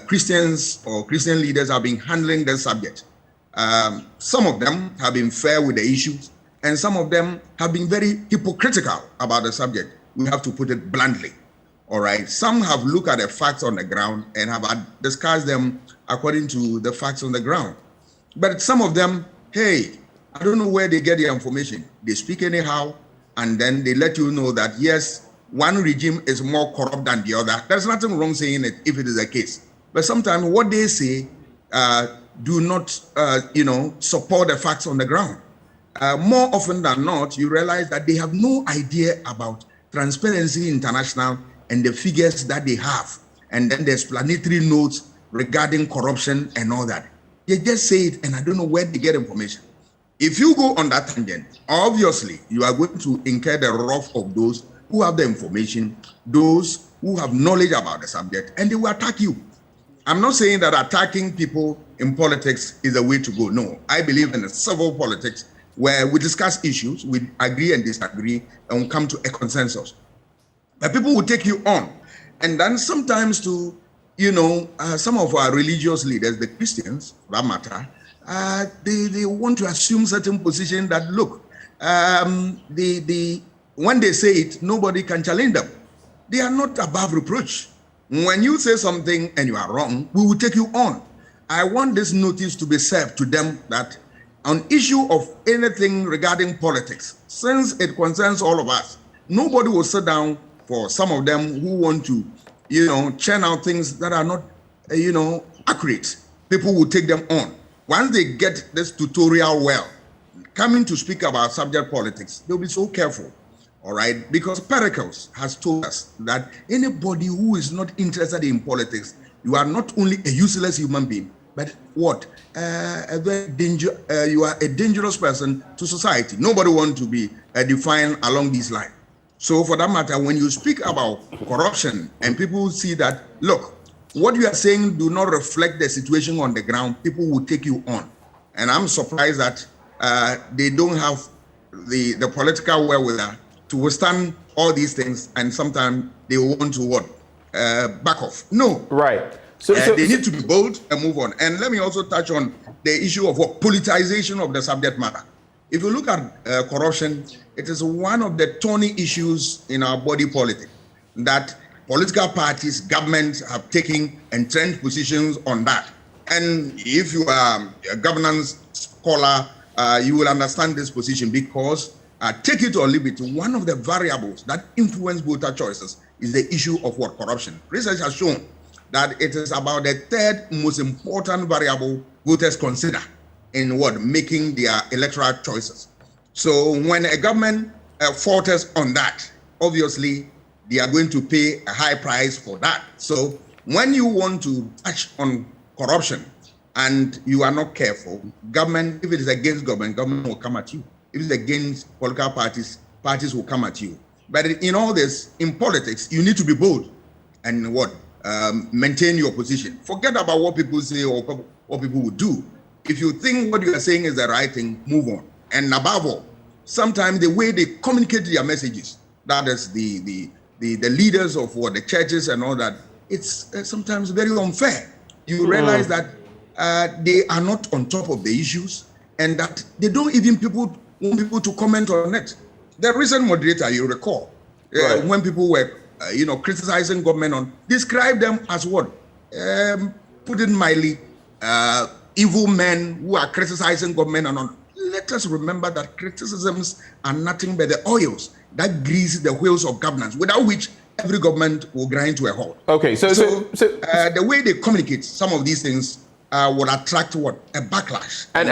Christians or Christian leaders have been handling this subject. Some of them have been fair with the issues, and some of them have been very hypocritical about the subject. We have to put it bluntly. All right. Some have looked at the facts on the ground and have discussed them according to the facts on the ground. But some of them, hey, I don't know where they get their information. They speak anyhow, and then they let you know that, yes, one regime is more corrupt than the other. There's nothing wrong saying it if it is the case. But sometimes what they say do not, support the facts on the ground. More often than not, you realize that they have no idea about Transparency International and the figures that they have, and then the explanatory notes regarding corruption and all that. They just say it, and I don't know where they get information. If you go on that tangent, obviously, you are going to incur the wrath of those who have the information, those who have knowledge about the subject, and they will attack you. I'm not saying that attacking people in politics is the way to go. No, I believe in a civil politics where we discuss issues, we agree and disagree, and we come to a consensus. But people will take you on. And then sometimes to, some of our religious leaders, the Christians, for that matter, they want to assume certain position that, look, when they say it, nobody can challenge them. They are not above reproach. When you say something and you are wrong, we will take you on. I want this notice to be served to them that on issue of anything regarding politics, since it concerns all of us, nobody will sit down for some of them who want to, churn out things that are not, accurate. People will take them on. Once they get this tutorial well, coming to speak about subject politics, they'll be so careful, all right? Because Pericles has told us that anybody who is not interested in politics, you are not only a useless human being, but what? You are a dangerous person to society. Nobody wants to be defined along these lines. So for that matter, when you speak about corruption and people see that, look, what you are saying do not reflect the situation on the ground, people will take you on. And I'm surprised that they don't have the political wherewithal to withstand all these things, and sometimes they want to back off. No. Right. So they need to be bold and move on. And let me also touch on the issue of politicization of the subject matter. If you look at corruption, it is one of the thorny issues in our body politic that political parties, governments have taken entrenched positions on that. And if you are a governance scholar, you will understand this position because, take it or leave it, one of the variables that influence voter choices is the issue of corruption. Research has shown that it is about the third most important variable voters consider in making their electoral choices. So when a government falters on that, obviously they are going to pay a high price for that. So when you want to touch on corruption and you are not careful, government, if it is against government will come at you. If it's against political parties will come at you. But in all this, in politics, you need to be bold and maintain your position. Forget about what people say or what people would do. If you think what you are saying is the right thing, move on. And above all, sometimes the way they communicate their messages, that is the leaders of the churches and all that, it's sometimes very unfair. You realize that they are not on top of the issues and that they don't even want people to comment on it. The recent moderator, you recall, when people were, criticizing government on, describe them as what? Put it mildly, evil men who are criticizing government and on. Let us remember that criticisms are nothing but the oils that grease the wheels of governance, without which every government will grind to a halt. Okay, so the way they communicate some of these things would attract what? A backlash. And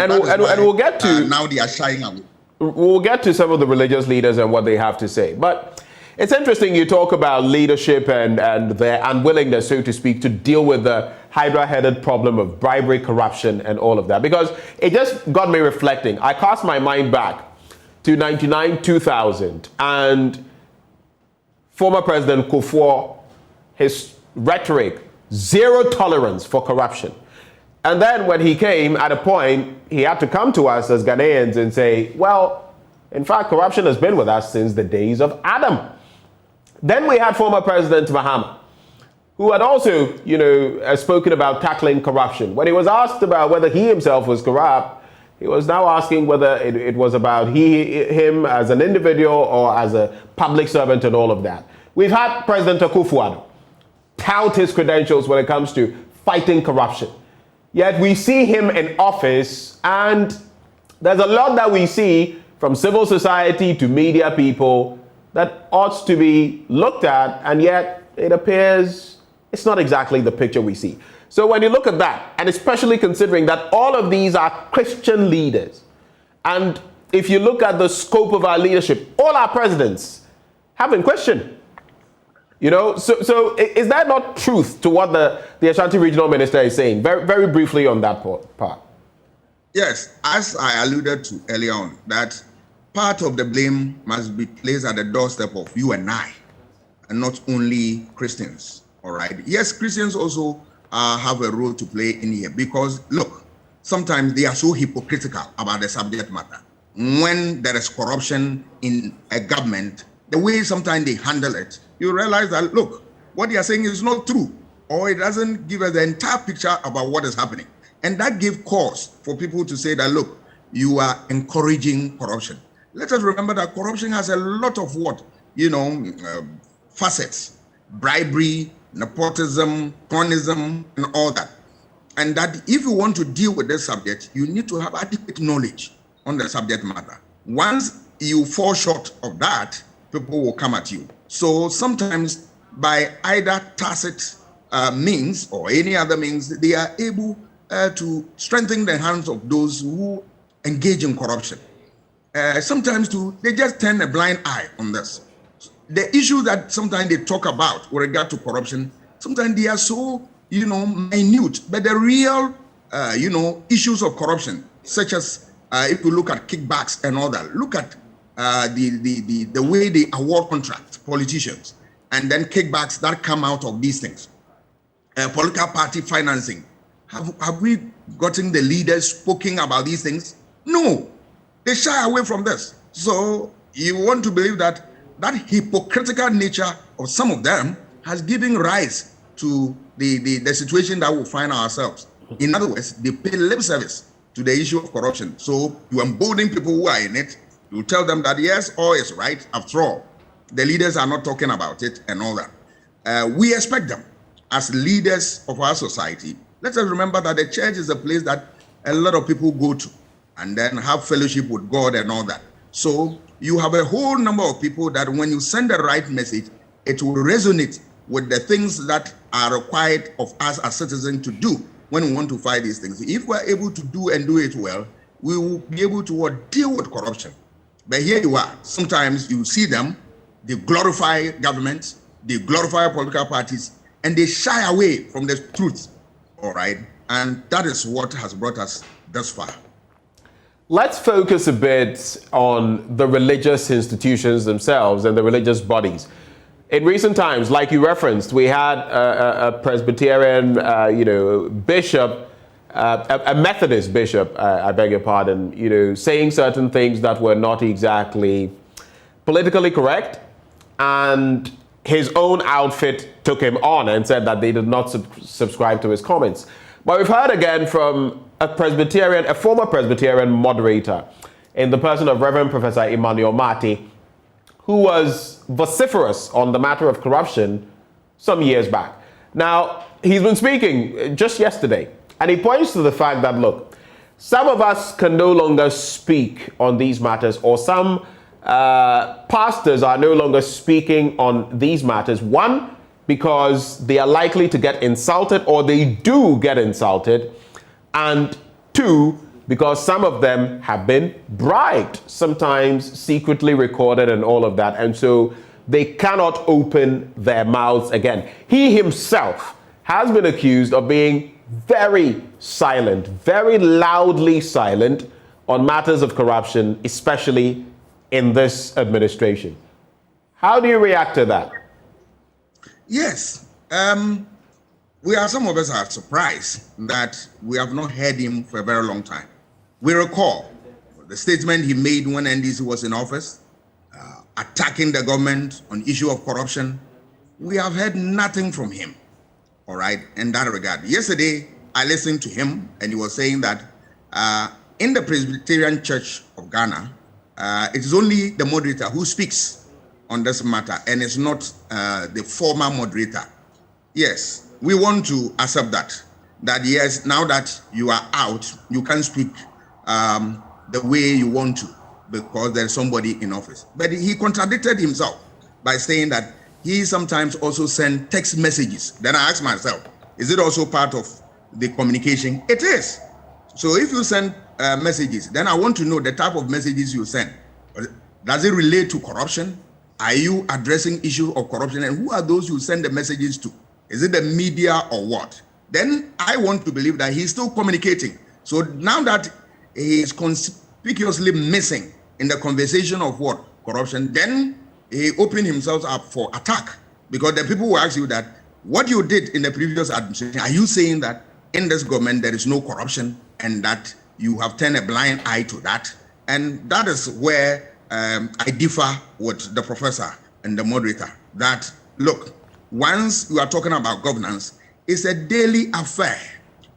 we'll get to now they are shying away. We'll get to some of the religious leaders and what they have to say. But it's interesting you talk about leadership and their unwillingness, so to speak, to deal with the hydra-headed problem of bribery, corruption, and all of that. Because it just got me reflecting. I cast my mind back to 1999-2000, and former President Kufuor, his rhetoric, zero tolerance for corruption. And then when he came, at a point, he had to come to us as Ghanaians and say, well, in fact, corruption has been with us since the days of Adam. Then we had former President Mahama, who had also, spoken about tackling corruption. When he was asked about whether he himself was corrupt, he was now asking whether it was about him as an individual or as a public servant and all of that. We've had President Akufo-Addo tout his credentials when it comes to fighting corruption. Yet we see him in office, and there's a lot that we see from civil society to media people that ought to be looked at, and yet it appears it's not exactly the picture we see. So when you look at that, and especially considering that all of these are Christian leaders, and if you look at the scope of our leadership, all our presidents have been questioned. So is that not truth to what the Ashanti Regional Minister is saying? Very, very briefly on that part. Yes, as I alluded to earlier on, that part of the blame must be placed at the doorstep of you and I, and not only Christians, all right? Yes, Christians also have a role to play in here, because, look, sometimes they are so hypocritical about the subject matter. When there is corruption in a government, the way sometimes they handle it, you realize that, look, what they are saying is not true, or it doesn't give us the entire picture about what is happening. And that gives cause for people to say that, look, you are encouraging corruption. Let us remember that corruption has a lot of facets: bribery, nepotism, cronyism, and all that. And that if you want to deal with this subject, you need to have adequate knowledge on the subject matter. Once you fall short of that, people will come at you. So sometimes by either tacit means or any other means, they are able to strengthen the hands of those who engage in corruption. Sometimes too, they just turn a blind eye on this. The issues that sometimes they talk about with regard to corruption, sometimes they are so, minute, but the real, issues of corruption, such as if you look at kickbacks and all that, look at the way they award contracts, politicians, and then kickbacks that come out of these things. Political party financing. Have we gotten the leaders speaking about these things? No, they shy away from this. So you want to believe that hypocritical nature of some of them has given rise to the situation that we find ourselves. In other words, they pay lip service to the issue of corruption. So you embolden people who are in it. You tell them that yes, all is right. After all, the leaders are not talking about it and all that. We expect them as leaders of our society. Let us remember that the church is a place that a lot of people go to and then have fellowship with God and all that. So you have a whole number of people that when you send the right message, it will resonate with the things that are required of us as citizens to do when we want to fight these things. If we're able to do and do it well, we will be able to deal with corruption. But here you are. Sometimes you see them, they glorify governments, they glorify political parties, and they shy away from the truth. All right. And that is what has brought us thus far. Let's focus a bit on the religious institutions themselves and the religious bodies. In recent times, like you referenced, we had a Presbyterian, bishop, a Methodist bishop, I beg your pardon, saying certain things that were not exactly politically correct, and his own outfit took him on and said that they did not subscribe to his comments. But we've heard again from a former Presbyterian moderator in the person of Reverend Professor Emmanuel Mati, who was vociferous on the matter of corruption some years back. Now, he's been speaking just yesterday, and he points to the fact that, look, some of us can no longer speak on these matters, or some pastors are no longer speaking on these matters. One, because they are likely to get insulted, or they do get insulted. And two, because some of them have been bribed, sometimes secretly recorded and all of that. And so they cannot open their mouths again. He himself has been accused of being very silent, very loudly silent on matters of corruption, especially in this administration. How do you react to that? Yes. Some of us are surprised that we have not heard him for a very long time. We recall the statement he made when NDC was in office, attacking the government on issue of corruption. We have heard nothing from him, all right, in that regard. Yesterday, I listened to him, and he was saying that in the Presbyterian Church of Ghana, it is only the moderator who speaks on this matter, and it's not the former moderator. Yes, we want to accept that yes, now that you are out, you can speak the way you want to because there's somebody in office. But he contradicted himself by saying that he sometimes also sends text messages. Then I asked myself, is it also part of the communication? It is. So if you send messages, then I want to know the type of messages you send. Does it relate to corruption? Are you addressing issue of corruption? And who are those you send the messages to? Is it the media or what? Then I want to believe that he's still communicating. So now that he is conspicuously missing in the conversation of what? Corruption, then he opened himself up for attack. Because the people will ask you that, what you did in the previous administration, are you saying that in this government there is no corruption and that you have turned a blind eye to that? And that is where I differ with the professor and the moderator. That, look, once you are talking about governance, it's a daily affair.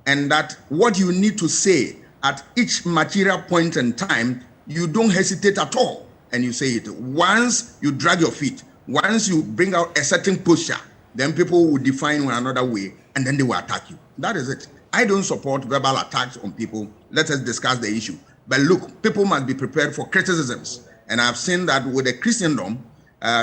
And that what you need to say at each material point in time, you don't hesitate at all. And you say it. Once you drag your feet, once you bring out a certain posture, then people will define one another way and then they will attack you. That is it. I don't support verbal attacks on people. Let us discuss the issue. But look, people must be prepared for criticisms. And I've seen that with the Christendom,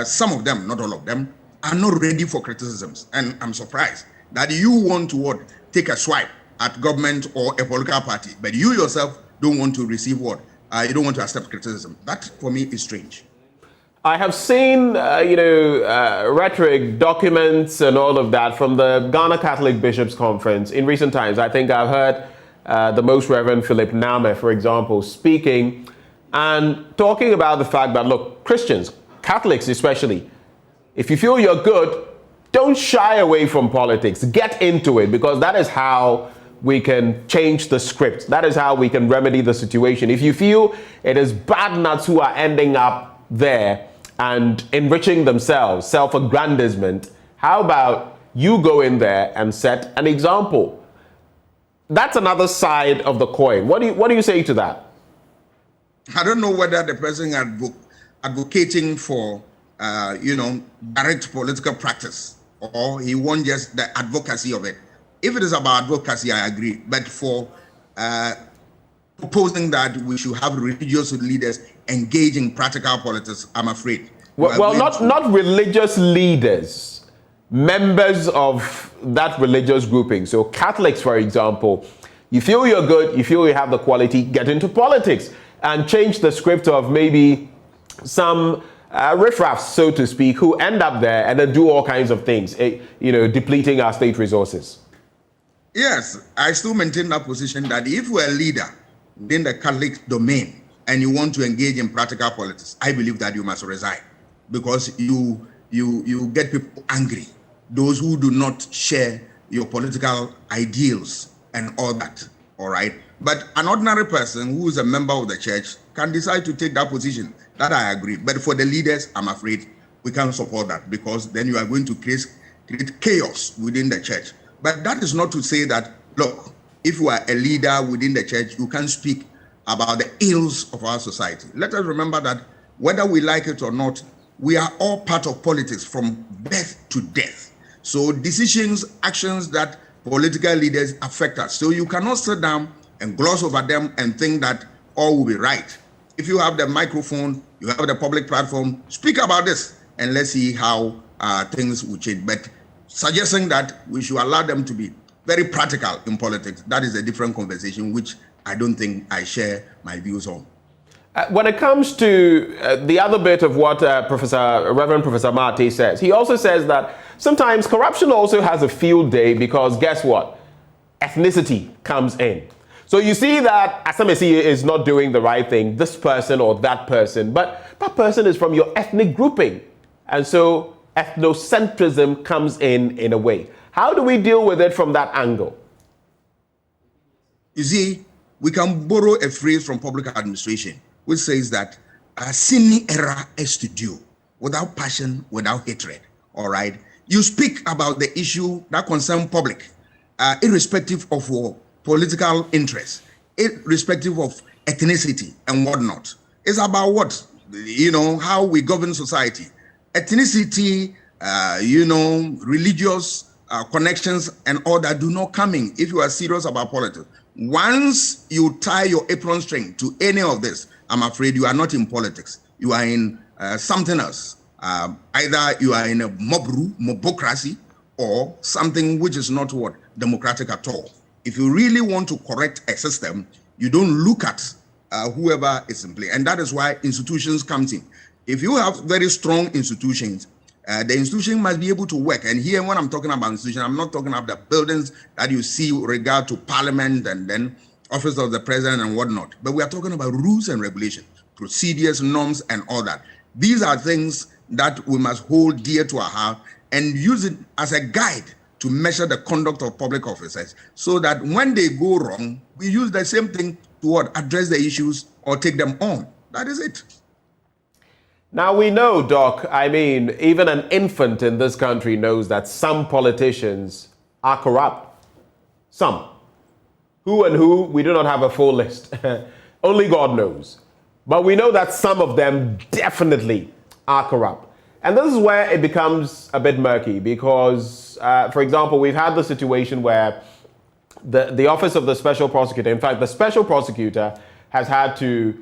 some of them, not all of them, are not ready for criticisms. And I'm surprised that you want to take a swipe at government or a political party, but you yourself don't want to receive you don't want to accept criticism. That, for me, is strange. I have seen, rhetoric, documents, and all of that from the Ghana Catholic Bishops' Conference in recent times. I think I've heard the Most Reverend Philip Name, for example, speaking and talking about the fact that, look, Christians, Catholics especially, if you feel you're good, don't shy away from politics. Get into it, because that is how we can change the script. That is how we can remedy the situation. If you feel it is bad nuts who are ending up there and enriching themselves, self-aggrandizement, how about you go in there and set an example? That's another side of the coin. What do you say to that? I don't know whether the person advocating for direct political practice, or he wants just the advocacy of it. If it is about advocacy, I agree. But for proposing that we should have religious leaders engage in practical politics, I'm afraid. Well, not religious leaders, members of that religious grouping. So Catholics, for example, you feel you're good, you feel you have the quality, get into politics and change the script of maybe some riffraffs, so to speak, who end up there and then do all kinds of things, depleting our state resources. Yes, I still maintain that position that if you're a leader within the Catholic domain and you want to engage in practical politics, I believe that you must resign, because you get people angry, those who do not share your political ideals and all that, all right? But an ordinary person who is a member of the church can decide to take that position. That I agree. But for the leaders, I'm afraid we can't support that, because then you are going to create chaos within the church. But that is not to say that, look, if you are a leader within the church, you can speak about the ills of our society. Let us remember that whether we like it or not, we are all part of politics from birth to death. So decisions, actions that political leaders affect us. So you cannot sit down and gloss over them and think that all will be right. If you have the microphone, you have the public platform, speak about this and let's see how things will change. But suggesting that we should allow them to be very practical in politics, that is a different conversation, which I don't think I share my views on. When it comes to the other bit of what Reverend Professor Mate says, he also says that sometimes corruption also has a field day because guess what? Ethnicity comes in. So you see that Asamesi is not doing the right thing, this person or that person, but that person is from your ethnic grouping. And so ethnocentrism comes in a way. How do we deal with it from that angle? You see, we can borrow a phrase from public administration, which says that sine era est due, without passion, without hatred, all right? You speak about the issue that concerns public, irrespective of political interests, irrespective of ethnicity and whatnot. It's about what? You know, how we govern society. Ethnicity, religious connections and all that do not come in if you are serious about politics. Once you tie your apron string to any of this, I'm afraid you are not in politics. You are in something else. Either you are in a mobocracy or something which is not what? Democratic at all. If you really want to correct a system, you don't look at whoever is in play. And that is why institutions come in. If you have very strong institutions, the institution must be able to work. And here, when I'm talking about institution, I'm not talking about the buildings that you see with regard to parliament and then office of the president and whatnot. But we are talking about rules and regulations, procedures, norms, and all that. These are things that we must hold dear to our heart and use it as a guide to measure the conduct of public officers so that when they go wrong, we use the same thing to address the issues or take them on. That is it. Now we know, Doc, I mean, even an infant in this country knows that some politicians are corrupt. Some. Who and who, we do not have a full list. Only God knows. But we know that some of them definitely are corrupt. And this is where it becomes a bit murky because, for example, we've had the situation where the Office of the Special Prosecutor, in fact, the Special Prosecutor has had to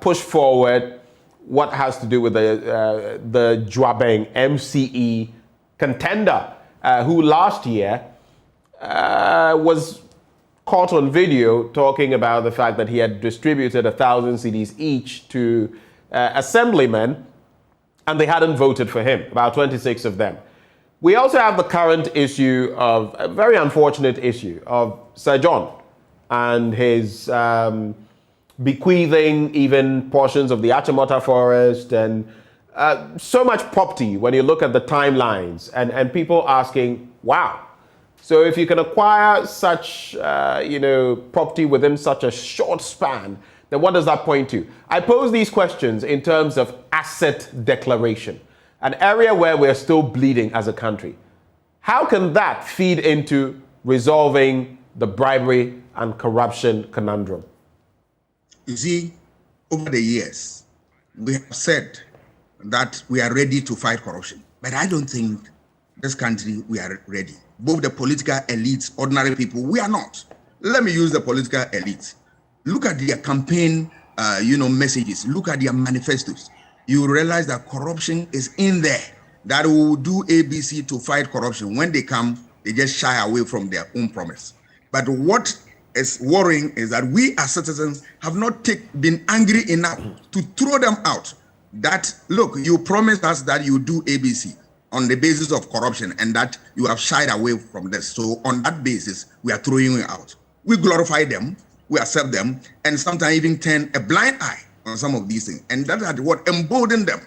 push forward what has to do with the Dwabeng MCE contender, who last year was caught on video talking about the fact that he had distributed 1,000 CDs each to assemblymen, and they hadn't voted for him, about 26 of them. We also have the current issue of, a very unfortunate issue, of Sir John and his bequeathing even portions of the Achimota forest and so much property when you look at the timelines and people asking, wow, so if you can acquire such, property within such a short span, then what does that point to? I pose these questions in terms of asset declaration, an area where we're still bleeding as a country. How can that feed into resolving the bribery and corruption conundrum? You see, over the years, we have said that we are ready to fight corruption. But I don't think this country, we are ready. Both the political elites, ordinary people, we are not. Let me use the political elites. Look at their campaign, messages. Look at their manifestos. You realize that corruption is in there. That we will do ABC to fight corruption. When they come, they just shy away from their own promise. But what is worrying is that we as citizens have not been angry enough to throw them out. That, look, you promised us that you do ABC on the basis of corruption and that you have shied away from this. So on that basis, we are throwing you out. We glorify them. We accept them, and sometimes even turn a blind eye on some of these things. And that is what emboldened them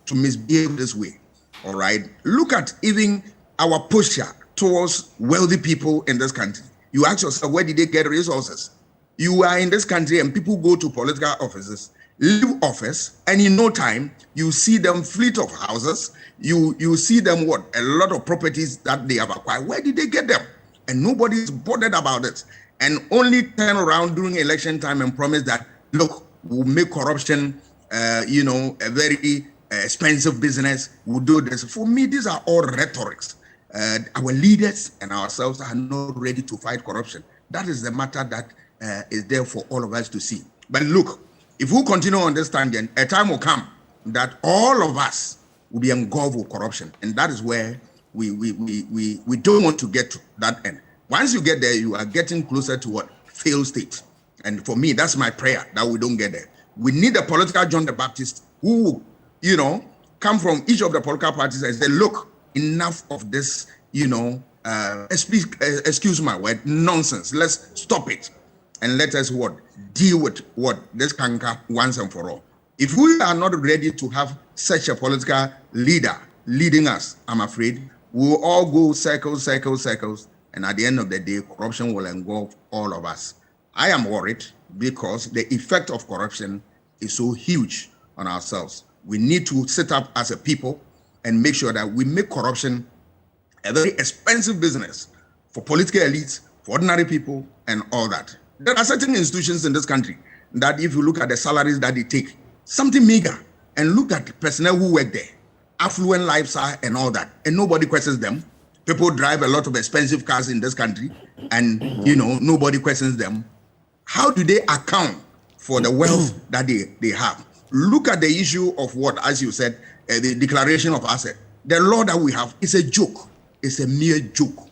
to misbehave this way. All right. Look at even our posture towards wealthy people in this country. You ask yourself, where did they get resources? You are in this country and people go to political offices, leave office, and in no time, you see them fleet of houses. You see them a lot of properties that they have acquired. Where did they get them? And nobody is bothered about it. and only turn around during election time and promise that, look, we'll make corruption, a very expensive business, we'll do this. For me, these are all rhetorics. Our leaders and ourselves are not ready to fight corruption. That is the matter that is there for all of us to see. But look, if we continue on this tangent, a time will come that all of us will be engulfed with corruption. And that is where we don't want to get to that end. Once you get there, you are getting closer to what? Failed state. And for me, that's my prayer, that we don't get there. We need a political John the Baptist who, come from each of the political parties and say, look, enough of this, excuse my word, nonsense. Let's stop it. And let us deal with this canker once and for all. If we are not ready to have such a political leader leading us, I'm afraid we'll all go circles, and at the end of the day, corruption will engulf all of us. I am worried because the effect of corruption is so huge on ourselves. We need to sit up as a people and make sure that we make corruption a very expensive business for political elites, for ordinary people, and all that. There are certain institutions in this country that if you look at the salaries that they take, something meager, and look at the personnel who work there, affluent lifestyle and all that, and nobody questions them. People drive a lot of expensive cars in this country, and nobody questions them. How do they account for the wealth that they have? Look at the issue of what, as you said, the declaration of asset. The law that we have is a joke. It's a mere joke.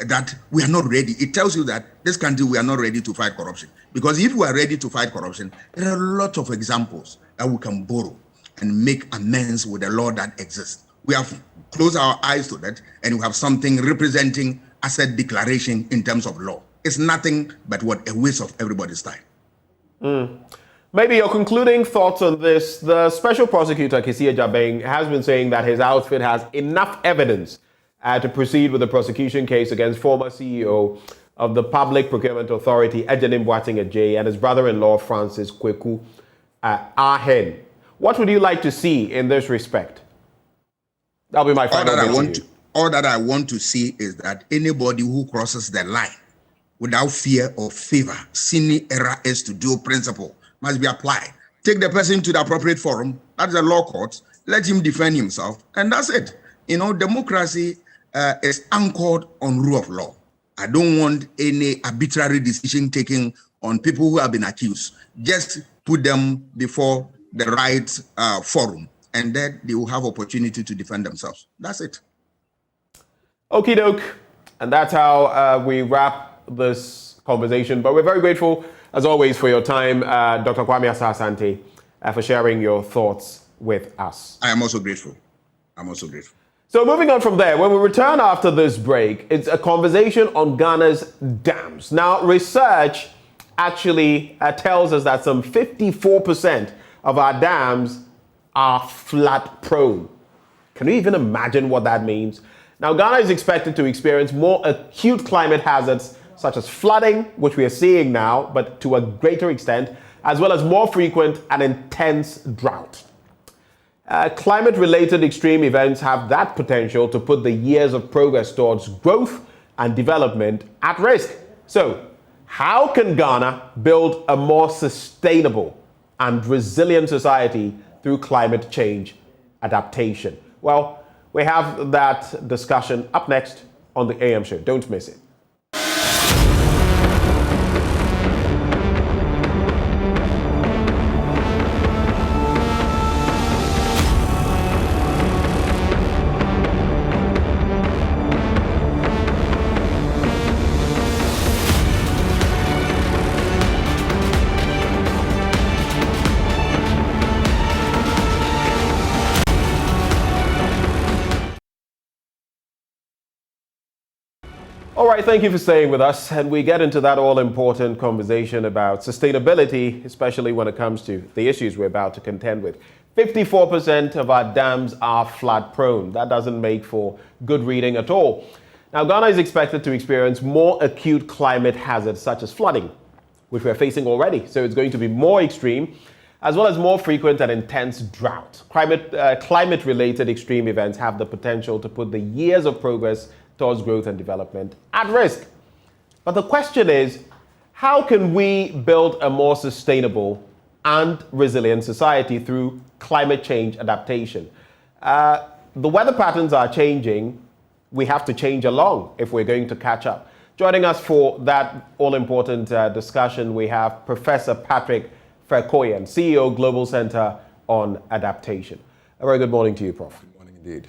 That we are not ready. It tells you that this country, we are not ready to fight corruption. Because if we are ready to fight corruption, there are a lot of examples that we can borrow and make amends with the law that exists. We have closed our eyes to that, and we have something representing asset declaration in terms of law. It's nothing but a waste of everybody's time. Maybe your concluding thoughts on this. The special prosecutor, Kesia Jabeng, has been saying that his outfit has enough evidence to proceed with the prosecution case against former CEO of the Public Procurement Authority, Ejenim Boateng Adjei, and his brother-in-law, Francis Kweku Ahen. What would you like to see in this respect? That'll be my final question. All that I want to see is that anybody who crosses the line without fear or favor, sine era is to do principle, must be applied. Take the person to the appropriate forum, that's the law court, let him defend himself, and that's it. Democracy is anchored on rule of law. I don't want any arbitrary decision taken on people who have been accused. Just put them before the right forum, and then they will have opportunity to defend themselves. That's it. Okie doke. And that's how we wrap this conversation. But we're very grateful, as always, for your time, Dr. Kwame Asah-Asante, for sharing your thoughts with us. I am also grateful. So moving on from there, when we return after this break, it's a conversation on Ghana's dams. Now, research actually tells us that some 54% of our dams are flood prone. Can you even imagine what that means? Now, Ghana is expected to experience more acute climate hazards such as flooding, which we are seeing now, but to a greater extent, as well as more frequent and intense drought. Climate-related extreme events have that potential to put the years of progress towards growth and development at risk. So, how can Ghana build a more sustainable and resilient society through climate change adaptation? Well, we have that discussion up next on the AM show. Don't miss it. All right, thank you for staying with us. And we get into that all-important conversation about sustainability, especially when it comes to the issues we're about to contend with. 54% of our dams are flood-prone. That doesn't make for good reading at all. Now, Ghana is expected to experience more acute climate hazards, such as flooding, which we're facing already. So it's going to be more extreme, as well as more frequent and intense drought. Climate-related extreme events have the potential to put the years of progress towards growth and development at risk. But the question is, How can we build a more sustainable and resilient society through climate change adaptation? The weather patterns are changing. We have to change along if we're going to catch up. Joining us for that all-important discussion, we have Professor Patrick Ferkoyan, CEO, Global Center on Adaptation. A very good morning to you, Prof. Good morning indeed.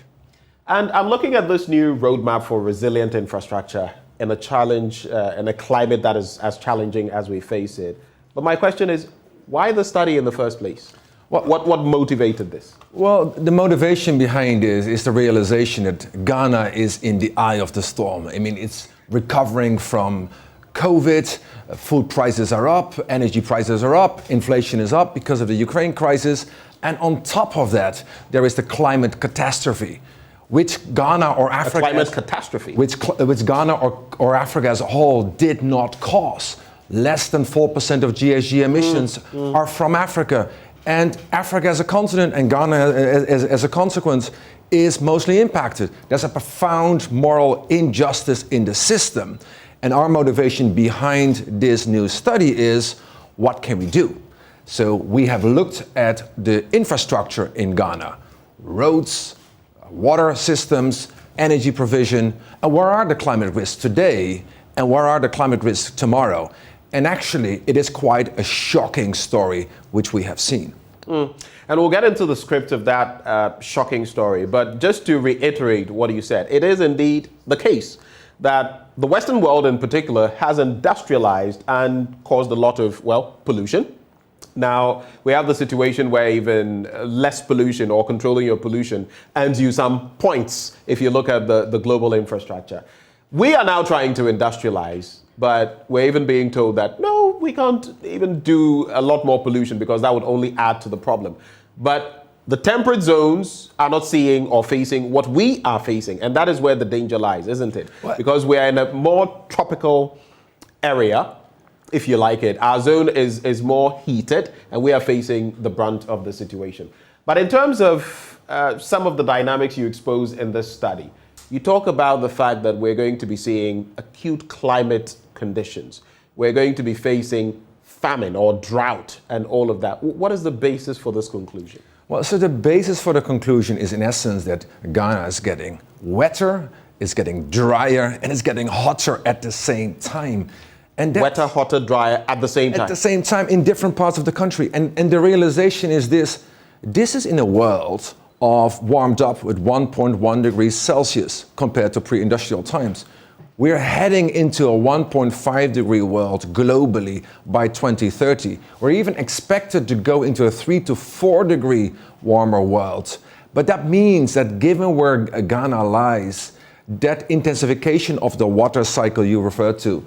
And I'm looking at this new roadmap for resilient infrastructure in a challenge, in a climate that is as challenging as we face it. But my question is, why the study in the first place? What motivated this? Well, the motivation behind this is the realization that Ghana is in the eye of the storm. I mean, it's recovering from COVID, food prices are up, energy prices are up, inflation is up because of the Ukraine crisis. And on top of that, there is the climate catastrophe, which Ghana or Africa... A climate catastrophe? Which Ghana or Africa as a whole did not cause. Less than 4% of GHG emissions are from Africa. And Africa as a continent and Ghana as a consequence is mostly impacted. There's a profound moral injustice in the system. And our motivation behind this new study is, what can we do? So we have looked at the infrastructure in Ghana, roads, water systems, energy provision, and where are the climate risks today and where are the climate risks tomorrow? And actually, it is quite a shocking story, which we have seen. And we'll get into the script of that shocking story. But just to reiterate what you said, it is indeed the case that the Western world in particular has industrialized and caused a lot of, well, pollution. Now, we have the situation where even less pollution or controlling your pollution earns you some points if you look at the global infrastructure. We are now trying to industrialize, but we're even being told that, no, we can't even do a lot more pollution because that would only add to the problem. But the temperate zones are not seeing or facing what we are facing, and that is where the danger lies, isn't it? What? Because we're in a more tropical area, if you like it. Our zone is more heated, and we are facing the brunt of the situation. But in terms of some of the dynamics you expose in this study, you talk about the fact that we're going to be seeing acute climate conditions. We're going to be facing famine or drought and all of that. What is the basis for this conclusion? Well, so the basis for the conclusion is in essence that Ghana is getting wetter, it's getting drier, and it's getting hotter at the same time. And wetter, hotter, drier at the same time? At the same time in different parts of the country. And the realization is this is in a world of warmed up with 1.1 degrees Celsius compared to pre-industrial times. We're heading into a 1.5 degree world globally by 2030. We're even expected to go into a 3 to 4 degree warmer world. But that means that given where Ghana lies, that intensification of the water cycle you referred to,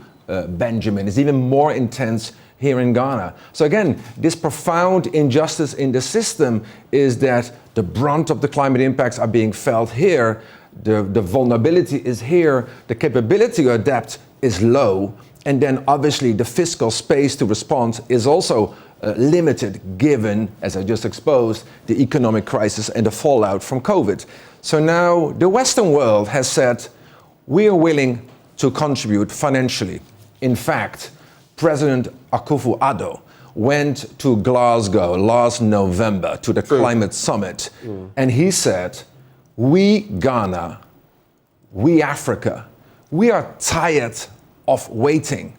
Benjamin, is even more intense here in Ghana. So again, this profound injustice in the system is that the brunt of the climate impacts are being felt here, the vulnerability is here, the capability to adapt is low, and then obviously the fiscal space to respond is also limited given, as I just exposed, the economic crisis and the fallout from COVID. So now the Western world has said, we are willing to contribute financially. In fact, President Akufo-Addo went to Glasgow last November to the climate summit, and he said, we Ghana, we Africa, we are tired of waiting.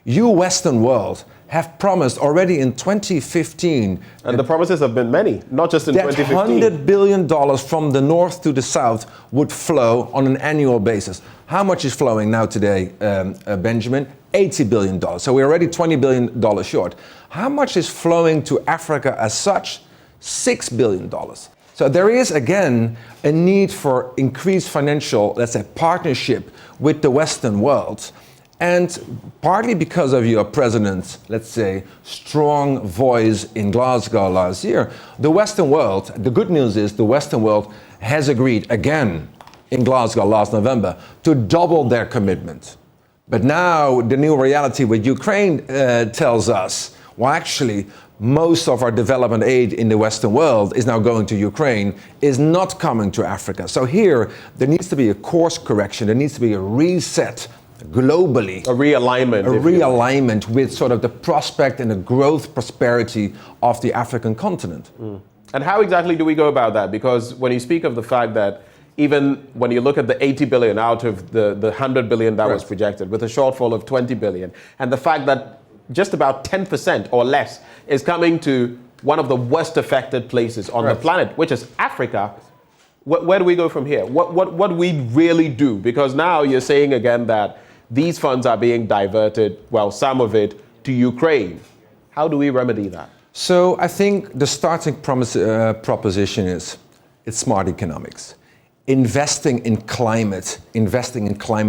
You Western world have promised already in 2015. And the promises have been many, not just in 2015. $100 billion from the north to the south would flow on an annual basis. How much is flowing now today, Benjamin? $80 billion. So we're already $20 billion short. How much is flowing to Africa as such? $6 billion. So there is, again, a need for increased financial, let's say, partnership with the Western world. And partly because of your president's, let's say, strong voice in Glasgow last year, the Western world, the good news is the Western world has agreed again in Glasgow last November to double their commitment. But now the new reality with Ukraine tells us, well, actually, most of our development aid in the Western world is now going to Ukraine, is not coming to Africa. So here, there needs to be a course correction, there needs to be a reset globally. A realignment. A realignment with sort of the prospect and the growth prosperity of the African continent. And how exactly do we go about that? Because when you speak of the fact that even when you look at the 80 billion out of the 100 billion that was projected, with a shortfall of 20 billion, and the fact that just about 10% or less is coming to one of the worst affected places on the planet, which is Africa, where do we go from here? What do we really do? Because now you're saying again that these funds are being diverted, well, some of it, to Ukraine. How do we remedy that? So I think the starting proposition is it's smart economics. Investing in climate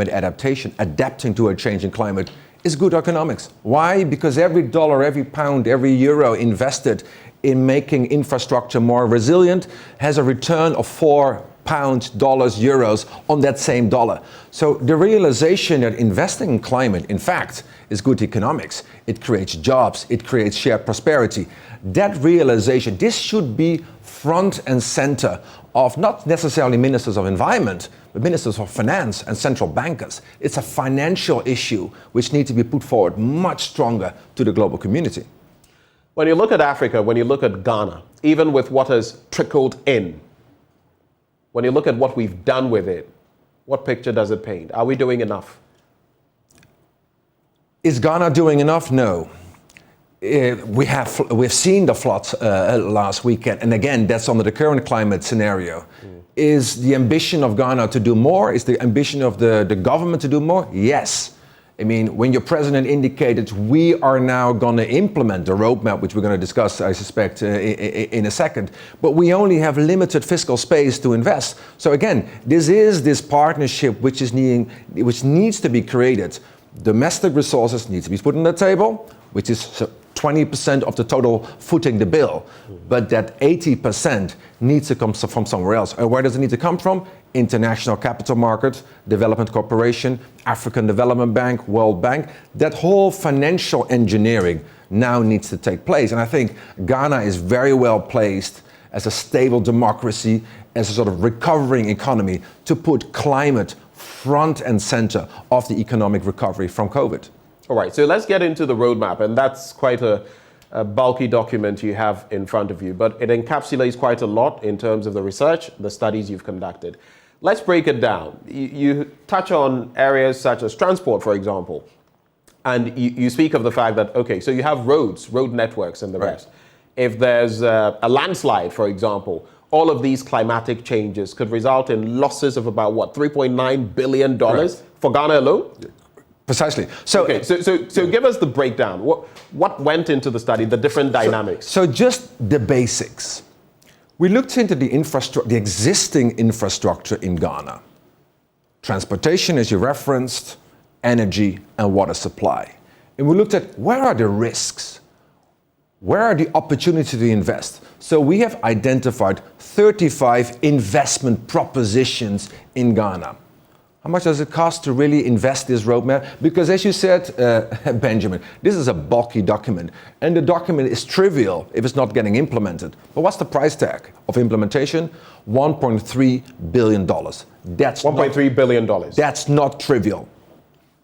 adaptation, adapting to a changing climate is good economics. Why? Because every dollar, every pound, every euro invested in making infrastructure more resilient has a return of £4, euros on that same dollar. So the realization that investing in climate, in fact, is good economics. It creates jobs, it creates shared prosperity. That realization, this should be front and center of not necessarily ministers of environment, but ministers of finance and central bankers. It's a financial issue which needs to be put forward much stronger to the global community. When you look at Africa, when you look at Ghana, even with what has trickled in, when you look at what we've done with it, what picture does it paint? Are we doing enough? Is Ghana doing enough? No. We've seen the floods last weekend, and again, that's under the current climate scenario. Is the ambition of Ghana to do more? Is the ambition of the government to do more? Yes. I mean, when your president indicated we are now going to implement the roadmap, which we're going to discuss, I suspect, in a second, but we only have limited fiscal space to invest. So again, this partnership which needs to be created. Domestic resources need to be put on the table, which is 20% of the total footing the bill, but that 80% needs to come from somewhere else. And where does it need to come from? International capital markets, development cooperation, African Development Bank, World Bank. That whole financial engineering now needs to take place. And I think Ghana is very well placed as a stable democracy, as a sort of recovering economy, to put climate front and center of the economic recovery from COVID. All right, so let's get into the roadmap, and that's quite a bulky document you have in front of you, but it encapsulates quite a lot in terms of the research, the studies you've conducted. Let's break it down. You touch on areas such as transport, for example, and you speak of the fact that, okay, so you have roads, road networks and the rest. If there's a landslide, for example, all of these climatic changes could result in losses of about, what, $3.9 billion for Ghana alone? Precisely. So give us the breakdown. What went into the study, the different dynamics? So just the basics. We looked into the existing infrastructure in Ghana. Transportation, as you referenced, energy and water supply. And we looked at where are the risks? Where are the opportunities to invest? So we have identified 35 investment propositions in Ghana. How much does it cost to really invest this roadmap? Because as you said, Benjamin, this is a bulky document, and the document is trivial if it's not getting implemented. But what's the price tag of implementation? $1.3 billion. That's $1.3 billion. That's not trivial.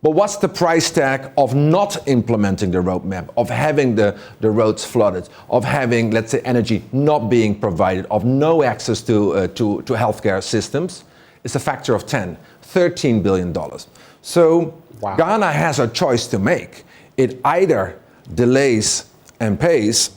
But what's the price tag of not implementing the roadmap, of having the roads flooded, of having, let's say, energy not being provided, of no access to healthcare systems? It's a factor of 10. $13 billion. So Ghana has a choice to make. It either delays and pays,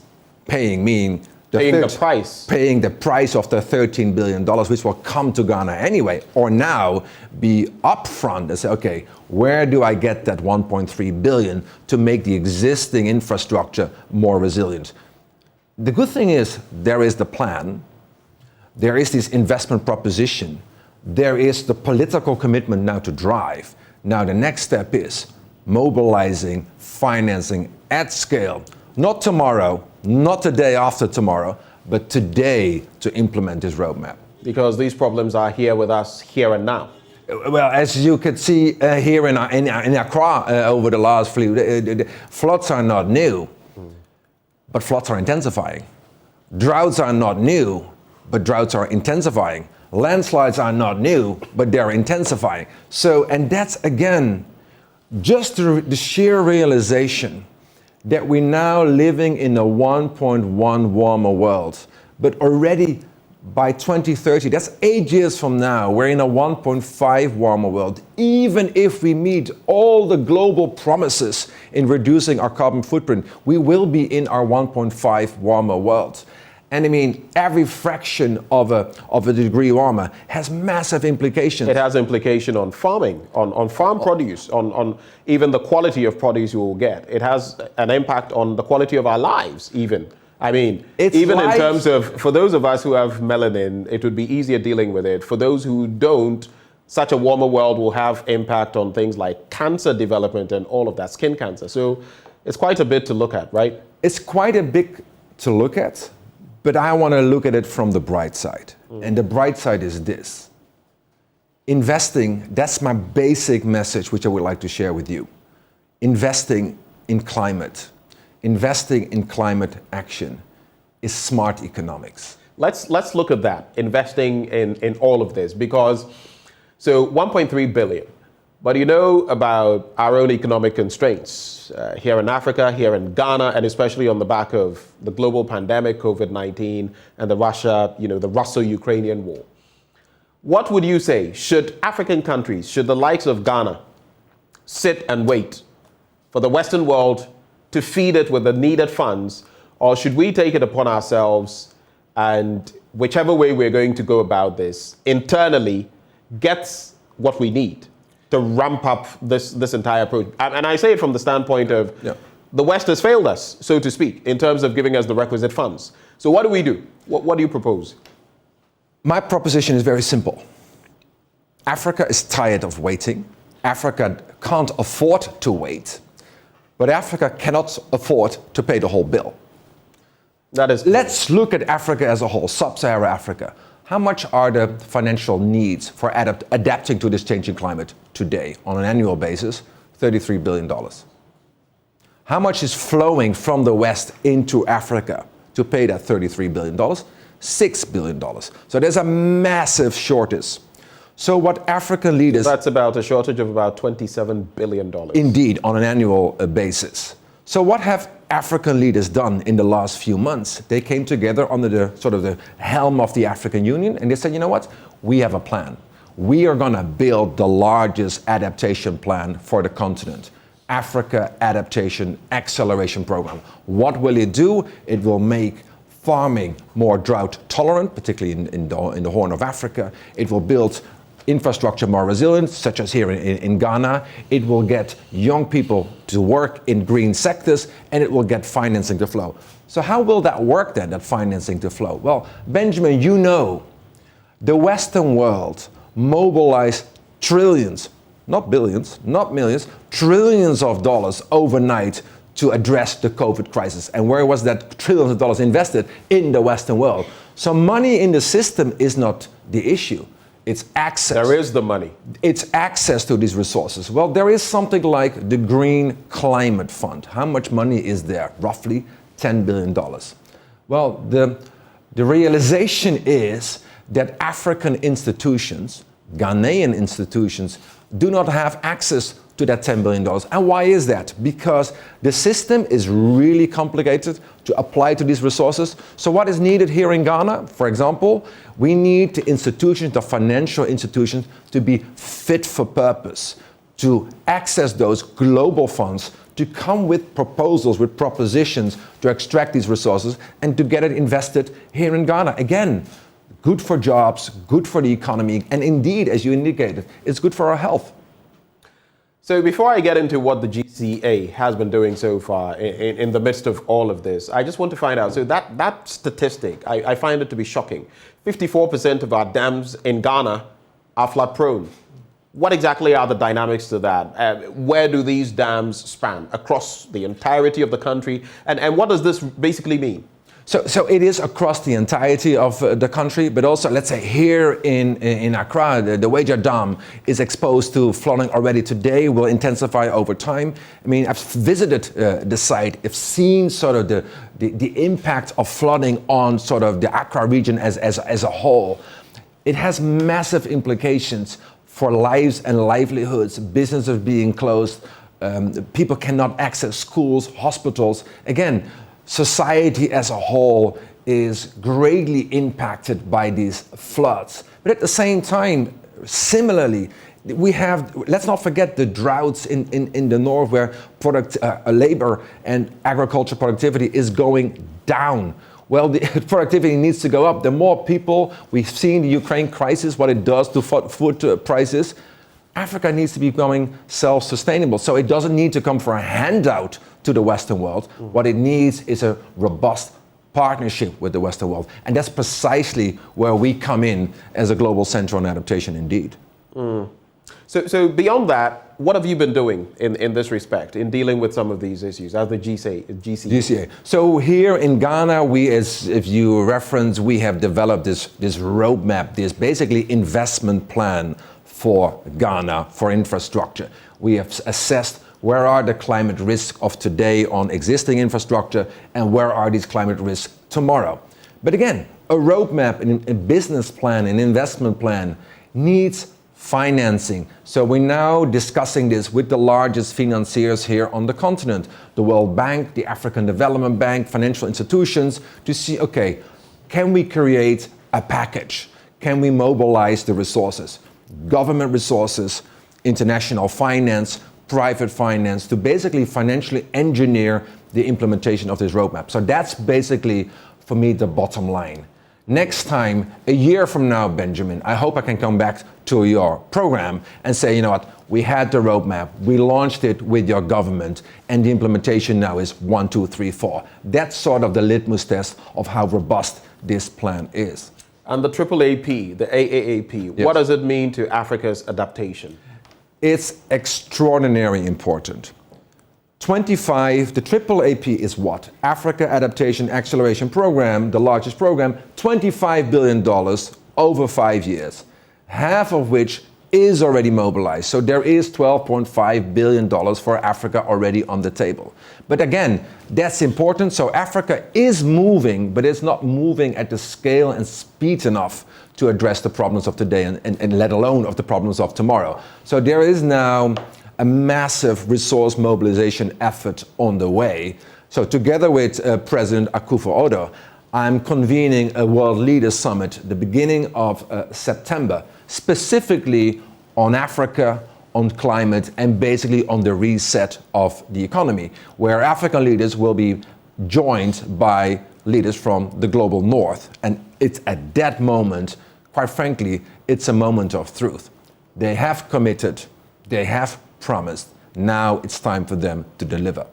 paying meaning paying the price of the $13 billion, which will come to Ghana anyway, or now be upfront and say, okay, where do I get that $1.3 billion to make the existing infrastructure more resilient? The good thing is there is the plan, there is this investment proposition, there is the political commitment now to drive. Now the next step is mobilizing, financing at scale. Not tomorrow, not the day after tomorrow, but today to implement this roadmap. Because these problems are here with us, here and now. Well, as you could see here in Accra over the last few, floods are not new, but floods are intensifying. Droughts are not new, but droughts are intensifying. Landslides are not new, but they're intensifying. So, and that's again just the sheer realization that we're now living in a 1.1 warmer world, but already by 2030, that's 8 years from now, we're in a 1.5 warmer world. Even if we meet all the global promises in reducing our carbon footprint, we will be in our 1.5 warmer world. And I mean, every fraction of a degree warmer has massive implications. It has implication on farming, on farm produce, on even the quality of produce you will get. It has an impact on the quality of our lives, even. I mean, even in terms of, for those of us who have melanin, it would be easier dealing with it. For those who don't, such a warmer world will have impact on things like cancer development and all of that, skin cancer. So it's quite a bit to look at, right? It's quite a bit to look at. But I want to look at it from the bright side. And the bright side is this. Investing, that's my basic message, which I would like to share with you. Investing in climate action is smart economics. Let's look at that, investing in all of this, because, so 1.3 billion. But you know about our own economic constraints here in Africa, here in Ghana, and especially on the back of the global pandemic, COVID-19, and the Russo-Ukrainian war. What would you say? Should African countries, should the likes of Ghana sit and wait for the Western world to feed it with the needed funds, or should we take it upon ourselves and whichever way we're going to go about this, internally get what we need to ramp up this entire project? And I say it from the standpoint of the West has failed us, so to speak, in terms of giving us the requisite funds. So what do we do? What do you propose? My proposition is very simple. Africa is tired of waiting. Africa can't afford to wait. But Africa cannot afford to pay the whole bill. Let's look at Africa as a whole, sub-Saharan Africa. How much are the financial needs for adapting to this changing climate today on an annual basis? $33 billion. How much is flowing from the West into Africa to pay that $33 billion? $6 billion. So there's a massive shortage. So what African leaders... That's about a shortage of about $27 billion. Indeed, on an annual basis. So what have African leaders done in the last few months? They came together under the helm of the African Union, and they said, you know what? We have a plan. We are going to build the largest adaptation plan for the continent. Africa Adaptation Acceleration Program. What will it do? It will make farming more drought tolerant, particularly in the Horn of Africa. It will build infrastructure more resilient, such as here in Ghana. It will get young people to work in green sectors, and it will get financing to flow. So how will that work then, that financing to flow? Well, Benjamin, you know, the Western world mobilized trillions, not billions, not millions, trillions of dollars overnight to address the COVID crisis. And where was that trillions of dollars invested? In the Western world. So money in the system is not the issue. It's access. There is the money. It's access to these resources. Well, there is something like the Green Climate Fund. How much money is there? Roughly $10 billion. Well, the realization is that African institutions, Ghanaian institutions, do not have access to that $10 billion. And why is that? Because the system is really complicated to apply to these resources. So what is needed here in Ghana, for example, we need the institutions, the financial institutions, to be fit for purpose, to access those global funds, to come with proposals, with propositions to extract these resources and to get it invested here in Ghana. Again, good for jobs, good for the economy, and indeed, as you indicated, it's good for our health. So before I get into what the GCA has been doing so far in the midst of all of this, I just want to find out, so that statistic, I find it to be shocking. 54% of our dams in Ghana are flood prone. What exactly are the dynamics to that? Where do these dams span? Across the entirety of the country? And what does this basically mean? So it is across the entirety of the country, but also, let's say, here in Accra, the Wager Dam is exposed to flooding already today, will intensify over time. I mean, I've visited the site, I've seen sort of the impact of flooding on sort of the Accra region as a whole. It has massive implications for lives and livelihoods, businesses being closed, people cannot access schools, hospitals. Again, society as a whole is greatly impacted by these floods. But at the same time, similarly, we have, let's not forget the droughts in the north where labor and agriculture productivity is going down. Well, the productivity needs to go up. The more people, we've seen the Ukraine crisis, what it does to food prices. Africa needs to be becoming self-sustainable. So it doesn't need to come for a handout to the Western world. What it needs is a robust partnership with the Western world. And that's precisely where we come in as a global center on adaptation indeed. So beyond that, what have you been doing in this respect, in dealing with some of these issues as the GCA? So here in Ghana, if you reference, we have developed this roadmap, this basically investment plan for Ghana, for infrastructure. We have assessed where are the climate risks of today on existing infrastructure and where are these climate risks tomorrow. But again, a roadmap, a business plan, an investment plan needs financing. So we're now discussing this with the largest financiers here on the continent, the World Bank, the African Development Bank, financial institutions, to see, okay, can we create a package? Can we mobilize the resources, government resources, international finance, private finance, to basically financially engineer the implementation of this roadmap? So that's basically, for me, the bottom line. Next time, a year from now, Benjamin, I hope I can come back to your program and say, you know what, we had the roadmap, we launched it with your government, and the implementation now is 1, 2, 3, 4. That's sort of the litmus test of how robust this plan is. And the AAAP, the AAAP, yes. What does it mean to Africa's adaptation? It's extraordinarily important. The AAAP is what? Africa Adaptation Acceleration Program, the largest program, $25 billion over 5 years, half of which is already mobilized. So there is $12.5 billion for Africa already on the table. But again, that's important. So Africa is moving, but it's not moving at the scale and speed enough to address the problems of today and let alone of the problems of tomorrow. So there is now a massive resource mobilization effort on the way. So together with President Akufo-Addo, I'm convening a World Leaders Summit the beginning of September, specifically on Africa, on climate, and basically on the reset of the economy, where African leaders will be joined by leaders from the global north. And it's at that moment, quite frankly, it's a moment of truth. They have committed, they have promised. Now it's time for them to deliver.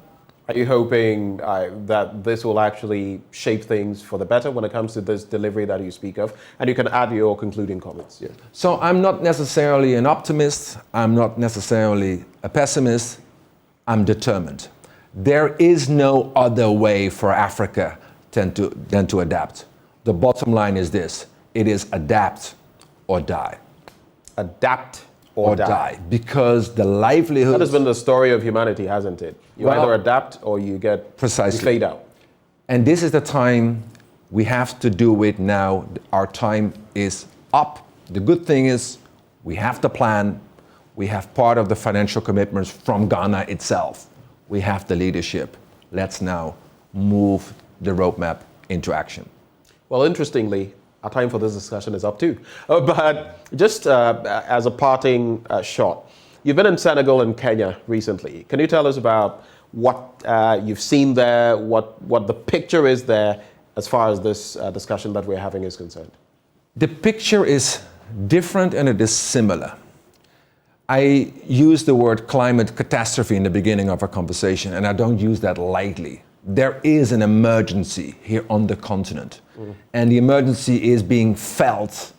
Are you hoping that this will actually shape things for the better when it comes to this delivery that you speak of? And you can add your concluding comments. Yeah. So I'm not necessarily an optimist. I'm not necessarily a pessimist. I'm determined. There is no other way for Africa than to adapt. The bottom line is this. It is adapt or die. Adapt or die. Because the livelihood... That has been the story of humanity, hasn't it? You either adapt or you get... Precisely. You fade out. And this is the time we have to do it now. Our time is up. The good thing is we have the plan. We have part of the financial commitments from Ghana itself. We have the leadership. Let's now move the roadmap into action. Well, interestingly, our time for this discussion is up too. But just as a parting shot, you've been in Senegal and Kenya recently. Can you tell us about what you've seen there, what the picture is there as far as this discussion that we're having is concerned? The picture is different and it is similar. I used the word climate catastrophe in the beginning of our conversation, and I don't use that lightly. There is an emergency here on the continent. And the emergency is being felt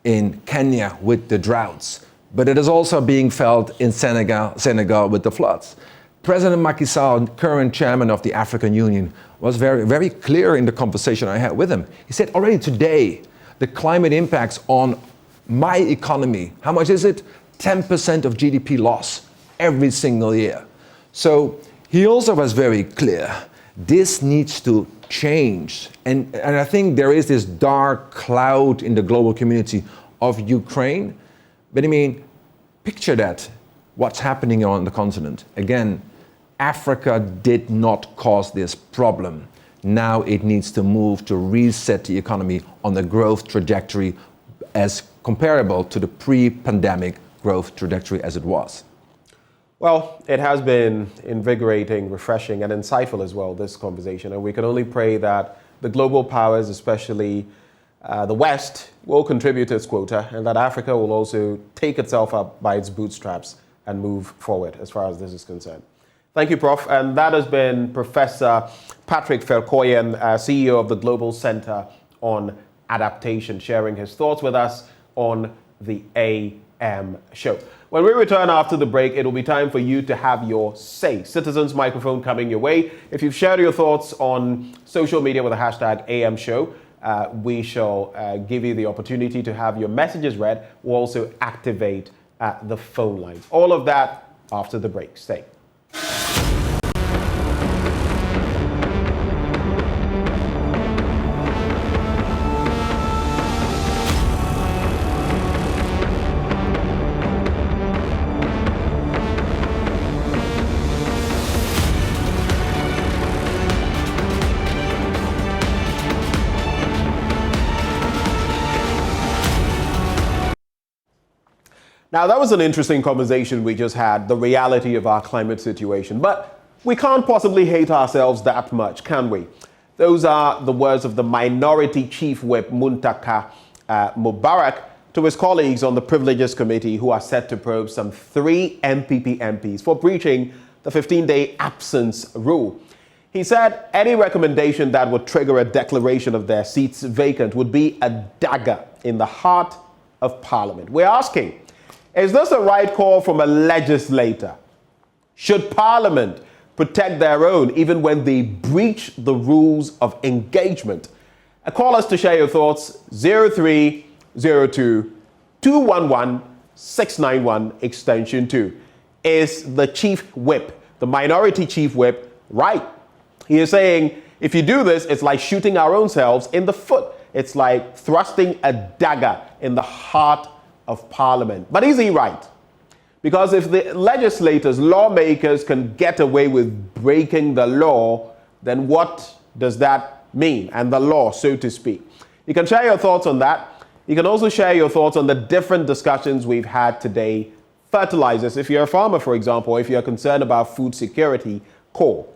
in Kenya with the droughts, but it is also being felt in Senegal with the floods. President Macky Sall, current chairman of the African Union, was very, very clear in the conversation I had with him. He said already today, the climate impacts on my economy, how much is it? 10% of GDP loss every single year. So he also was very clear. This needs to change. And I think there is this dark cloud in the global community of Ukraine. But I mean, picture that. what's happening on the continent. Again, Africa did not cause this problem. Now it needs to move to reset the economy on the growth trajectory as comparable to the pre-pandemic growth trajectory as it was. Well, it has been invigorating, refreshing, and insightful as well, this conversation. And we can only pray that the global powers, especially the West, will contribute to its quota, and that Africa will also take itself up by its bootstraps and move forward as far as this is concerned. Thank you, Prof. And that has been Professor Patrick Verkooyen, CEO of the Global Center on Adaptation, sharing his thoughts with us on the AM show. When we return after the break, it'll be time for you to have your say. Citizens microphone coming your way. If you've shared your thoughts on social media with the hashtag AM show, we shall give you the opportunity to have your messages read. We'll also activate the phone lines. All of that after the break. Stay. Now, that was an interesting conversation we just had, the reality of our climate situation. But we can't possibly hate ourselves that much, can we? Those are the words of the Minority Chief Whip, Muntaka Mubarak, to his colleagues on the Privileges Committee, who are set to probe some 3 MPP MPs for breaching the 15-day absence rule. He said any recommendation that would trigger a declaration of their seats vacant would be a dagger in the heart of Parliament. We're asking, is this a right call from a legislator? Should Parliament protect their own even when they breach the rules of engagement? Call us to share your thoughts. 0302 211 691 extension 2. Is the Chief Whip, the Minority Chief Whip, right? He is saying, if you do this, it's like shooting our own selves in the foot. It's like thrusting a dagger in the heart of Parliament. But is he right? Because if the legislators, lawmakers can get away with breaking the law, then what does that mean? And the law, so to speak. You can share your thoughts on that. You can also share your thoughts on the different discussions we've had today. Fertilizers, if you're a farmer, for example, if you're concerned about food security, call.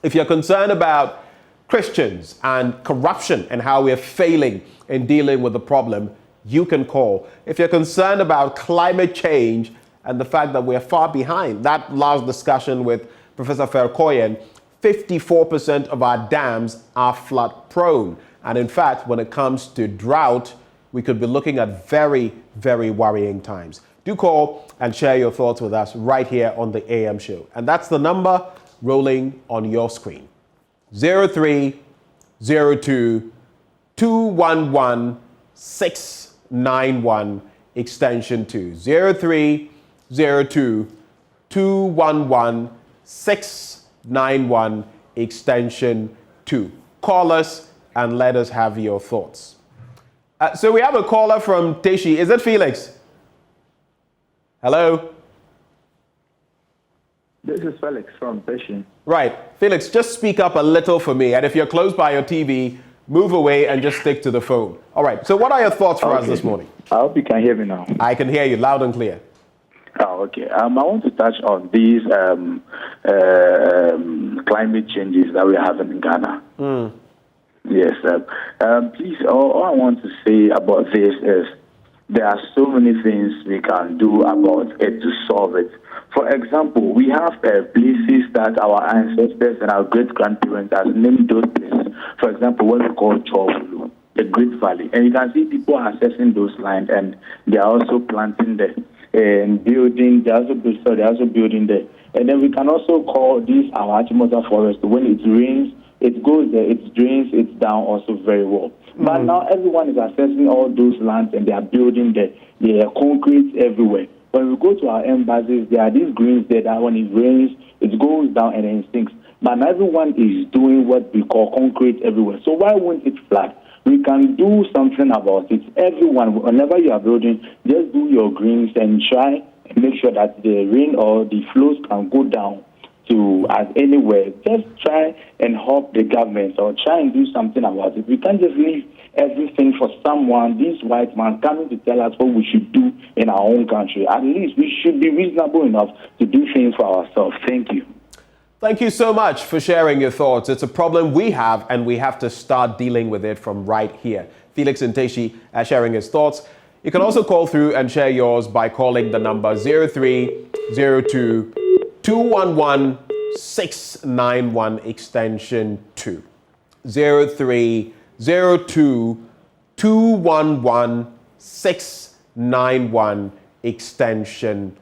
If you're concerned about Christians and corruption and how we're failing in dealing with the problem, you can call. If you're concerned about climate change and the fact that we're far behind, that last discussion with Professor Verkooyen, 54% of our dams are flood prone. And in fact, when it comes to drought, we could be looking at very, very worrying times. Do call and share your thoughts with us right here on the AM show. And that's the number rolling on your screen. 0302 211 691 extension 2. 0302 211 691 extension 2. Call us and let us have your thoughts. So we have a caller from Teshi. Is it Felix? Hello? This is Felix from Teshi. Right. Felix, just speak up a little for me. And if you're close by your TV, move away and just stick to the phone. All right. So what are your thoughts for us this morning? I hope you can hear me now. I can hear you loud and clear. Oh, okay. I want to touch on these climate changes that we have in Ghana. Yes. Please, all I want to say about this is there are so many things we can do about it to solve it. For example, we have places that our ancestors and our great-grandparents have named those places. For example, what we call Chowulu, the Great Valley. And you can see people are accessing those lands, and they are also planting there and building. They're also building there. And then we can also call this our Achimota forest. When it rains, it goes there, it drains it down also very well. But now everyone is accessing all those lands, and they are building there. There are concrete everywhere. When we go to our embassies, there are these greens there that when it rains, it goes down and then it sinks. But now everyone is doing what we call concrete everywhere. So why won't it flood? We can do something about it. Everyone, whenever you are building, just do your greens and try make sure that the rain or the flows can go down to anywhere. Just try and help the government or try and do something about it. We can't just leave everything for someone, this white man, coming to tell us what we should do in our own country. At least we should be reasonable enough to do things for ourselves. Thank you. Thank you so much for sharing your thoughts. It's a problem we have, and we have to start dealing with it from right here. Felix Nteshi sharing his thoughts. You can also call through and share yours by calling the number 0302 211 691 extension 2. 0302 211 691 extension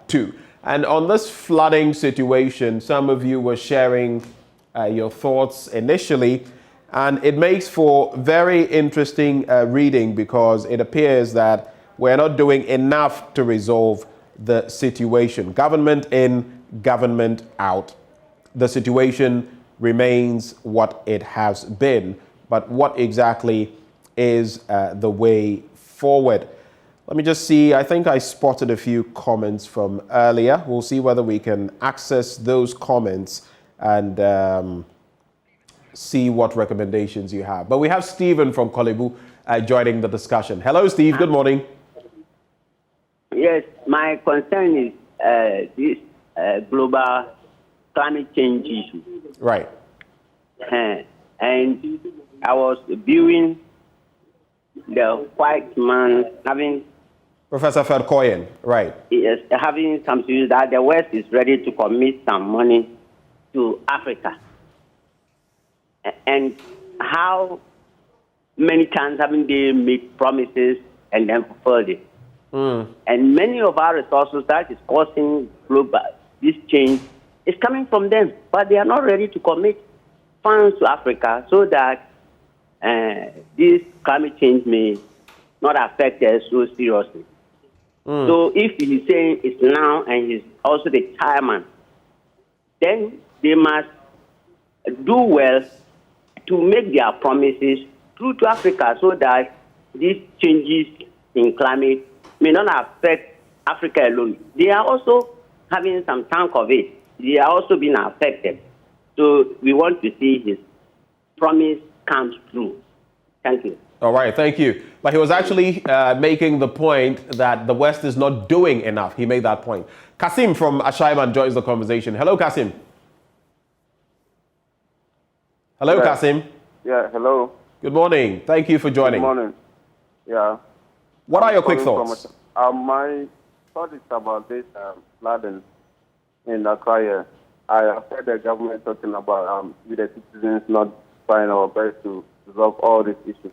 2. And on this flooding situation, some of you were sharing your thoughts initially, and it makes for very interesting reading because it appears that we're not doing enough to resolve the situation. Government in, government out. The situation remains what it has been, but what exactly is the way forward? Let me just see. I think I spotted a few comments from earlier. We'll see whether we can access those comments and see what recommendations you have. But we have Stephen from Kolebu joining the discussion. Hello, Steve. Good morning. Yes, my concern is this global climate change issue. Right. And I was viewing the white man having... Professor Fertilizer, right. Yes, having some views that the West is ready to commit some money to Africa. And how many times haven't they made promises and then fulfilled it? And many of our resources that is causing global this change is coming from them, but they are not ready to commit funds to Africa so that this climate change may not affect us so seriously. So if he's saying it's now and he's also the chairman, then they must do well to make their promises through to Africa so that these changes in climate may not affect Africa alone. They are also having some chunk of it. They are also being affected. So we want to see his promise comes through. Thank you. All right, thank you. But he was actually making the point that the West is not doing enough. He made that point. Kasim from Ashaiman joins the conversation. Hello, Kasim. Hello, yeah. Kasim. Yeah, hello. Good morning. Thank you for joining. Good morning. Yeah. What are your quick thoughts? My thought is about this flooding in Accra. I have heard the government talking about with the citizens not trying our best to resolve all these issues.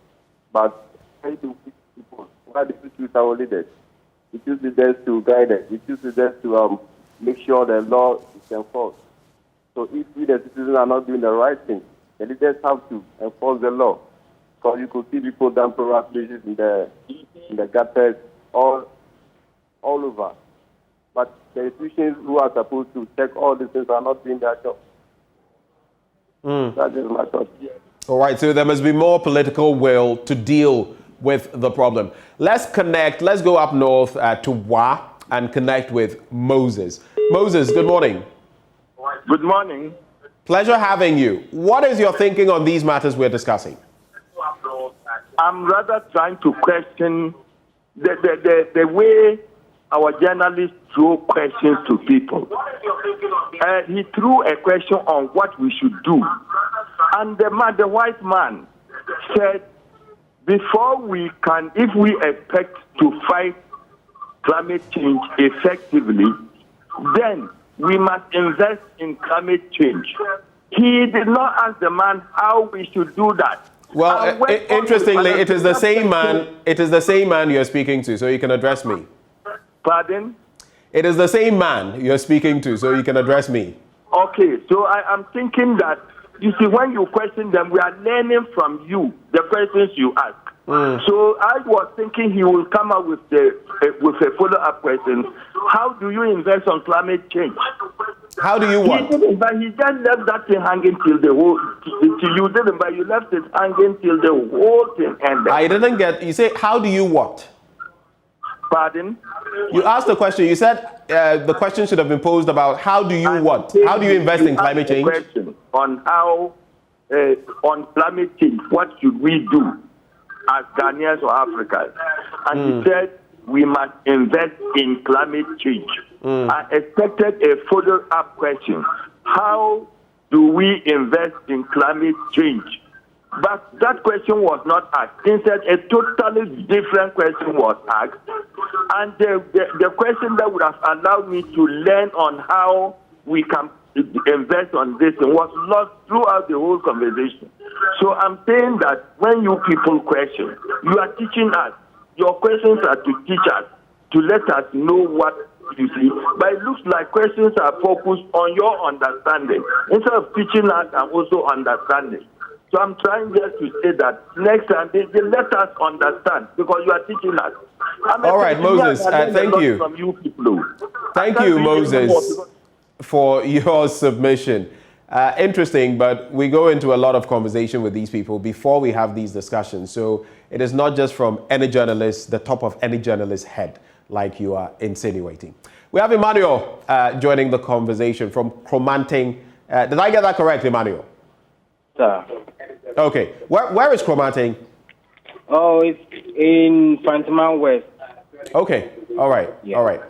But why do people? Why do we choose our leaders? We choose leaders to guide us. We choose leaders to make sure the law is enforced. So if we, the citizens, are not doing the right thing, the leaders have to enforce the law. Because you could see people dumping places in the gutters all over. But the institutions who are supposed to check all these things are not doing their job. That is my thought. All right, so there must be more political will to deal with the problem. Let's connect. Let's go up north to Wa and connect with Moses. Moses, good morning. Good morning. Pleasure having you. What is your thinking on these matters we're discussing? I'm rather trying to question the way our journalists throw questions to people. He threw a question on what we should do. And the white man said, before we can, if we expect to fight climate change effectively, then we must invest in climate change. He did not ask the man how we should do that. Well, interestingly, it is the same man. It is the same man you're speaking to, so you can address me. Pardon? It is the same man you're speaking to, so you can address me. Okay, so I'm thinking that, you see, when you question them, we are learning from you, the questions you ask. So I was thinking he will come up with a follow-up question. How do you invest on climate change? How do you what? He didn't, but he just left that thing hanging till the whole. You didn't, but you left it hanging till the whole thing ended. I didn't get. You say, how do you what? Pardon? You asked the question. You said the question should have been posed about how do you what? How do you invest in climate change? Question on how on climate change. What should we do as Ghanaians or Africans? And he said we must invest in climate change. I expected a follow-up question. How do we invest in climate change? But that question was not asked. Instead, a totally different question was asked. And the question that would have allowed me to learn on how we can invest on this was lost throughout the whole conversation. So I'm saying that when you people question, you are teaching us. Your questions are to teach us, to let us know what you see. But it looks like questions are focused on your understanding instead of teaching us and also understanding. So I'm trying just to say that next time they let us understand because you are teaching us. All right, Moses, thank you. From you people. Thank you, Moses, for your submission. Interesting, but we go into a lot of conversation with these people before we have these discussions. So it is not just from any journalist, the top of any journalist's head, like you are insinuating. We have Emmanuel joining the conversation from Chromanting. Did I get that correct, Emmanuel? Sir. Okay. Where is Chromanting? Oh, it's in Fantaman West. Okay. All right. Yeah. All right.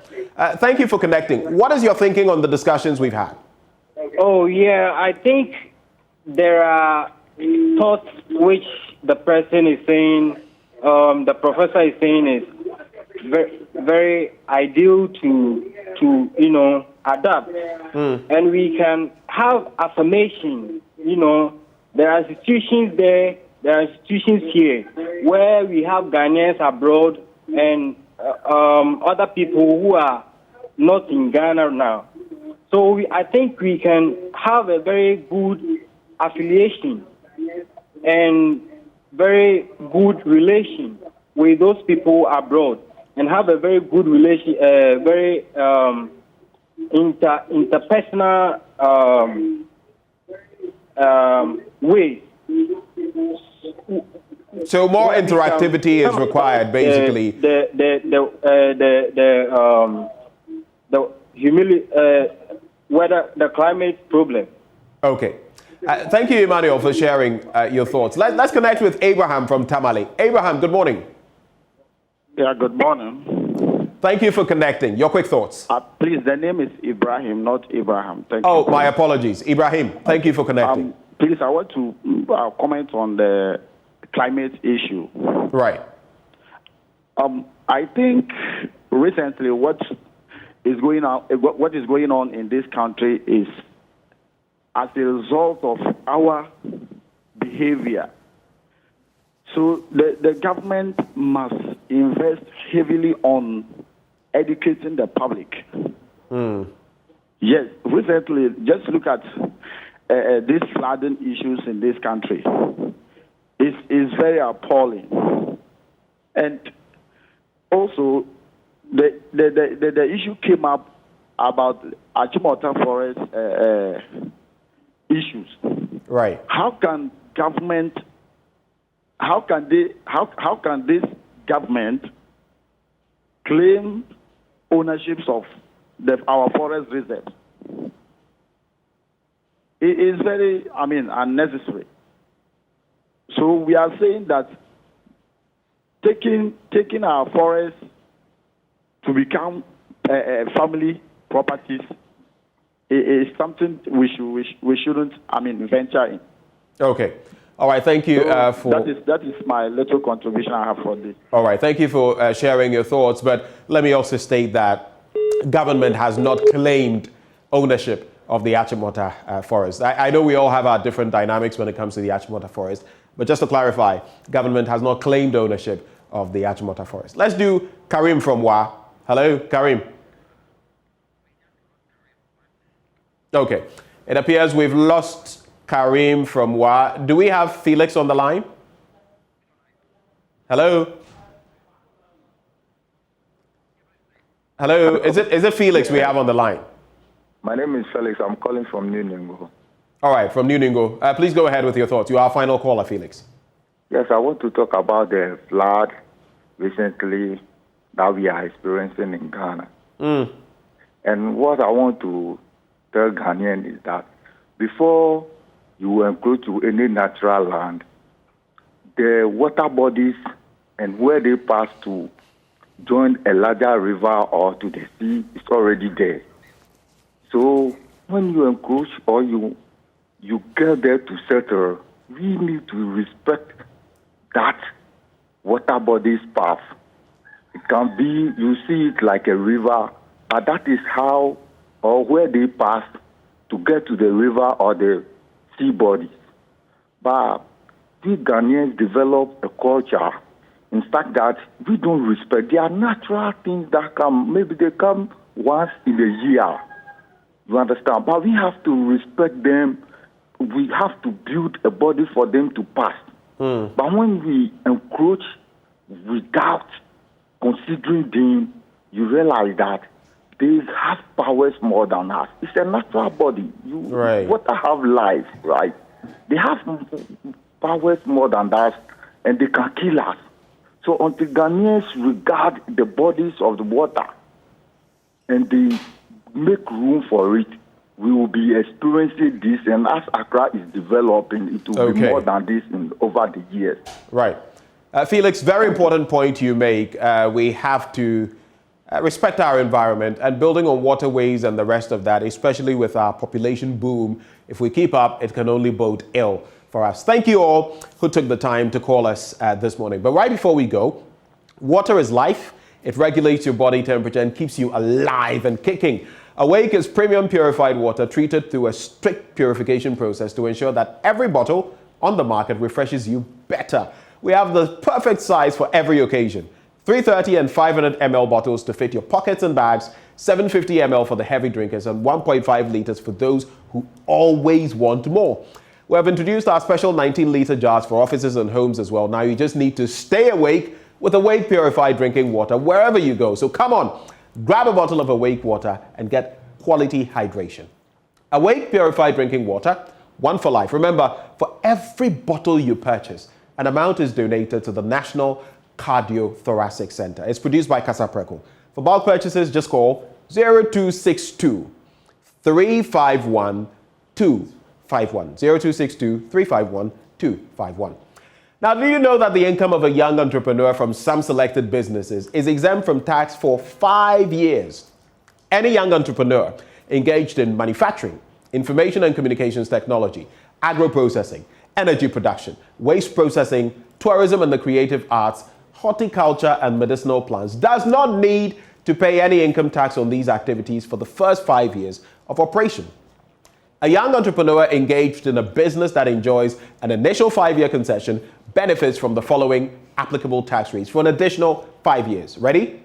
Thank you for connecting. What is your thinking on the discussions we've had? Oh, yeah. I think there are thoughts which the person is saying, the professor is saying is very, very ideal to adapt. And we can have affirmation, There are institutions there, there are institutions here, where we have Ghanaians abroad and other people who are not in Ghana now. So I think we can have a very good affiliation and very good relation with those people abroad and have a very good relation, very interpersonal way. So more interactivity is required, basically. Whether the climate problem. Okay. Thank you, Emmanuel, for sharing your thoughts. Let's connect with Abraham from Tamale. Abraham, good morning. Yeah, good morning. Thank you for connecting. Your quick thoughts. Please, the name is Ibrahim, not Abraham. Thank you. Oh, my apologies. Ibrahim, thank you for connecting. Please, I want to comment on the climate issue. Right. I think recently what is going on in this country is as a result of our behavior. So the government must invest heavily on educating the public. Yes, recently, just look at these flooding issues in this country. It's very appalling. And also, the issue came up about Achimota Forest issues. Right. How can this government claim ownerships of our forest reserves? It is very, unnecessary. So we are saying that taking our forests to become family properties is something we shouldn't venture in. Okay. All right. Thank you for that is my little contribution I have for this. All right. Thank you for sharing your thoughts. But let me also state that government has not claimed ownership of the Achimota forest. I know we all have our different dynamics when it comes to the Achimota forest, but just to clarify, government has not claimed ownership of the Achimota forest. Let's do Karim from Wa. Hello, Karim. Okay. It appears we've lost Karim from Wa. Do we have Felix on the line? Hello? Hello? Is it Felix we have on the line? My name is Felix. I'm calling from New Ningo. All right, from New Ningo. Please go ahead with your thoughts. You are our final caller, Felix. Yes, I want to talk about the flood recently that we are experiencing in Ghana. Mm. And what I want to tell Ghanaians is that before you encroach to any natural land, the water bodies and where they pass to join a larger river or to the sea is already there. So when you encroach or you get there to settle, we need to respect that water body's path. It can be, you see it like a river, but that is how or where they pass to get to the river or the sea bodies. But we Ghanaians develop a culture in fact that we don't respect. There are natural things that come, maybe they come once in a year. You understand? But we have to respect them. We have to build a body for them to pass. Mm. But when we encroach without considering them, you realize that they have powers more than us. It's a natural body. Water have life, right? They have powers more than us, and they can kill us. So until Ghanaians regard the bodies of the water and they make room for it, we will be experiencing this. And as Accra is developing, it will be more than this over the years. Right. Felix, very important point you make. We have to respect our environment, and building on waterways and the rest of that, especially with our population boom, if we keep up, it can only bode ill for us. Thank you all who took the time to call us this morning. But right before we go, water is life. It regulates your body temperature and keeps you alive and kicking. Awake is premium purified water treated through a strict purification process to ensure that every bottle on the market refreshes you better. We have the perfect size for every occasion. 330 and 500 ml bottles to fit your pockets and bags, 750 ml for the heavy drinkers, and 1.5 liters for those who always want more. We have introduced our special 19-liter jars for offices and homes as well. Now you just need to stay awake with Awake Purified Drinking Water wherever you go. So come on, grab a bottle of Awake water and get quality hydration. Awake Purified Drinking Water, one for life. Remember, for every bottle you purchase, an amount is donated to the National Cardiothoracic Center. It's produced by Casapreco. For bulk purchases, just call 0262 351 251. 0262 351 251. Now, do you know that the income of a young entrepreneur from some selected businesses is exempt from tax for 5 years? Any young entrepreneur engaged in manufacturing, information and communications technology, agro-processing, energy production, waste processing, tourism and the creative arts, horticulture and medicinal plants does not need to pay any income tax on these activities for the first 5 years of operation. A young entrepreneur engaged in a business that enjoys an initial 5-year concession benefits from the following applicable tax rates for an additional 5 years. Ready?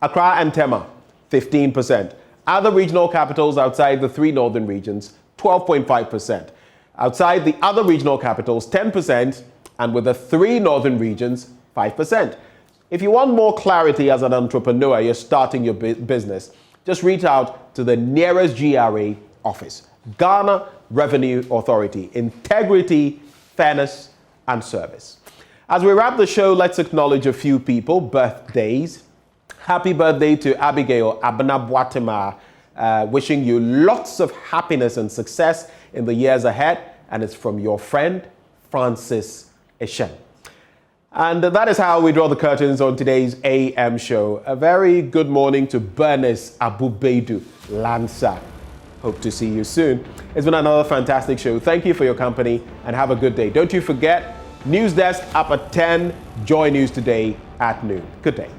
Accra and Tema, 15%. Other regional capitals outside the 3 northern regions, 12.5%. Outside the other regional capitals, 10%, and with the 3 northern regions, 5%. If you want more clarity as an entrepreneur, you're starting your business, just reach out to the nearest GRA office. Ghana Revenue Authority, integrity, fairness, and service. As we wrap the show, let's acknowledge a few people, birthdays. Happy birthday to Abigail Abnabwatima, wishing you lots of happiness and success in the years ahead. And it's from your friend, Francis Eshen. And that is how we draw the curtains on today's AM show. A very good morning to Bernice Abubedu Lansa. Hope to see you soon. It's been another fantastic show. Thank you for your company and have a good day. Don't you forget, News Desk up at 10, Joy News today at noon. Good day.